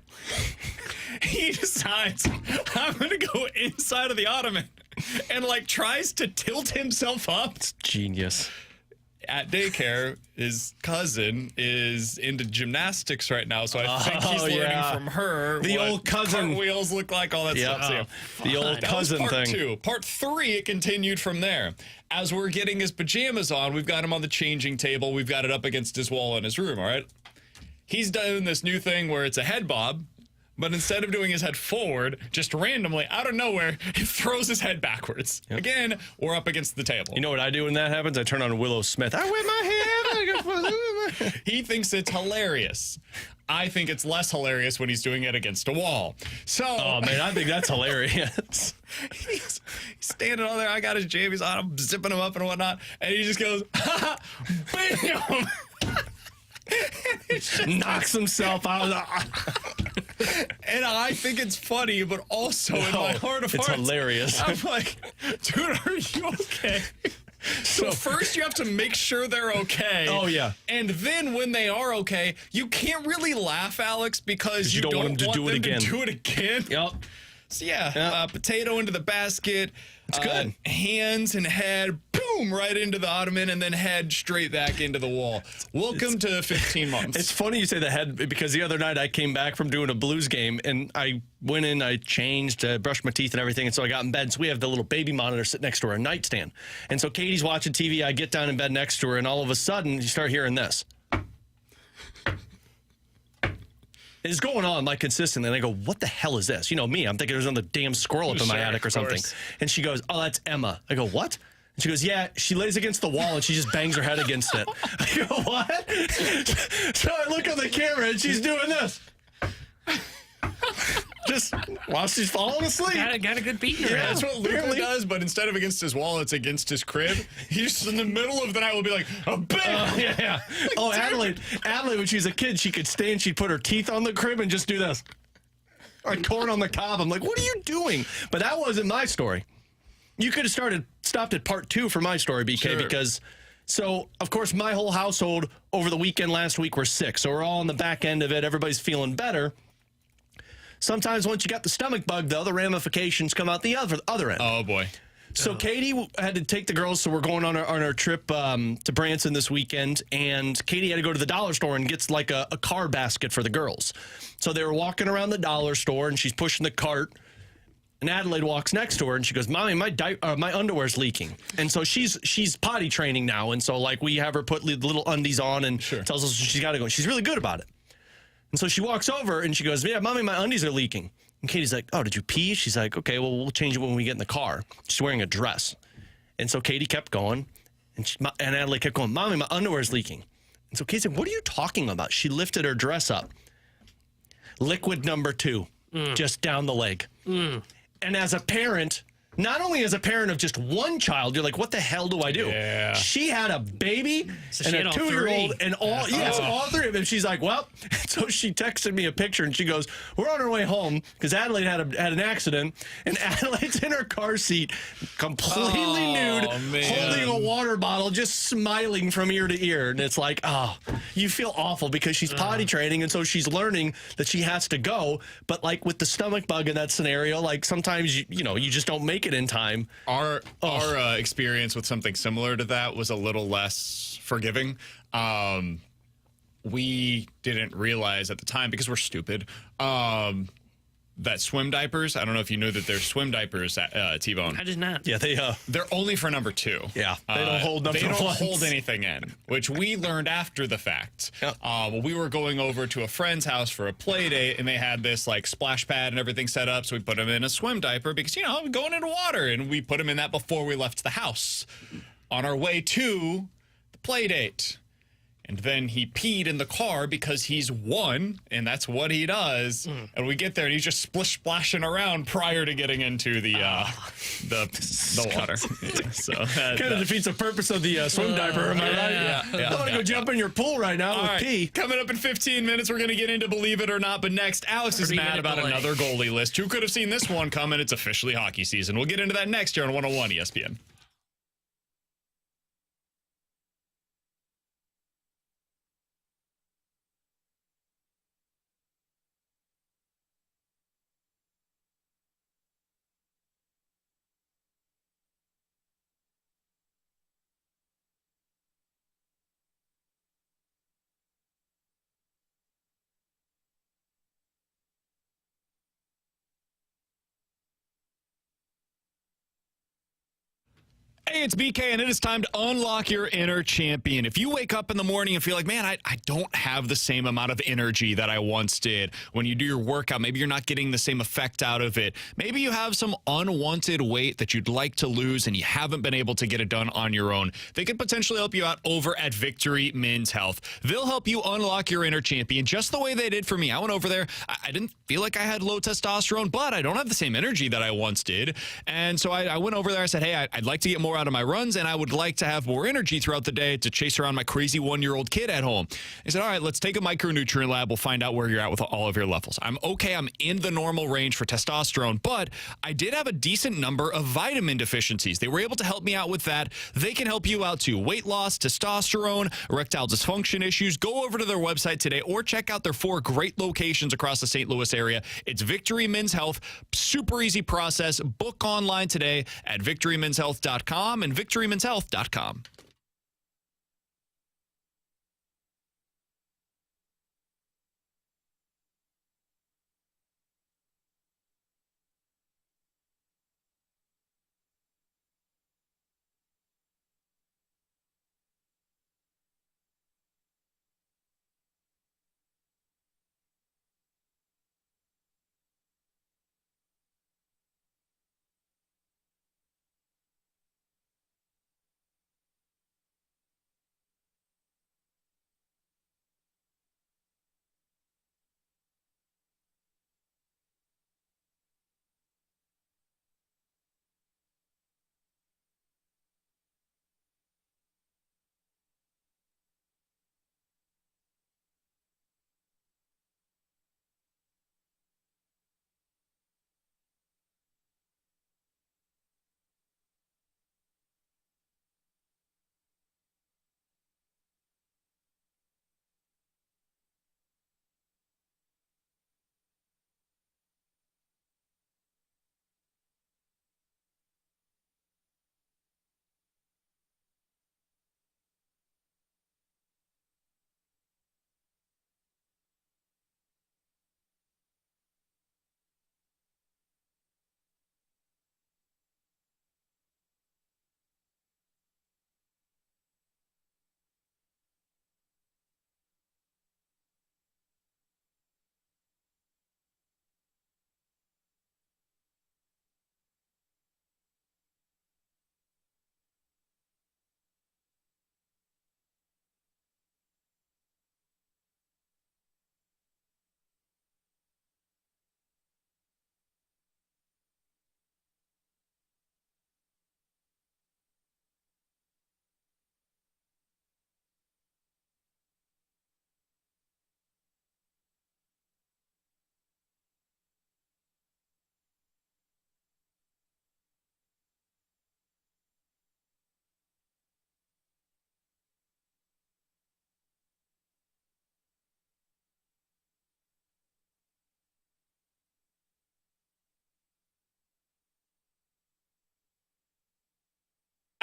He decides, I'm going to go inside of the ottoman and like tries to tilt himself up. Genius. At daycare, his cousin is into gymnastics right now, so I think he's learning from her The what old cousin. cartwheels look like, all that stuff. So, yeah. The old That was cousin part thing. 2. Part 3, it continued from there. As we're getting his pajamas on, we've got him on the changing table. We've got it up against his wall in his room, all right? He's doing this new thing where it's a head bob, but instead of doing his head forward, just randomly, out of nowhere, he throws his head backwards. Yep. Again, we're up against the table. You know what I do when that happens? I turn on Willow Smith. I whip my head. He thinks it's hilarious. I think it's less hilarious when he's doing it against a wall. So, Oh, man, I think that's hilarious. he's standing on there. I got his jammies on. I'm zipping him up and whatnot. And he just goes, bam! Knocks himself out. And I think it's funny, but also in my heart of it's hearts, hilarious. I'm like, dude, are you okay? So first you have to make sure they're okay. Oh, yeah. And then when they are okay, you can't really laugh, Alex, because you don't want them to do it again. Yep. So yeah, potato into the basket. It's good. Hands and head, boom, right into the ottoman, and then head straight back into the wall. Welcome to 15 months. It's funny you say the head because the other night I came back from doing a Blues game and I went in, I changed, brushed my teeth and everything, and so I got in bed. So we have the little baby monitor sit next to our nightstand. And so Katie's watching TV, I get down in bed next to her, and all of a sudden you start hearing this. It's going on like consistently, and I go, what the hell is this? You know me, I'm thinking there's another damn squirrel up in my attic or something. And she goes, oh, that's Emma. I go, what? And she goes, yeah, she lays against the wall and she just bangs her head against it. I go, what? So I look at the camera and she's doing this. Just while she's falling asleep. Got a good beat in her. Yeah, Yeah, that's what Luca does, but instead of against his wall, it's against his crib. He's just in the middle of the night will be like, oh, bam! Yeah. Oh, Adelaide, when she was a kid, she could stay and she'd put her teeth on the crib and just do this. Like corn on the cob. I'm like, what are you doing? But that wasn't my story. You could have stopped at part 2 for my story, BK, because So, of course, my whole household over the weekend last week were sick. So we're all on the back end of it. Everybody's feeling better. Sometimes once you got the stomach bug, though, the ramifications come out the other end. Oh, boy. So Katie had to take the girls, so we're going on our trip to Branson this weekend, and Katie had to go to the dollar store and gets like a car basket for the girls. So they were walking around the dollar store, and she's pushing the cart, and Adelaide walks next to her, and she goes, "Mommy, my underwear's leaking." And so she's potty training now, and so like we have her put the little undies on and tells us she's got to go. She's really good about it. And so she walks over, and she goes, "Yeah, Mommy, my undies are leaking." And Katie's like, "Oh, did you pee?" She's like, "Okay, well, we'll change it when we get in the car." She's wearing a dress. And so Katie kept going, and Adelaide kept going, "Mommy, my underwear's leaking." And so Katie said, "What are you talking about?" She lifted her dress up. Liquid number 2, just down the leg. And as a parent, not only as a parent of just one child, you're like, what the hell do I do? Yeah. She had a baby and a 2-year-old and all three of them. She's like, well, so she texted me a picture and she goes, we're on our way home because Adelaide had an accident, and Adelaide's in her car seat, completely nude, holding a water bottle, just smiling from ear to ear. And it's like, you feel awful because she's potty training, and so she's learning that she has to go. But like with the stomach bug in that scenario, like sometimes you just don't make it in time. Our experience with something similar to that was a little less forgiving. We didn't realize at the time, because we're stupid, that swim diapers, I don't know if you knew that there's swim diapers at T-Bone. I did not. Yeah, they're only for number 2. Yeah, they don't hold number 1. They don't hold anything in, which we learned after the fact. Yep. We were going over to a friend's house for a play date, and they had this like splash pad and everything set up, so we put him in a swim diaper because, going into water, and we put him in that before we left the house on our way to the play date. And then he peed in the car because he's 1, and that's what he does. And we get there, and he's just splashing around prior to getting into the water. So kind of defeats the purpose of the swim diaper, am I right? Yeah. I want to go jump in your pool right now All with right, pee. coming up in 15 minutes, we're going to get into Believe It or Not. But next, Alex is mad about another goalie list. Who could have seen this one coming? It's officially hockey season. We'll get into that next year on 101 ESPN. Hey, it's BK, and it is time to unlock your inner champion. If you wake up in the morning and feel like, man, I don't have the same amount of energy that I once did. When you do your workout, maybe you're not getting the same effect out of it. Maybe you have some unwanted weight that you'd like to lose, and you haven't been able to get it done on your own. They could potentially help you out over at Victory Men's Health. They'll help you unlock your inner champion just the way they did for me. I went over there. I didn't feel like I had low testosterone, but I don't have the same energy that I once did. And so I went over there. I said, hey, I'd like to get more out of my runs, and I would like to have more energy throughout the day to chase around my crazy 1-year-old kid at home. He said, all right, let's take a micronutrient lab. We'll find out where you're at with all of your levels. I'm okay. I'm in the normal range for testosterone, but I did have a decent number of vitamin deficiencies. They were able to help me out with that. They can help you out too. Weight loss, testosterone, erectile dysfunction issues. Go over to their website today or check out their 4 great locations across the St. Louis area. It's Victory Men's Health. Super easy process. Book online today at victorymenshealth.com and victorymenshealth.com.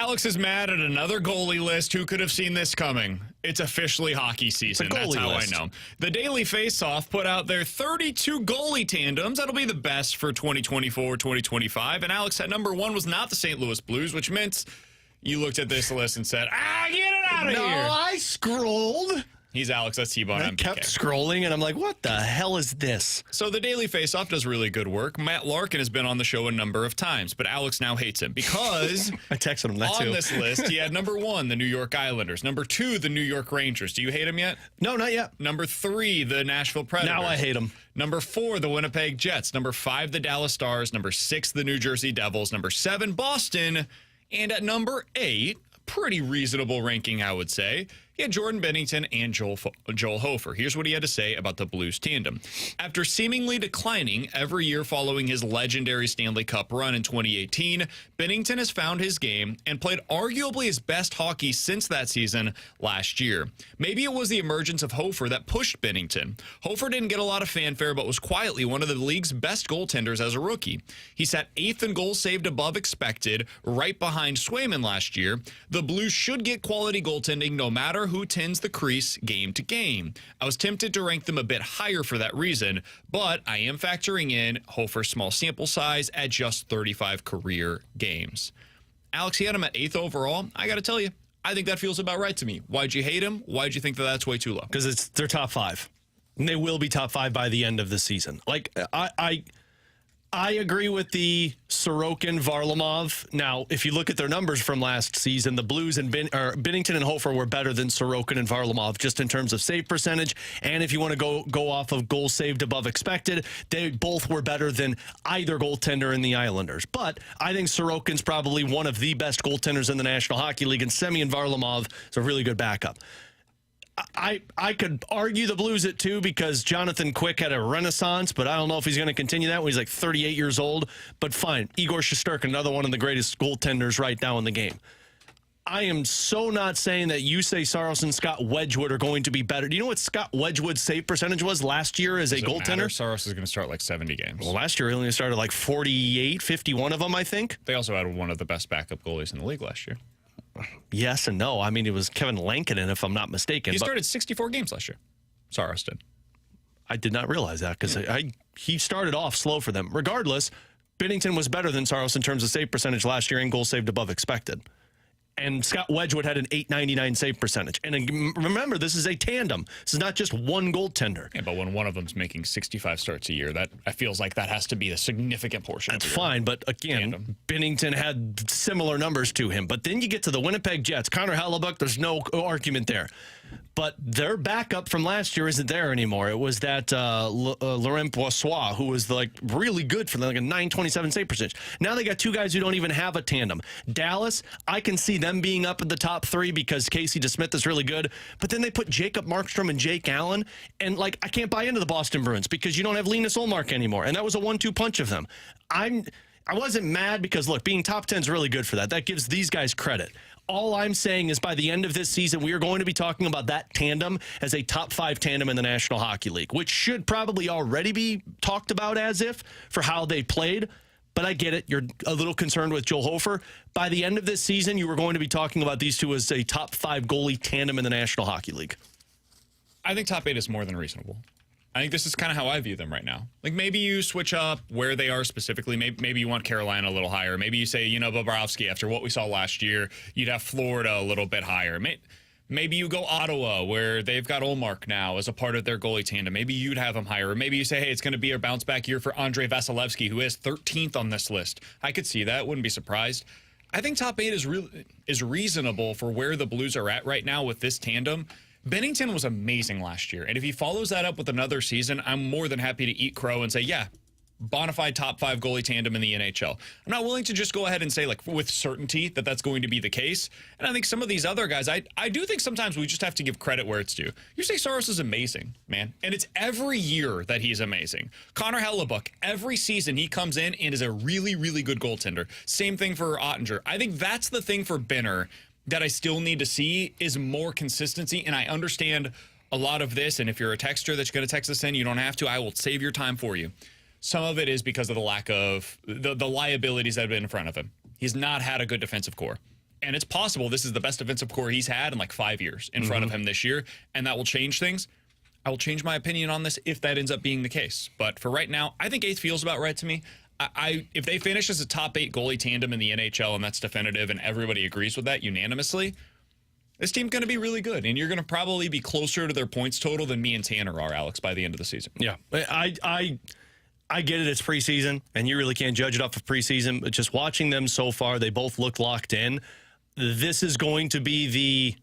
Alex is mad at another goalie list. Who could have seen this coming? It's officially hockey season. That's how I know. The Daily Faceoff put out their 32 goalie tandems. That'll be the best for 2024, 2025. And Alex, at number 1 was not the St. Louis Blues, which meant you looked at this list and said, get it out of here. No, I scrolled. He's Alex. That's T-Bone. I kept scrolling, and I'm like, what the hell is this? So the Daily Faceoff does really good work. Matt Larkin has been on the show a number of times, but Alex now hates him because I texted him that on too. this list, he had number 1, the New York Islanders. Number 2, the New York Rangers. Do you hate him yet? No, not yet. Number 3, the Nashville Predators. Now I hate him. Number 4, the Winnipeg Jets. Number 5, the Dallas Stars. Number 6, the New Jersey Devils. Number 7, Boston. And at number 8, pretty reasonable ranking, I would say, he had Jordan Binnington and Joel Hofer. Here's what he had to say about the Blues tandem. After seemingly declining every year following his legendary Stanley Cup run in 2018, Binnington has found his game and played arguably his best hockey since that season last year. Maybe it was the emergence of Hofer that pushed Binnington. Hofer didn't get a lot of fanfare, but was quietly one of the league's best goaltenders as a rookie. He sat 8th in goals saved above expected, right behind Swayman last year. The Blues should get quality goaltending no matter who tends the crease game to game. I was tempted to rank them a bit higher for that reason, but I am factoring in Hofer's small sample size at just 35 career games. Alex, he had him at 8th overall. I got to tell you, I think that feels about right to me. Why'd you hate him? Why'd you think that that's way too low? Because they're top 5. And they will be top 5 by the end of the season. Like, I agree with the Sorokin, Varlamov. Now, if you look at their numbers from last season, the Blues and Binnington and Hofer were better than Sorokin and Varlamov just in terms of save percentage. And if you want to go off of goals saved above expected, they both were better than either goaltender in the Islanders. But I think Sorokin's probably one of the best goaltenders in the National Hockey League, and Semyon Varlamov is a really good backup. I could argue the Blues at 2 because Jonathan Quick had a renaissance, but I don't know if he's going to continue that when he's like 38 years old. But fine. Igor Shesterkin, another one of the greatest goaltenders right now in the game. I am so not saying that you say Saros and Scott Wedgwood are going to be better. Do you know what Scott Wedgwood's save percentage was last year as a goaltender? Saros is going to start like 70 games. Well, last year he only started like 48, 51 of them, I think. They also had one of the best backup goalies in the league last year. Yes and no. I mean, it was Kevin Lankinen, if I'm not mistaken. He started 64 games last year. Saros did. I did not realize that because he started off slow for them. Regardless, Binnington was better than Saros in terms of save percentage last year and goals saved above expected. And Scott Wedgwood had an .899 save percentage. And remember, this is a tandem. This is not just one goaltender. Yeah, but when one of them's making 65 starts a year, that feels like that has to be a significant portion. That's fine, but again, tandem. Binnington had similar numbers to him. But then you get to the Winnipeg Jets. Connor Hellebuck, there's no argument there. But their backup from last year isn't there anymore. It was that Laurent Brossoit, who was like really good for them, like a .927 save percentage. Now they got 2 guys who don't even have a tandem. Dallas, I can see them being up in the top 3 because Casey DeSmith is really good. But then they put Jacob Markstrom and Jake Allen. And like, I can't buy into the Boston Bruins because you don't have Linus Ullmark anymore. And that was a 1-2 punch of them. I wasn't mad because, look, being top 10 is really good for that. That gives these guys credit. All I'm saying is by the end of this season, we are going to be talking about that tandem as a top 5 tandem in the National Hockey League, which should probably already be talked about as if for how they played. But I get it. You're a little concerned with Joel Hofer. By the end of this season, you were going to be talking about these two as a top 5 goalie tandem in the National Hockey League. I think top 8 is more than reasonable. I think this is kind of how I view them right now. Like maybe you switch up where they are specifically. Maybe you want Carolina a little higher. Maybe you say, Bobrovsky, after what we saw last year, you'd have Florida a little bit higher. Maybe you go Ottawa, where they've got Ullmark now as a part of their goalie tandem. Maybe you'd have them higher. Or maybe you say, hey, it's going to be a bounce-back year for Andrei Vasilevsky, who is 13th on this list. I could see that. Wouldn't be surprised. I think top 8 is reasonable for where the Blues are at right now with this tandem. Binnington was amazing last year, and if he follows that up with another season, I'm more than happy to eat crow and say, yeah, bona fide top 5 goalie tandem in the NHL. I'm not willing to just go ahead and say, like, with certainty that that's going to be the case. And I think some of these other guys, I do think sometimes we just have to give credit where it's due. You say Saros is amazing, man, and it's every year that he's amazing. Connor Hellebuck, every season he comes in and is a really, really good goaltender. Same thing for Ottinger. I think that's the thing for Binner that I still need to see is more consistency. And I understand a lot of this. And if you're a texter that's going to text us in, you don't have to. I will save your time for you. Some of it is because of the lack of the liabilities that have been in front of him. He's not had a good defensive core. And it's possible this is the best defensive core he's had in like 5 years in front of him this year, and that will change things. I will change my opinion on this if that ends up being the case. But for right now, I think 8th feels about right to me. If they finish as a top 8 goalie tandem in the NHL, and that's definitive, and everybody agrees with that unanimously, this team's going to be really good, and you're going to probably be closer to their points total than me and Tanner are, Alex, by the end of the season. Yeah, I get it. It's preseason, and you really can't judge it off of preseason. But just watching them so far, they both look locked in. This is going to be the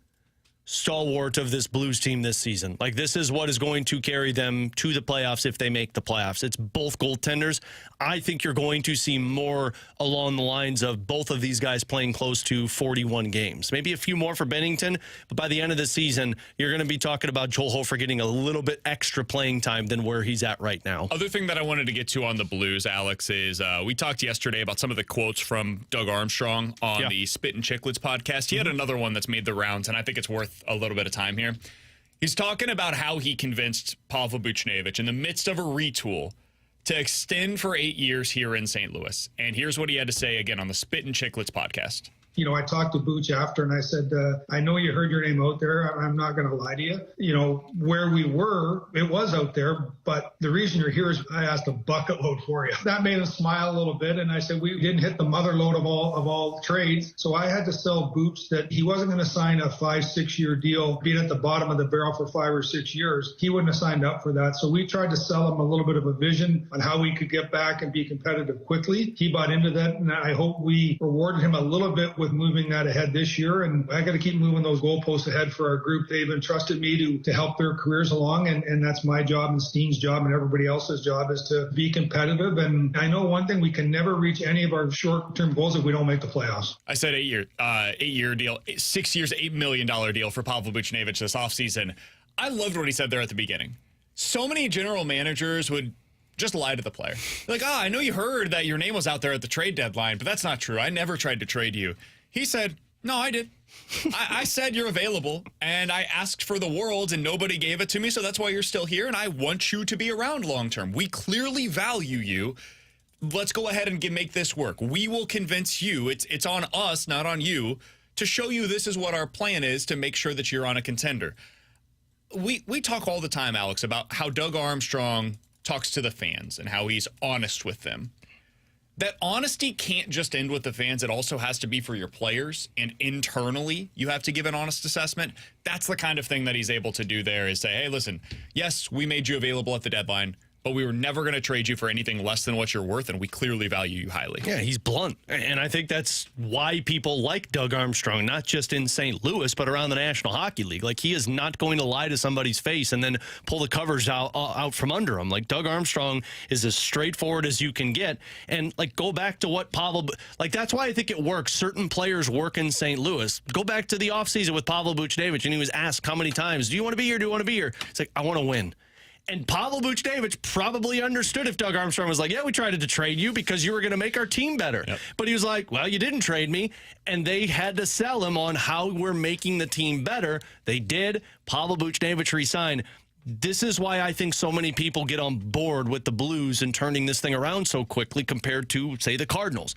stalwart of this Blues team this season. Like, this is what is going to carry them to the playoffs if they make the playoffs. It's both goaltenders. I think you're going to see more along the lines of both of these guys playing close to 41 games. Maybe a few more for Bennington, but by the end of the season, you're going to be talking about Joel Hofer getting a little bit extra playing time than where he's at right now. Other thing that I wanted to get to on the Blues, Alex, is we talked yesterday about some of the quotes from Doug Armstrong on the Spit and Chicklets podcast. He had another one that's made the rounds, and I think it's worth a little bit of time here. He's talking about how he convinced Pavel Buchnevich in the midst of a retool to extend for 8 years here in St. Louis. And here's what he had to say again on the Spit and Chicklets podcast. You know, I talked to Booch after and I said, I know you heard your name out there. I'm not going to lie to you. You know, where we were, it was out there. But the reason you're here is I asked a bucket load for you. That made him smile a little bit. And I said, we didn't hit the mother load of all trades. So I had to sell Booch that he wasn't going to sign a 5-6 year deal, being at the bottom of the barrel for 5 or 6 years. He wouldn't have signed up for that. So we tried to sell him a little bit of a vision on how we could get back and be competitive quickly. He bought into that. And I hope we rewarded him a little bit with moving that ahead this year. And I got to keep moving those goalposts ahead for our group. They've entrusted me to help their careers along. And that's my job and Steen's job and everybody else's job is to be competitive. And I know one thing, we can never reach any of our short-term goals if we don't make the playoffs. I said 8-year deal, 6 years, $8 million deal for Pavel Buchnevich this offseason. I loved what he said there at the beginning. So many general managers would just lie to the player. Like, I know you heard that your name was out there at the trade deadline, but that's not true. I never tried to trade you. He said, no, I did. I said you're available, and I asked for the world, and nobody gave it to me, so that's why you're still here, and I want you to be around long term. We clearly value you. Let's go ahead and make this work. We will convince you. It's on us, not on you, to show you this is what our plan is to make sure that you're on a contender. We talk all the time, Alex, about how Doug Armstrong talks to the fans and how he's honest with them. That honesty can't just end with the fans. It also has to be for your players, and internally you have to give an honest assessment. That's the kind of thing that he's able to do there, is say, hey, listen, yes, we made you available at the deadline, but we were never going to trade you for anything less than what you're worth, and we clearly value you highly. Yeah, he's blunt. And I think that's why people like Doug Armstrong, not just in St. Louis, but around the National Hockey League. Like, he is not going to lie to somebody's face and then pull the covers out from under him. Like, Doug Armstrong is as straightforward as you can get. And, like, go back to what Pavel... Like, that's why I think it works. Certain players work in St. Louis. Go back to the offseason with Pavel Buchnevich, and he was asked how many times, do you want to be here? Do you want to be here? It's like, I want to win. And Pavel Buchnevich probably understood if Doug Armstrong was like, yeah, we tried to trade you because you were going to make our team better. Yep. But he was like, well, you didn't trade me. And they had to sell him on how we're making the team better. They did. Pavel Buchnevich resigned. This is why I think so many people get on board with the Blues and turning this thing around so quickly compared to, say, the Cardinals.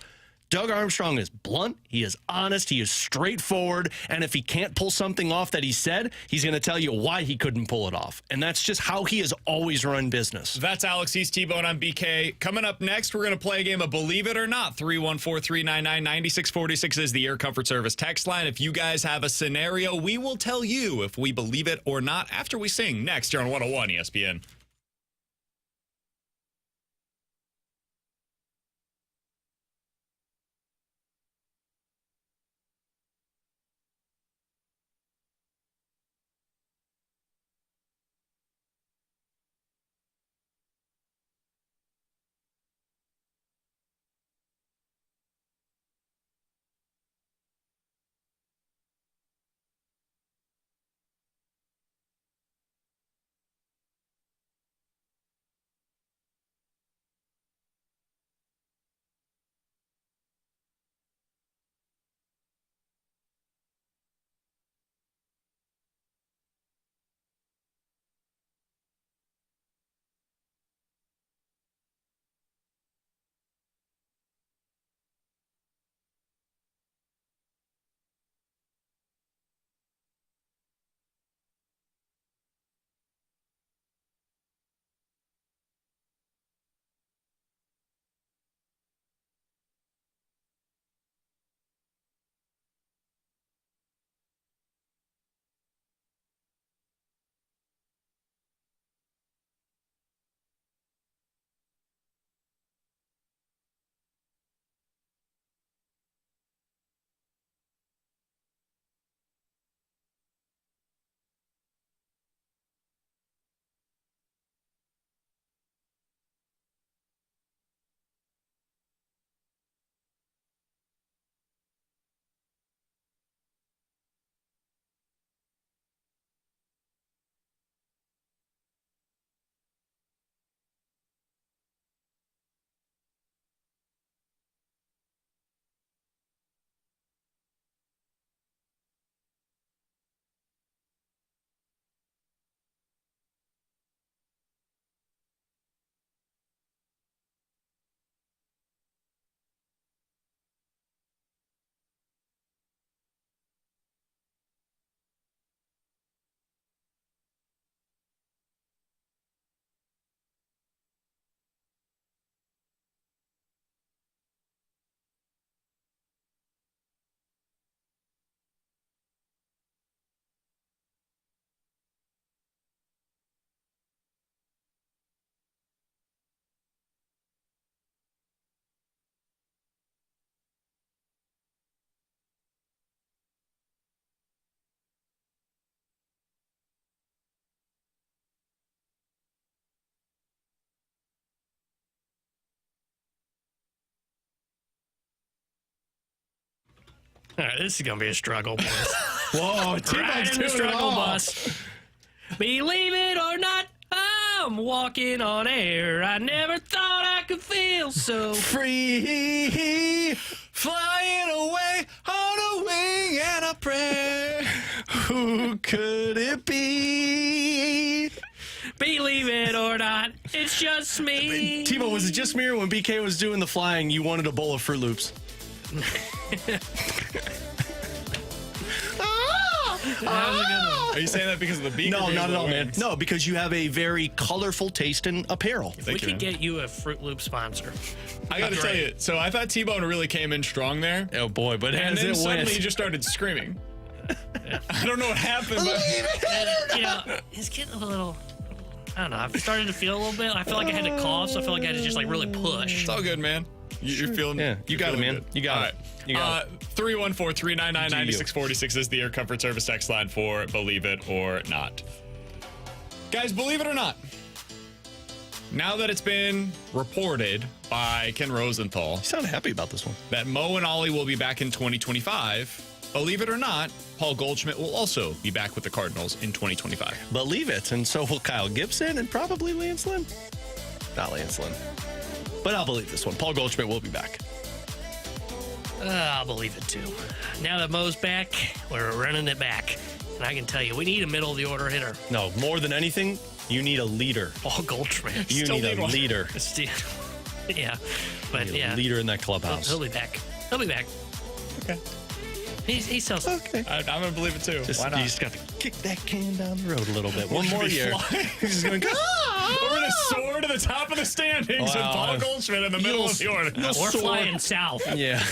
Doug Armstrong is blunt, he is honest, he is straightforward, and if he can't pull something off that he said, he's going to tell you why he couldn't pull it off. And that's just how he has always run business. That's Alex. He's T-Bone. I'm BK. Coming up next, we're going to play a game of Believe It or Not. 314-399-9646 is the Air Comfort Service text line. If you guys have a scenario, we will tell you if we believe it or not after we sing next here on 101 ESPN. All right, this is going to be a struggle, boys. Whoa, Right in the struggle bus. Believe it or not, I'm walking on air. I never thought I could feel so Free, flying away on a wing and a prayer. Who could it be? Believe it or not, it's just me. Timo, was it just me or when BK was doing the flying, you wanted a bowl of Fruit Loops? Are you saying that because of the beak? No, not at all, man. No, because you have a very colorful taste in apparel. We could get you a Fruit Loop sponsor. I got to tell you, so I thought T-Bone really came in strong there. Oh, boy, but And as then it suddenly went... he just started screaming. I don't know what happened, but And, he's getting a little... I don't know. I've started to feel a little bit. I feel like I had to cough, so I feel like I had to just really push. it's all good, man. You're feeling. Yeah, you got it, man. Good. You got it. You got it. 314-399-9646 is the Air Comfort Service text line for Believe It or Not. Guys, believe it or not, now that it's been reported by Ken Rosenthal You sound happy about this one. that Mo and Ollie will be back in 2025, believe it or not, Paul Goldschmidt will also be back with the Cardinals in 2025. Believe it. And so will Kyle Gibson and probably Lance Lynn. Not Lance Lynn. But I'll believe this one. Paul Goldschmidt will be back. I'll believe it, too. Now that Mo's back, we're running it back. And I can tell you, we need a middle-of-the-order hitter. No, more than anything, you need a leader. Paul Goldschmidt. You need a leader. Yeah. But, You need yeah. a leader in that clubhouse. He'll be back. He'll be back. Okay. He sells. Okay. I'm going to believe it too. Why not? You just got to kick that can down the road a little bit. One more year. He's just going to go. We're going to soar to the top of the standings with Paul Goldschmidt in the middle of the order. We're flying south. Yeah.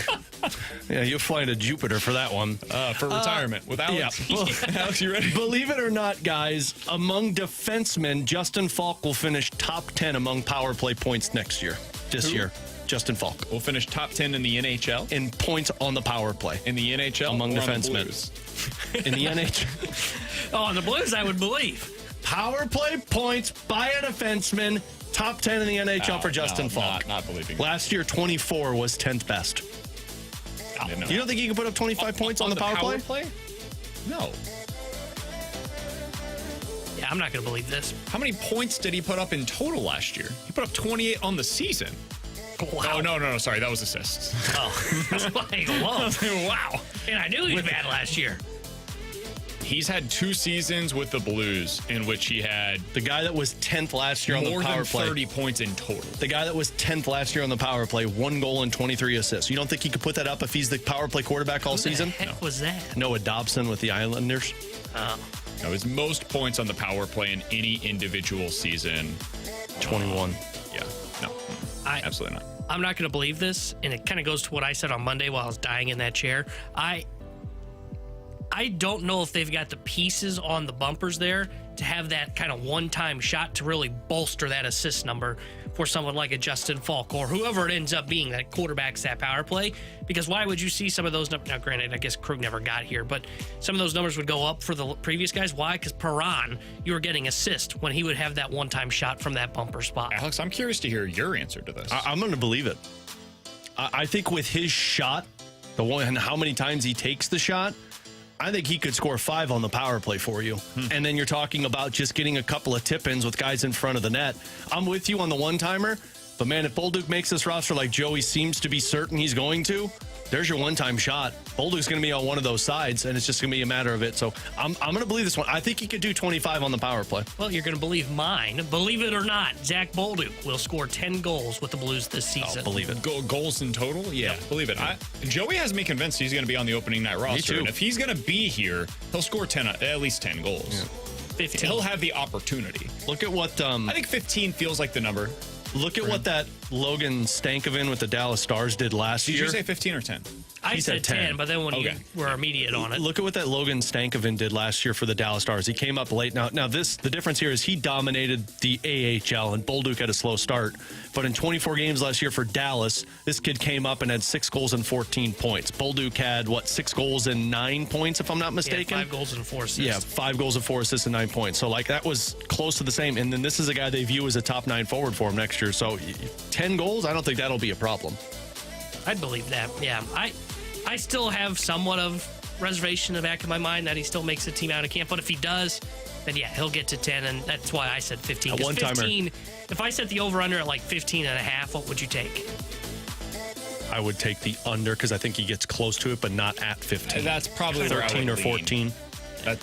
Yeah, you'll fly to Jupiter for that one. For retirement with Alex. Yeah. Alex, you ready? Believe it or not, guys, among defensemen, Justin Falk will finish top 10 among power play points next year. This year. Justin Falk. We'll finish top 10 in the NHL. In points on the power play. In the NHL? Among or on the defensemen. Blues? In the NHL. Oh, on the Blues, I would believe. Power play points by a defenseman. Top 10 in the NHL for Justin Falk. Not believing. Last year, 24 was 10th best. No. You don't think he can put up 25 points on the power play? No. Yeah, I'm not going to believe this. How many points did he put up in total last year? He put up 28 on the season. Wow. Oh, no. Sorry, that was assists. Oh, that's like, whoa. Wow. And I knew he was bad last year. He's had 2 seasons with the Blues in which he had The guy that was 10th last year on the more power than play. 30 points in total. The guy that was 10th last year on the power play, 1 goal and 23 assists. You don't think he could put that up if he's the power play quarterback all season? Who the heck was that? Noah Dobson with the Islanders. No, his most points on the power play in any individual season. 21. Yeah. No. Absolutely not. I'm not going to believe this, and it kind of goes to what I said on Monday while I was dying in that chair. I don't know if they've got the pieces on the bumpers there to have that kind of one-time shot to really bolster that assist number for someone like a Justin Falk or whoever it ends up being that quarterbacks that power play. Because why would you see some of those? Now, granted, I guess Krug never got here, but some of those numbers would go up for the previous guys. Why? Because Perron, you were getting assist when he would have that one-time shot from that bumper spot. Alex, I'm curious to hear your answer to this. I'm going to believe it. I think with his shot, the one and how many times he takes the shot, I think he could score 5 on the power play for you. And then you're talking about just getting a couple of tip-ins with guys in front of the net. I'm with you on the one-timer, but man, if Bolduc makes this roster like Joey seems to be certain he's going to, there's your one-time shot. Bolduc's going to be on one of those sides, and it's just going to be a matter of it. So I'm going to believe this one. I think he could do 25 on the power play. Well, you're going to believe mine. Believe it or not, Zach Bolduc will score 10 goals with the Blues this season. Believe it. Goals in total? Yeah, believe it. Joey has me convinced he's going to be on the opening night roster. too. And if he's going to be here, he'll score at least 10 goals. Yeah. 15. He'll have the opportunity. Look at what I think 15 feels like the number. look at what that Logan Stankoven with the Dallas Stars did last year. Did you say 15 or 10? I He said said 10, 10. but then when you Okay. were immediate on it. Look at what that Logan Stankoven did last year for the Dallas Stars. He came up late. Now the difference here is he dominated the AHL, and Bolduc had a slow start. But in 24 games last year for Dallas, this kid came up and had 6 goals and 14 points. Bolduc had, 6 goals and 9 points, if I'm not mistaken? Yeah, 5 goals and 4 assists. Yeah, 5 goals and 4 assists and 9 points. So, that was close to the same. And then this is a guy they view as a top 9 forward for him next year. So, 10 goals, I don't think that'll be a problem. I'd believe that. Yeah, I still have somewhat of reservation in the back of my mind that he still makes the team out of camp. But if he does, then yeah, he'll get to 10, and that's why I said 15. A one-timer. 15, if I set the over-under at like 15.5, what would you take? I would take the under because I think he gets close to it, but not at 15. That's probably 13 or 14.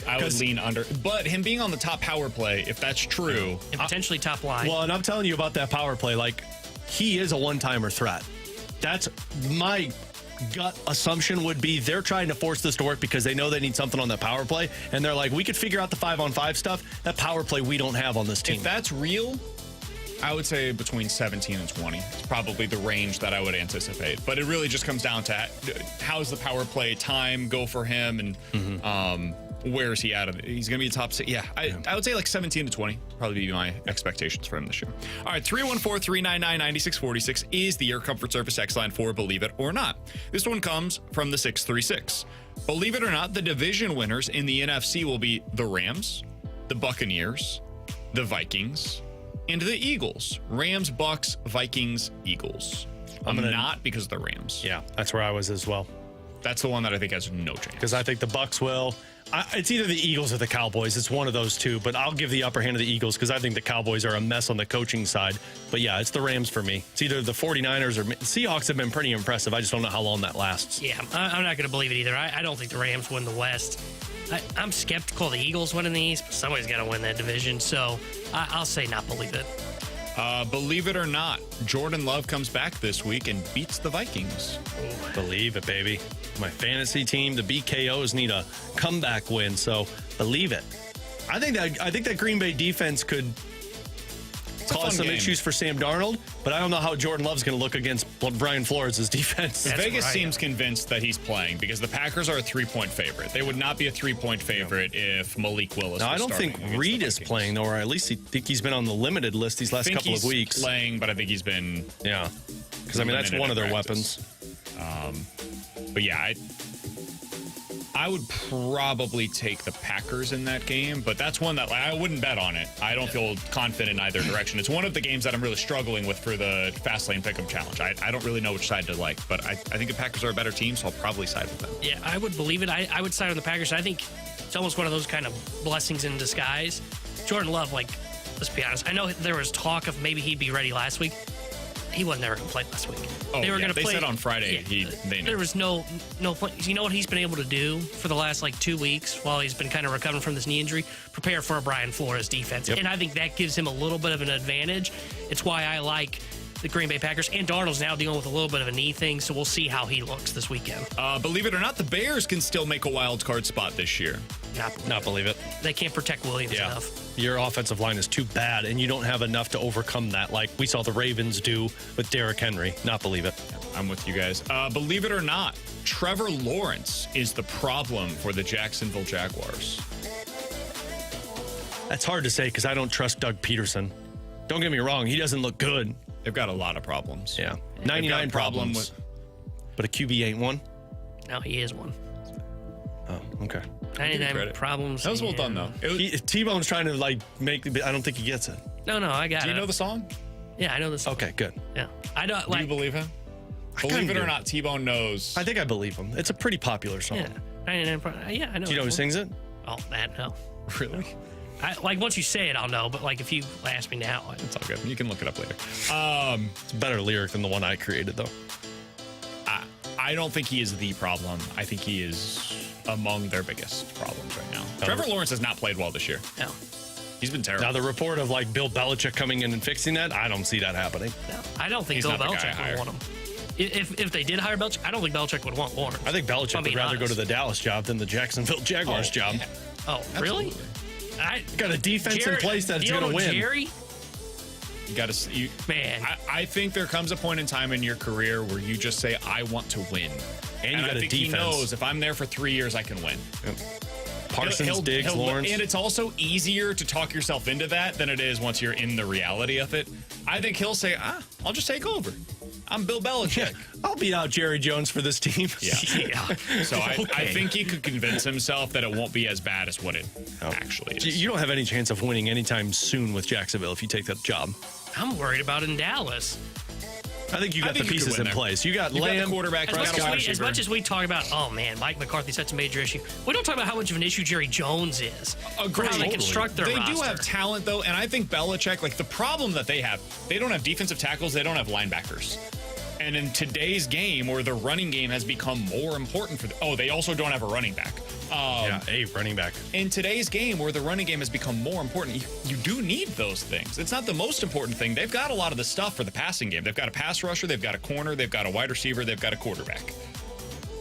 I would lean under. But him being on the top power play, if that's true. And potentially top line. Well, and I'm telling you about that power play. Like, he is a one-timer threat. That's my gut assumption would be they're trying to force this to work because they know they need something on that power play. And they're like, we could figure out the 5-on-5 stuff. That power play we don't have on this team. If that's real, I would say between 17 and 20. It's probably the range that I would anticipate. But it really just comes down to how's the power play time go for him and where is he out of it? He's going to be a top six. Yeah, I would say like 17 to 20 probably be my expectations for him this year. All right, 314-399-9646 is the Air Comfort Service X line for Believe It or Not. This one comes from the 636. Believe it or not, the division winners in the NFC will be the Rams, the Buccaneers, the Vikings, and the Eagles. Rams, Bucks, Vikings, Eagles. Not because of the Rams. Yeah, that's where I was as well. That's the one that I think has no chance. Because I think the Bucks will. It's either the Eagles or the Cowboys. It's one of those two, but I'll give the upper hand to the Eagles because I think the Cowboys are a mess on the coaching side. But yeah, it's the Rams for me. It's either the 49ers or Seahawks have been pretty impressive. I just don't know how long that lasts. Yeah, I'm not going to believe it either. I don't think the Rams win the West. I'm skeptical the Eagles winning the East, but somebody's got to win that division. So I'll say not believe it. Believe it or not, Jordan Love comes back this week and beats the Vikings. Ooh, believe it, baby. My fantasy team, the BKOs, need a comeback win, so believe it. I think that Green Bay defense could cause some issues for Sam Darnold, but I don't know how Jordan Love's going to look against Brian Flores' defense. Vegas seems convinced that he's playing because the Packers are a 3-point favorite. They would not be a 3-point favorite if Malik Willis I don't think Reed is playing, though, or at least I think he's been on the limited list these last couple of weeks. Playing, but I think he's been... Yeah, because, I mean, that's one of their weapons. But yeah, I would probably take the Packers in that game, but that's one that I wouldn't bet on it. I don't feel confident in either direction. It's one of the games that I'm really struggling with for the Fast Lane Pick'em Challenge. I don't really know which side to like, but I think the Packers are a better team, so I'll probably side with them. Yeah, I would believe it. I would side on the Packers. I think it's almost one of those kind of blessings in disguise. Jordan Love, like, let's be honest. I know there was talk of maybe he'd be ready last week. He wasn't never going to play last week. Oh, they said on Friday there was no point. You know what he's been able to do for the last 2 weeks while he's been kind of recovering from this knee injury? Prepare for a Brian Flores defense. Yep. And I think that gives him a little bit of an advantage. It's why I like the Green Bay Packers. And Darnold's now dealing with a little bit of a knee thing, so we'll see how he looks this weekend. Believe it or not, the Bears can still make a wild card spot this year. Not believe it. They can't protect Williams enough. Your offensive line is too bad, and you don't have enough to overcome that like we saw the Ravens do with Derrick Henry. Not believe it. I'm with you guys. Believe it or not, Trevor Lawrence is the problem for the Jacksonville Jaguars. That's hard to say because I don't trust Doug Peterson. Don't get me wrong. He doesn't look good. They've got a lot of problems. Yeah. 99 problems. But a QB ain't one? No, he is one. Oh, okay. 99 problems. That was well done, though. T-Bone's trying to make. I don't think he gets it. No, I got it. Do you know the song? Yeah, I know the song. Okay, good. Yeah, I don't. Do you believe him? Believe it or not, T-Bone knows. I think I believe him. It's a pretty popular song. Yeah, 99. Yeah, I know. Do you know who sings it? Oh, that no. Really? Once you say it, I'll know. But if you ask me now, it's all good. You can look it up later. It's a better lyric than the one I created, though. I don't think he is the problem. I think he is among their biggest problems right now. Trevor Lawrence has not played well this year. No. He's been terrible. Now, the report of Bill Belichick coming in and fixing that, I don't see that happening. No, I don't think Bill Belichick would want him. If they did hire Belichick, I don't think Belichick would want Lawrence. I think Belichick would rather go to the Dallas job than the Jacksonville Jaguars job. Yeah. Oh, really? Got a defense in place that's going to win. Jerry? You got to, man. I think there comes a point in time in your career where you just say, "I want to win," and you got I think he knows if I'm there for 3 years, I can win. Yep. Parsons, Diggs, Lawrence, and it's also easier to talk yourself into that than it is once you're in the reality of it. I think he'll say, "I'll just take over. I'm Bill Belichick. I'll beat out Jerry Jones for this team." Yeah. So I think he could convince himself that it won't be as bad as what it actually is. You don't have any chance of winning anytime soon with Jacksonville if you take that job. I'm worried about in Dallas. I think you got the think you could pieces win in there. place. You got You got Lamb, the quarterback. As much as we talk about, oh man, Mike McCarthy's such a major issue, we don't talk about how much of an issue Jerry Jones is for how they construct their They roster. do have talent, though, and I think Belichick, like the problem that they have, they don't have defensive tackles, they don't have linebackers. And in today's game, where the running game has become more important they also don't have a running back. a running back. In today's game, where the running game has become more important, you do need those things. It's not the most important thing. They've got a lot of the stuff for the passing game. They've got a pass rusher, they've got a corner, they've got a wide receiver, they've got a quarterback.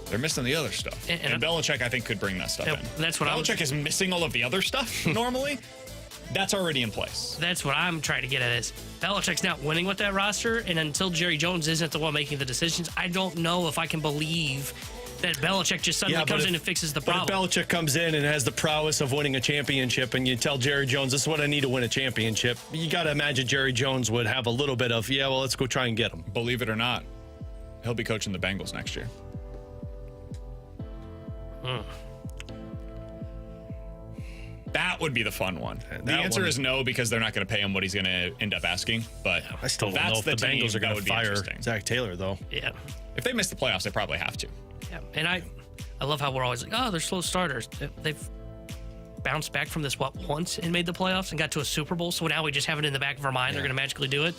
They're missing the other stuff. And Belichick, I think, could bring that stuff in. That's what Belichick is missing all of the other stuff normally. That's already in place. That's what I'm trying to get at is Belichick's not winning with that roster, and until Jerry Jones isn't the one making the decisions, I don't know if I can believe that Belichick just suddenly comes in and fixes the problem. But if Belichick comes in and has the prowess of winning a championship, and you tell Jerry Jones, this is what I need to win a championship, you got to imagine Jerry Jones would have a little bit of, let's go try and get him. Believe it or not, he'll be coaching the Bengals next year. That would be the fun one. The answer is no, because they're not going to pay him what he's going to end up asking. But I still don't know if the Bengals are going to fire Zach Taylor, though. Yeah. If they miss the playoffs, they probably have to. Yeah. And I love how we're always like, oh, they're slow starters. They've bounced back from this, once and made the playoffs and got to a Super Bowl. So now we just have it in the back of our mind. They're going to magically do it.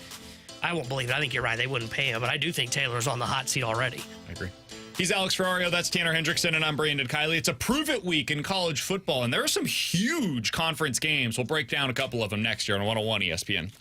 I won't believe it. I think you're right. They wouldn't pay him. But I do think Taylor's on the hot seat already. I agree. He's Alex Ferrario, that's Tanner Hendrickson, and I'm Brandon Kiley. It's a prove-it week in college football, and there are some huge conference games. We'll break down a couple of them next year on 101 ESPN.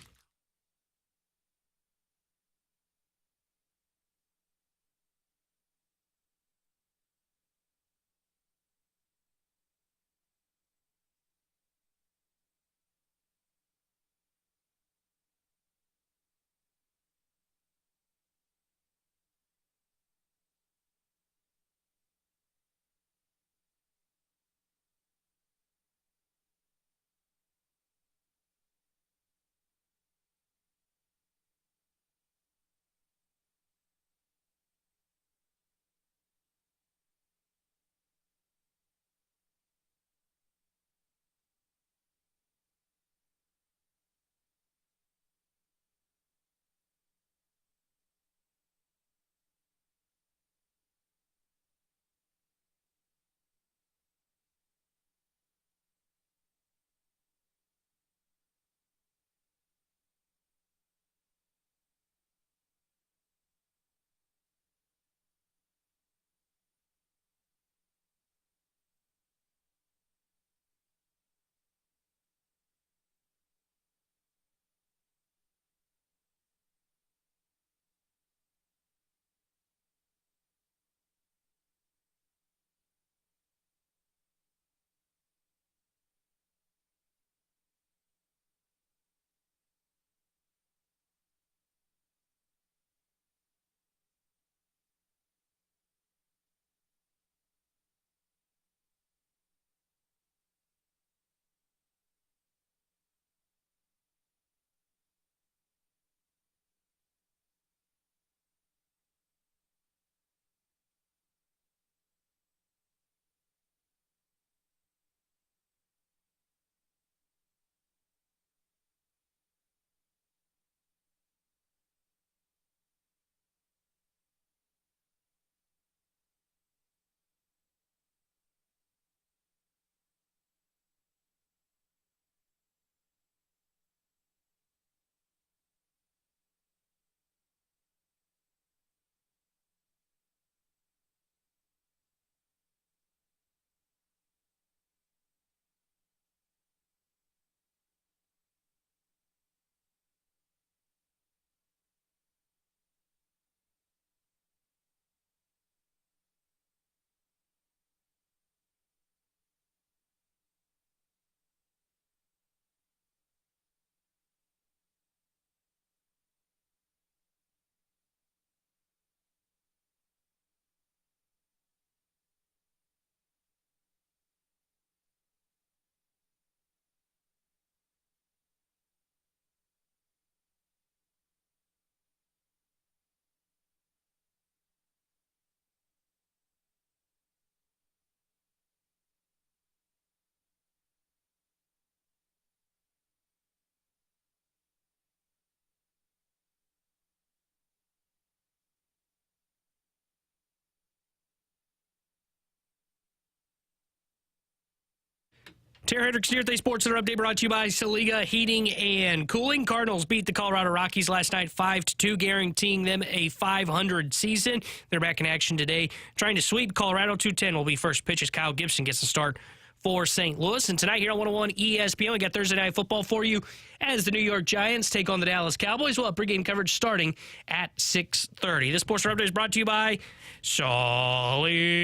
Tara Hendricks here at the Sports Center update brought to you by Saliga Heating and Cooling. Cardinals beat the Colorado Rockies last night 5-2, guaranteeing them a 500 season. They're back in action today, trying to sweep Colorado. 2:10 will be first pitch as Kyle Gibson gets the start for St. Louis. And tonight here on 101 ESPN, we got Thursday Night Football for you as the New York Giants take on the Dallas Cowboys. We'll have pregame coverage starting at 6:30. This Sports Center update is brought to you by Saliga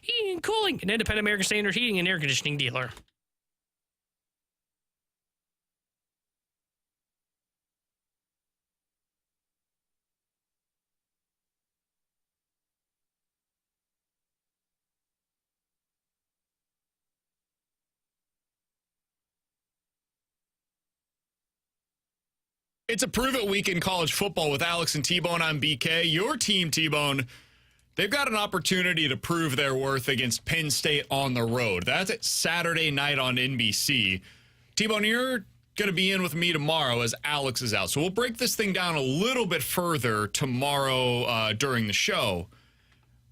Heating and Cooling, an independent American Standard heating and air conditioning dealer. It's a Prove It week in college football with Alex and T-Bone. I'm BK. Your team, T-Bone, they've got an opportunity to prove their worth against Penn State on the road. That's at Saturday night on NBC. T-Bone, you're going to be in with me tomorrow as Alex is out. So we'll break this thing down a little bit further tomorrow during the show.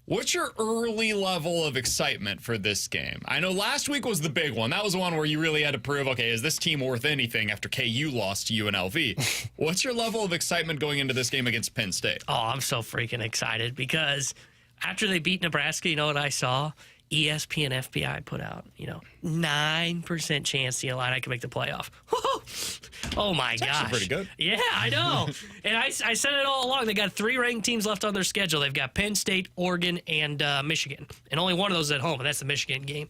What's your early level of excitement for this game? I know last week was the big one. That was the one where you really had to prove, okay, is this team worth anything after KU lost to UNLV? What's your level of excitement going into this game against Penn State? Oh, I'm so freaking excited because after they beat Nebraska, you know what I saw? ESPN FBI put out, 9% chance the Illini can make the playoff. Oh, my gosh. Actually pretty good. Yeah, I know. And I said it all along. They got 3 ranked teams left on their schedule. They've got Penn State, Oregon, and Michigan. And only one of those is at home, and that's the Michigan game.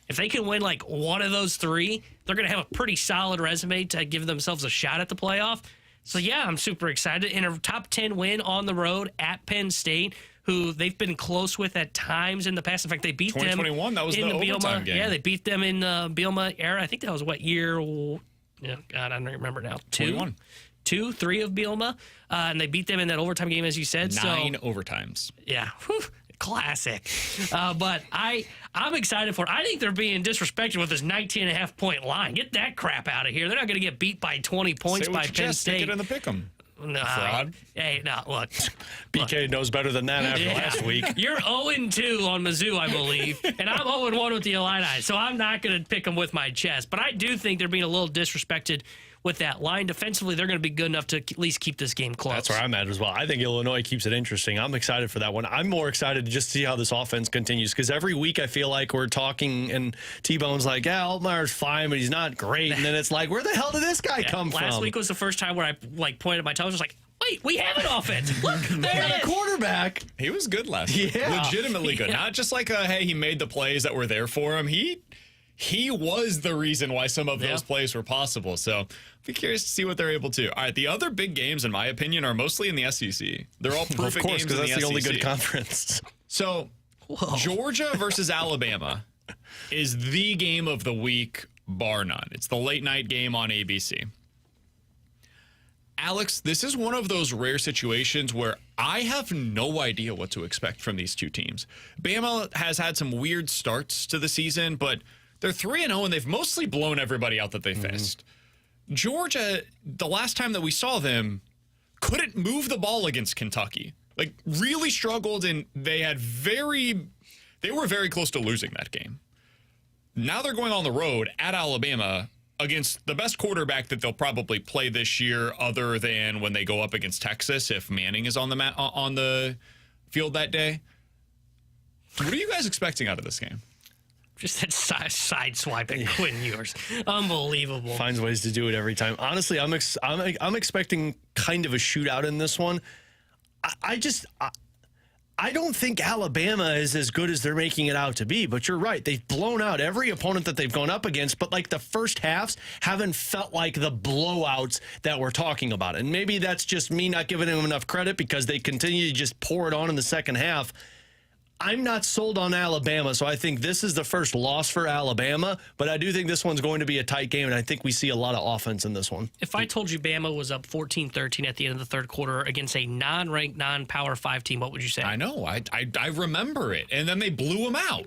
If they can win, one of those 3, they're going to have a pretty solid resume to give themselves a shot at the playoff. So, yeah, I'm super excited. And a top 10 win on the road at Penn State, who they've been close with at times in the past. In fact, they beat them 2021, that was in the Bielema overtime game. Yeah, they beat them in the Bielema era. I think that was what year? God, I don't remember now. 3 of Bielema. And they beat them in that overtime game, as you said. 9 overtimes. Yeah. Whew. Classic. But I'm excited for it. I think they're being disrespected with this 19.5-point line. Get that crap out of here. They're not going to get beat by 20 points by Penn State. Stick it in the pick'em. No. Fraud. Hey, no, look. BK knows better than that after last week. You're 0-2 on Mizzou, I believe, and I'm 0-1 with the Illini, so I'm not going to pick them with my chest. But I do think they're being a little disrespected with that line. Defensively, they're going to be good enough to at least keep this game close. That's where I'm at as well. I think Illinois keeps it interesting. I'm excited for that one. I'm more excited to just see how this offense continues because every week I feel like we're talking and T-Bone's like, yeah, Altmaier's fine, but he's not great. And then it's like, where the hell did this guy come from? Last week was the first time where I pointed at my toe. I was just like, wait, we have an offense. Look, there it is. Quarterback. He was good last week. Legitimately good. Not just like, hey, he made the plays that were there for him. He was the reason why some of those plays were possible. So I'll be curious to see what they're able to. All right, the other big games, in my opinion, are mostly in the SEC. They're all perfect games in the SEC. Of course, because that's the only good conference. So Georgia versus Alabama is the game of the week, bar none. It's the late night game on ABC. Alex, this is one of those rare situations where I have no idea what to expect from these two teams. Bama has had some weird starts to the season, but they're 3-0, and they've mostly blown everybody out that they faced. Georgia, the last time that we saw them, couldn't move the ball against Kentucky. Really struggled, and they were very close to losing that game. Now they're going on the road at Alabama against the best quarterback that they'll probably play this year, other than when they go up against Texas if Manning is on the field that day. What are you guys expecting out of this game? Just that side swiping Quinn Ewers. Unbelievable. Finds ways to do it every time. Honestly, I'm expecting kind of a shootout in this one. I don't think Alabama is as good as they're making it out to be, but you're right. They've blown out every opponent that they've gone up against, but the first halves haven't felt like the blowouts that we're talking about. And maybe that's just me not giving them enough credit because they continue to just pour it on in the second half. I'm not sold on Alabama, so I think this is the first loss for Alabama, but I do think this one's going to be a tight game, and I think we see a lot of offense in this one. If I told you Bama was up 14-13 at the end of the third quarter against a non-ranked, non-Power 5 team, what would you say? I know. I remember it, and then they blew them out.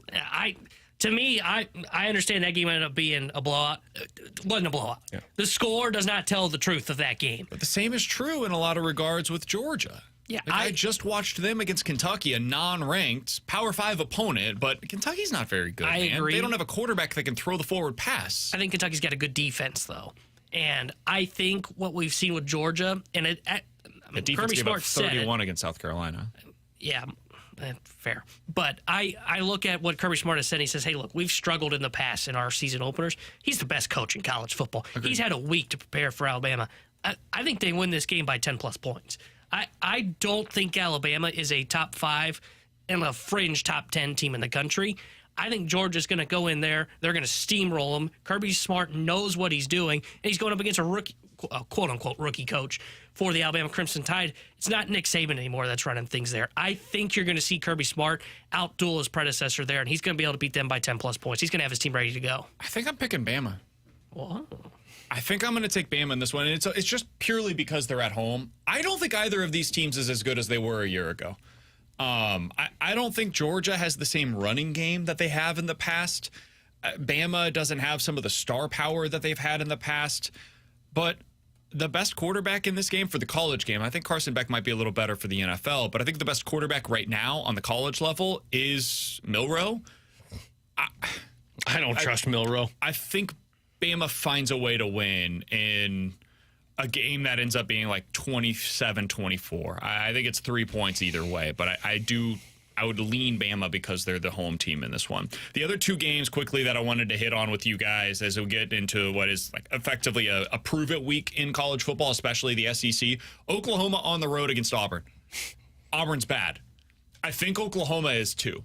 To me, I understand that game ended up being a blowout. It wasn't a blowout. Yeah. The score does not tell the truth of that game. But the same is true in a lot of regards with Georgia. Yeah, Like, I just watched them against Kentucky, a non-ranked Power 5 opponent, but Kentucky's not very good, I man. agree. They don't have a quarterback that can throw the forward pass. I think Kentucky's got a good defense, though. And I think what we've seen with Georgia, and The defense Kirby gave Smart up said it. 31 against South Carolina. Yeah, fair. But I look at what Kirby Smart has said. He says, hey, look, we've struggled in the past in our season openers. He's the best coach in college football. Agreed. He's had a week to prepare for Alabama. I think they win this game by 10-plus points. I don't think Alabama is a top 5 and a fringe top 10 team in the country. I think Georgia's going to go in there. They're going to steamroll them. Kirby Smart knows what he's doing, and he's going up against a rookie, quote-unquote rookie coach for the Alabama Crimson Tide. It's not Nick Saban anymore that's running things there. I think you're going to see Kirby Smart outduel his predecessor there, and he's going to be able to beat them by 10-plus points. He's going to have his team ready to go. I think I'm picking Bama. Whoa. I think I'm going to take Bama in this one, and it's just purely because they're at home. I don't think either of these teams is as good as they were a year ago. I don't think Georgia has the same running game that they have in the past. Bama doesn't have some of the star power that they've had in the past. But the best quarterback in this game for the college game, I think Carson Beck might be a little better for the NFL, but I think the best quarterback right now on the college level is Milroe. I don't trust Milroe. I think Bama finds a way to win in a game that ends up being like 27-24. I think it's 3 points either way, but I would lean Bama because they're the home team in this one. The other two games quickly that I wanted to hit on with you guys as we get into what is like effectively a prove-it week in college football, especially the SEC. Oklahoma on the road against Auburn. Auburn's bad. I think Oklahoma is too.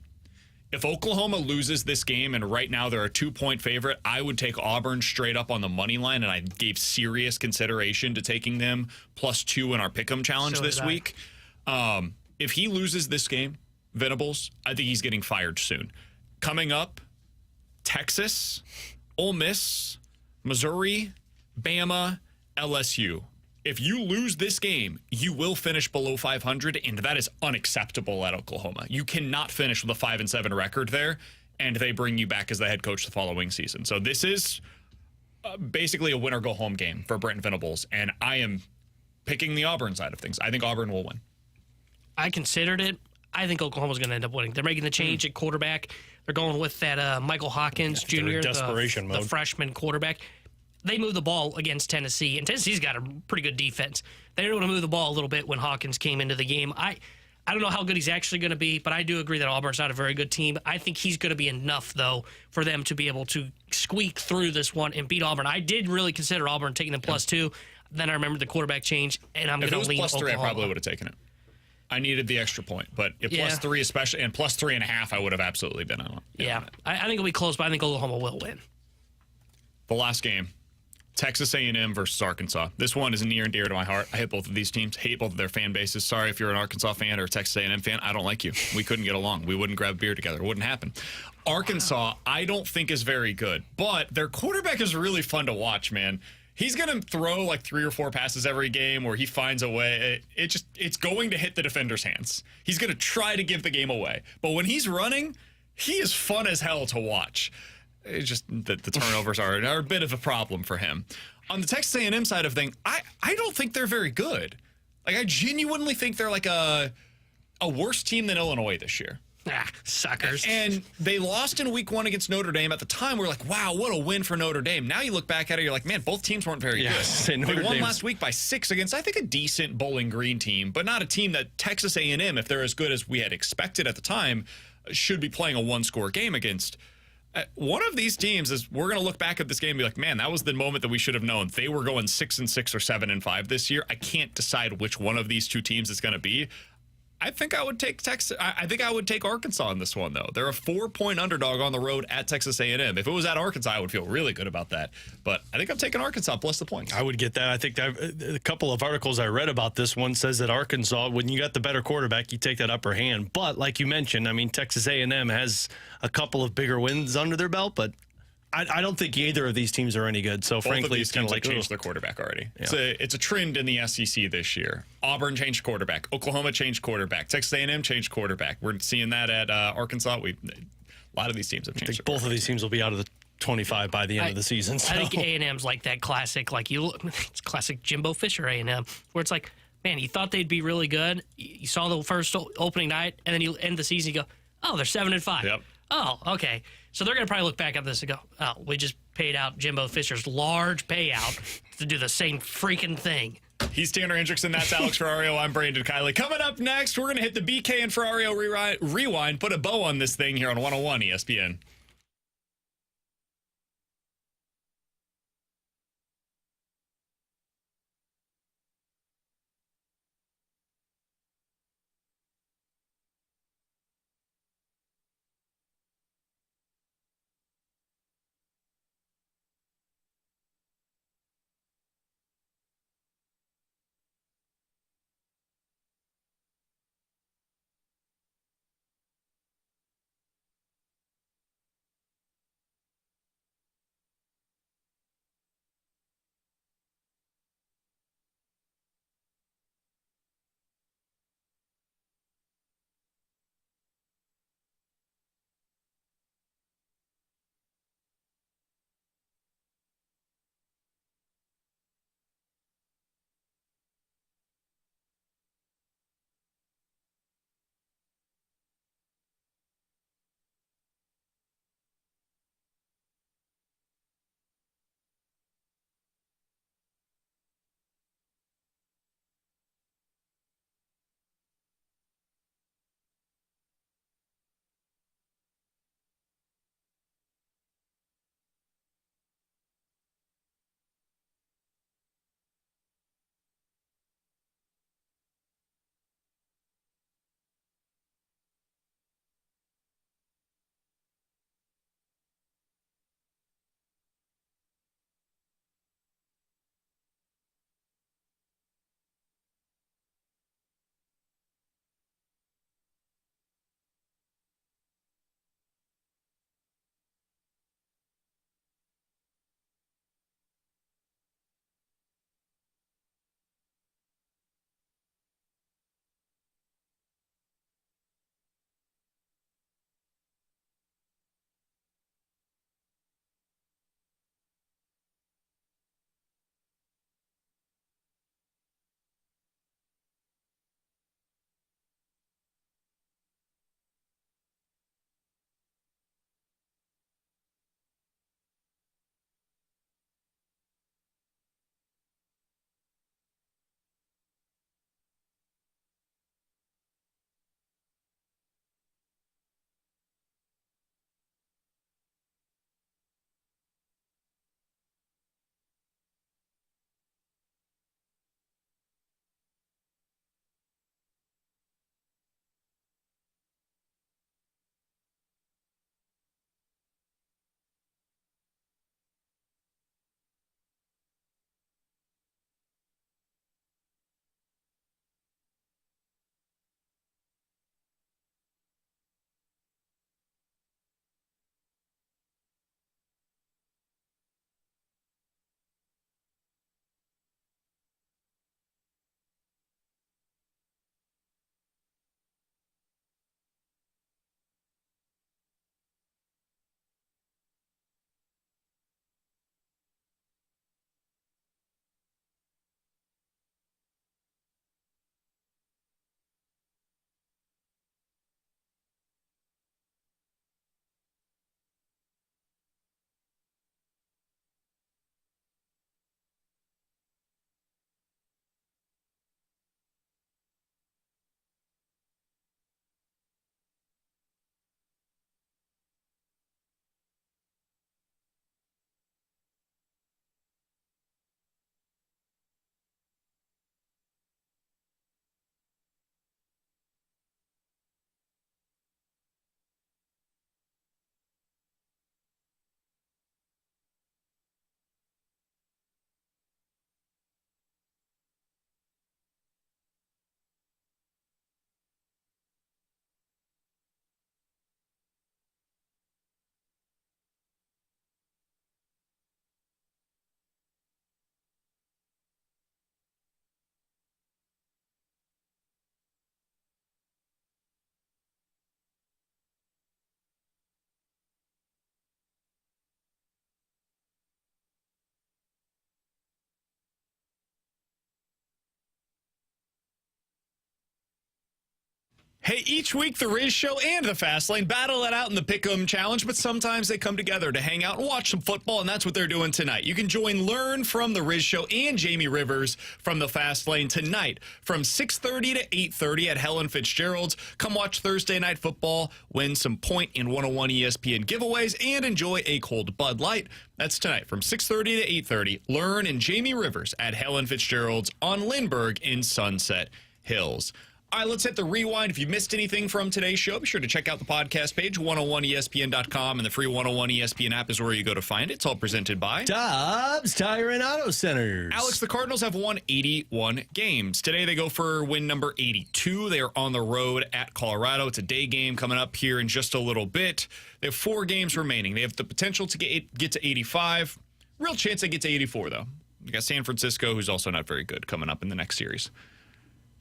If Oklahoma loses this game, and right now they're a 2-point favorite, I would take Auburn straight up on the money line, and I gave serious consideration to taking them +2 in our Pick'em challenge this week. If he loses this game, Venables, I think he's getting fired soon. Coming up, Texas, Ole Miss, Missouri, Bama, LSU. If you lose this game, you will finish below 500, and that is unacceptable at Oklahoma. You cannot finish with a 5-7 record there, and they bring you back as the head coach the following season. So this is basically a win-or-go-home game for Brent Venables, and I am picking the Auburn side of things. I think Auburn will win. I considered it. I think Oklahoma's going to end up winning. They're making the change at quarterback. They're going with that Michael Hawkins Jr., the freshman quarterback. They move the ball against Tennessee, and Tennessee's got a pretty good defense. They were able to move the ball a little bit when Hawkins came into the game. I don't know how good he's actually going to be, but I do agree that Auburn's not a very good team. I think he's going to be enough, though, for them to be able to squeak through this one and beat Auburn. I did really consider Auburn taking them +2. Then I remembered the quarterback change, and I'm going to lean +3, Oklahoma. I probably would have taken it. I needed the extra point, but if +3 especially, and +3.5, I would have absolutely been on it. Yeah, I think it'll be close, but I think Oklahoma will win. The last game. Texas A&M versus Arkansas. This one is near and dear to my heart. I hate both of these teams, hate both of their fan bases. Sorry if you're an Arkansas fan or a Texas A&M fan. I don't like you. We couldn't get along. We wouldn't grab beer together. It wouldn't happen. Arkansas, I don't think is very good, but their quarterback is really fun to watch, man. He's going to throw like 3 or 4 passes every game where he finds a way. It's going to hit the defender's hands. He's going to try to give the game away. But when he's running, he is fun as hell to watch. It's just that the turnovers are a bit of a problem for him. On the Texas A&M side of things, I don't think they're very good. Like, I genuinely think they're like a worse team than Illinois this year. Suckers. And they lost in week 1 against Notre Dame. At the time, we're like, wow, what a win for Notre Dame. Now you look back at it, you're like, man, both teams weren't very good. They won last week by 6 against, I think, a decent Bowling Green team, but not a team that Texas A&M, if they're as good as we had expected at the time, should be playing a 1-score game against. One of these teams is we're going to look back at this game and be like, man, that was the moment that we should have known. They were going 6-6 or 7-5 this year. I can't decide which one of these two teams it's going to be. I think I would take Texas. I think I would take Arkansas in this one, though. They're a 4-point underdog on the road at Texas A&M. If it was at Arkansas, I would feel really good about that. But I think I'm taking Arkansas plus the points. I would get that. I think a couple of articles I read about this one says that Arkansas, when you got the better quarterback, you take that upper hand. But like you mentioned, I mean, Texas A&M has a couple of bigger wins under their belt, but I don't think either of these teams are any good. So, frankly, it's kind of like changed their quarterback already. Yeah. It's a trend in the SEC this year. Auburn changed quarterback. Oklahoma changed quarterback. Texas A&M changed quarterback. We're seeing that at Arkansas. A lot of these teams have changed. I think both of these teams will be out of the 25 by the end of the season. So. I think A&M's like that classic, it's classic Jimbo Fisher A&M, where it's like, man, you thought they'd be really good. You saw the first opening night, and then you end the season, you go, oh, they're 7-5. Yep. Oh, okay. So they're going to probably look back at this and go, oh, we just paid out Jimbo Fisher's large payout to do the same freaking thing. He's Tanner Hendrickson. That's Alex Ferrario. I'm Brandon Kiley. Coming up next, we're going to hit the BK and Ferrario Rewind, put a bow on this thing here on 101 ESPN. Hey, each week the Riz Show and the Fast Lane battle it out in the Pick'em Challenge, but sometimes they come together to hang out and watch some football, and that's what they're doing tonight. You can learn from the Riz Show and Jamie Rivers from the Fast Lane tonight from 6:30 to 8:30 at Helen Fitzgerald's. Come watch Thursday Night Football, win some Point and 101 ESPN giveaways, and enjoy a cold Bud Light. That's tonight from 6:30 to 8:30. Learn and Jamie Rivers at Helen Fitzgerald's on Lindbergh in Sunset Hills. All right, let's hit the rewind. If you missed anything from today's show, be sure to check out the podcast page, 101ESPN.com, and the free 101 ESPN app is where you go to find it. It's all presented by Dobbs Tire and Auto Centers. Alex, the Cardinals have won 81 games. Today they go for win number 82. They are on the road at Colorado. It's a day game coming up here in just a little bit. They have 4 games remaining. They have the potential to get to 85. Real chance they get to 84, though. You got San Francisco, who's also not very good, coming up in the next series.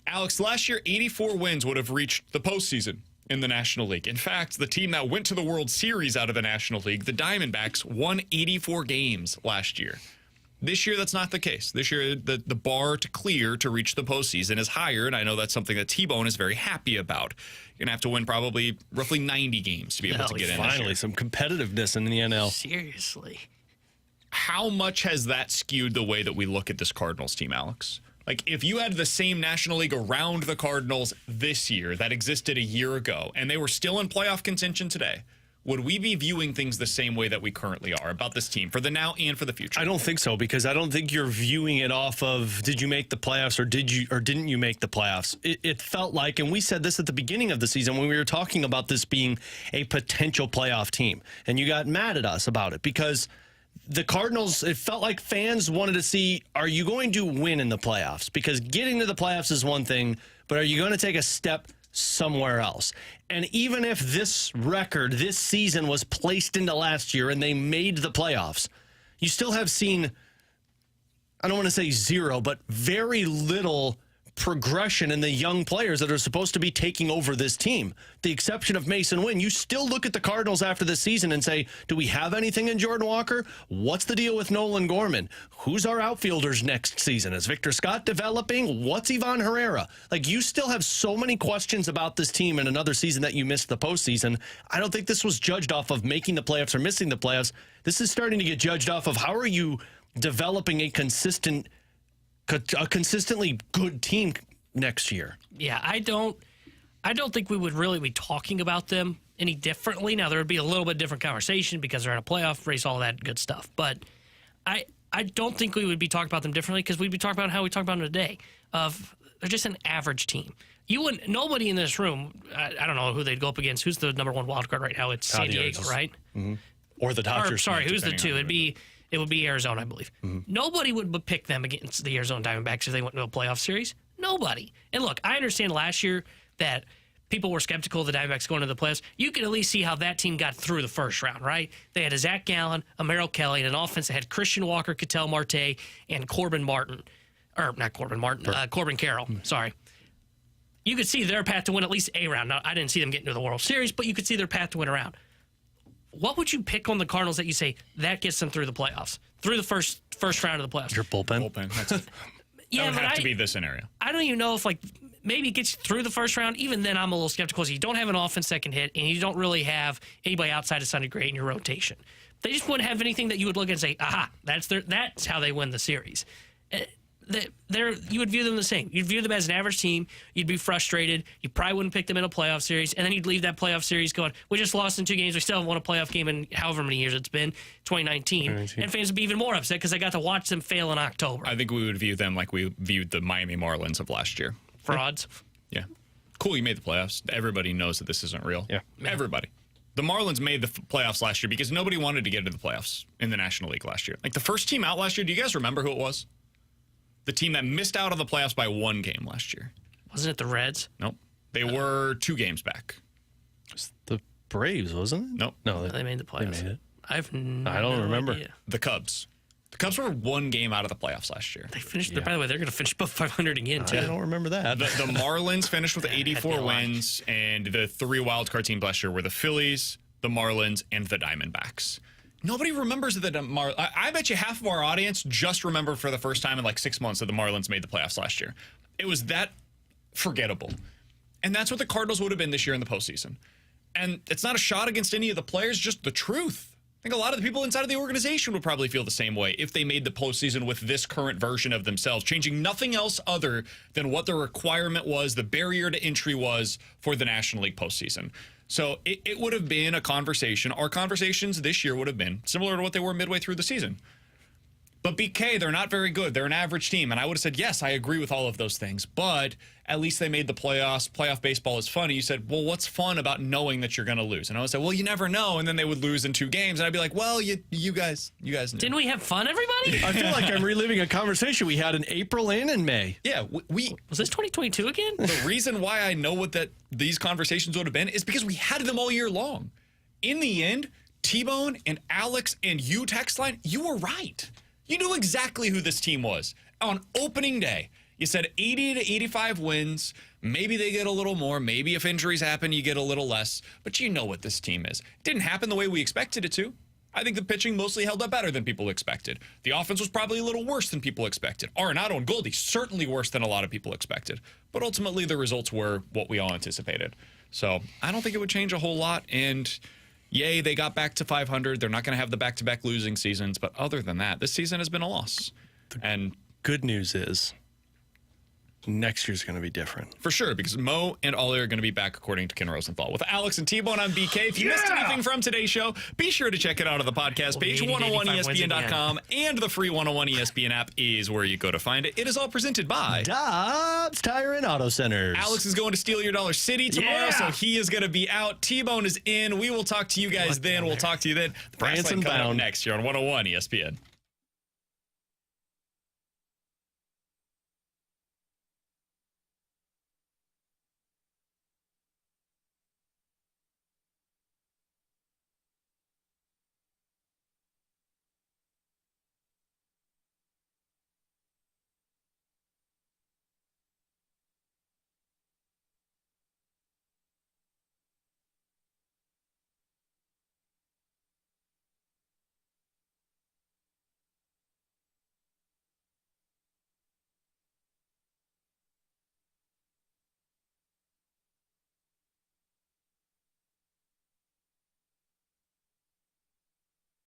Alex, last year, 84 wins would have reached the postseason in the National League. In fact, the team that went to the World Series out of the National League, the Diamondbacks, won 84 games last year. This year, that's not the case. This year, the bar to clear to reach the postseason is higher, and I know that's something that T-Bone is very happy about. You're going to have to win probably roughly 90 games to be able to get in. Finally, some competitiveness in the NL. Seriously. How much has that skewed the way that we look at this Cardinals team, Alex? Like, if you had the same National League around the Cardinals this year that existed a year ago, and they were still in playoff contention today, would we be viewing things the same way that we currently are about this team for the now and for the future? I don't think so, because I don't think you're viewing it off of did you make the playoffs or didn't you make the playoffs. It felt like, and we said this at the beginning of the season when we were talking about this being a potential playoff team, and you got mad at us about it because the Cardinals, it felt like fans wanted to see, are you going to win in the playoffs? Because getting to the playoffs is one thing, but are you going to take a step somewhere else? And even if this record, this season was placed into last year and they made the playoffs, you still have seen, I don't want to say zero, but very little progression in the young players that are supposed to be taking over this team. The exception of Mason Wynn, you still look at the Cardinals after this season and say, do we have anything in Jordan Walker? What's the deal with Nolan Gorman? Who's our outfielders next season? Is Victor Scott developing? What's Ivan Herrera? Like, you still have so many questions about this team in another season that you missed the postseason. I don't think this was judged off of making the playoffs or missing the playoffs. This is starting to get judged off of how are you developing a consistently good team next year. Yeah, I don't think we would really be talking about them any differently. Now, there would be a little bit different conversation because they're in a playoff race, all that good stuff. But I don't think we would be talking about them differently because we'd be talking about how we talk about them today. They're just an average team. Nobody in this room, I don't know who they'd go up against. Who's the number 1 wild card right now? It's San Diego, right? Mm-hmm. Or the Dodgers. Who's the 2? It would be Arizona, I believe. Mm-hmm. Nobody would pick them against the Arizona Diamondbacks if they went to a playoff series. Nobody. And look, I understand last year that people were skeptical of the Diamondbacks going to the playoffs. You can at least see how that team got through the first round, right? They had a Zach Gallen, a Merrill Kelly, and an offense that had Christian Walker, Ketel Marte, and Corbin Carroll. Sorry. You could see their path to win at least a round. Now, I didn't see them get into the World Series, but you could see their path to win a round. What would you pick on the Cardinals that you say that gets them through the playoffs, through the first round of the playoffs? Your bullpen. That's it. Yeah, that would have to be the scenario. I don't even know if maybe it gets you through the first round. Even then, I'm a little skeptical because you don't have an offense that can hit, and you don't really have anybody outside of Sonny Gray in your rotation. They just wouldn't have anything that you would look at and say, aha, that's how they win the series. You would view them the same. You'd view them as an average team. You'd be frustrated. You probably wouldn't pick them in a playoff series, and then you'd leave that playoff series going, we just lost in 2 games. We still haven't won a playoff game in however many years it's been, 2019. And fans would be even more upset because they got to watch them fail in October. I think we would view them like we viewed the Miami Marlins of last year. Frauds. Yeah. Cool, you made the playoffs. Everybody knows that this isn't real. Yeah. Everybody. The Marlins made the playoffs last year because nobody wanted to get into the playoffs in the National League last year. Like, the first team out last year, do you guys remember who it was? The team that missed out on the playoffs by 1 game last year. Wasn't it the Reds? Nope. They were 2 games back. It's the Braves, wasn't it? Nope. No, they made the playoffs. They made it. I don't remember. Idea. The Cubs. The Cubs were 1 game out of the playoffs last year. They finished. By the way, they're going to finish above 500 again, too. I don't remember that. The Marlins finished with 84 wins, and the 3 wildcard teams last year were the Phillies, the Marlins, and the Diamondbacks. Nobody remembers that Marlins. I bet you half of our audience just remembered for the first time in 6 months that the Marlins made the playoffs last year. It was that forgettable. And that's what the Cardinals would have been this year in the postseason. And it's not a shot against any of the players, just the truth. I think a lot of the people inside of the organization would probably feel the same way if they made the postseason with this current version of themselves, changing nothing else other than what the requirement was, the barrier to entry was for the National League postseason. So it would have been a conversation. Our conversations this year would have been similar to what they were midway through the season. But BK, they're not very good. They're an average team. And I would have said, yes, I agree with all of those things. But at least they made the playoffs. Playoff baseball is funny. You said, well, what's fun about knowing that you're going to lose? And I would say, well, you never know. And then they would lose in 2 games. And I'd be like, well, you guys knew. Didn't we have fun, everybody? I feel like I'm reliving a conversation we had in April and in May. Yeah, we Was this 2022 again? The reason why I know what these conversations would have been is because we had them all year long. In the end, T-Bone and Alex and you, text line, you were right. You knew exactly who this team was. On opening day, you said 80 to 85 wins. Maybe they get a little more. Maybe if injuries happen, you get a little less. But you know what this team is. It didn't happen the way we expected it to. I think the pitching mostly held up better than people expected. The offense was probably a little worse than people expected. Arenado and Goldie, certainly worse than a lot of people expected. But ultimately, the results were what we all anticipated. So I don't think it would change a whole lot. And yay, they got back to 500. They're not going to have the back-to-back losing seasons. But other than that, this season has been a loss. And good news is next year's going to be different. For sure, because Mo and Ollie are going to be back, according to Ken Rosenthal. With Alex and T-Bone, I'm BK. If you missed anything from today's show, be sure to check it out on the podcast page. 101ESPN.com and the free 101 ESPN app is where you go to find it. It is all presented by Dobbs Tire and Auto Centers. Alex is going to Steal Your Dollar City tomorrow, so he is going to be out. T-Bone is in. We will talk to you guys then. We'll talk to you then. The Brass Line coming up next here on 101 ESPN.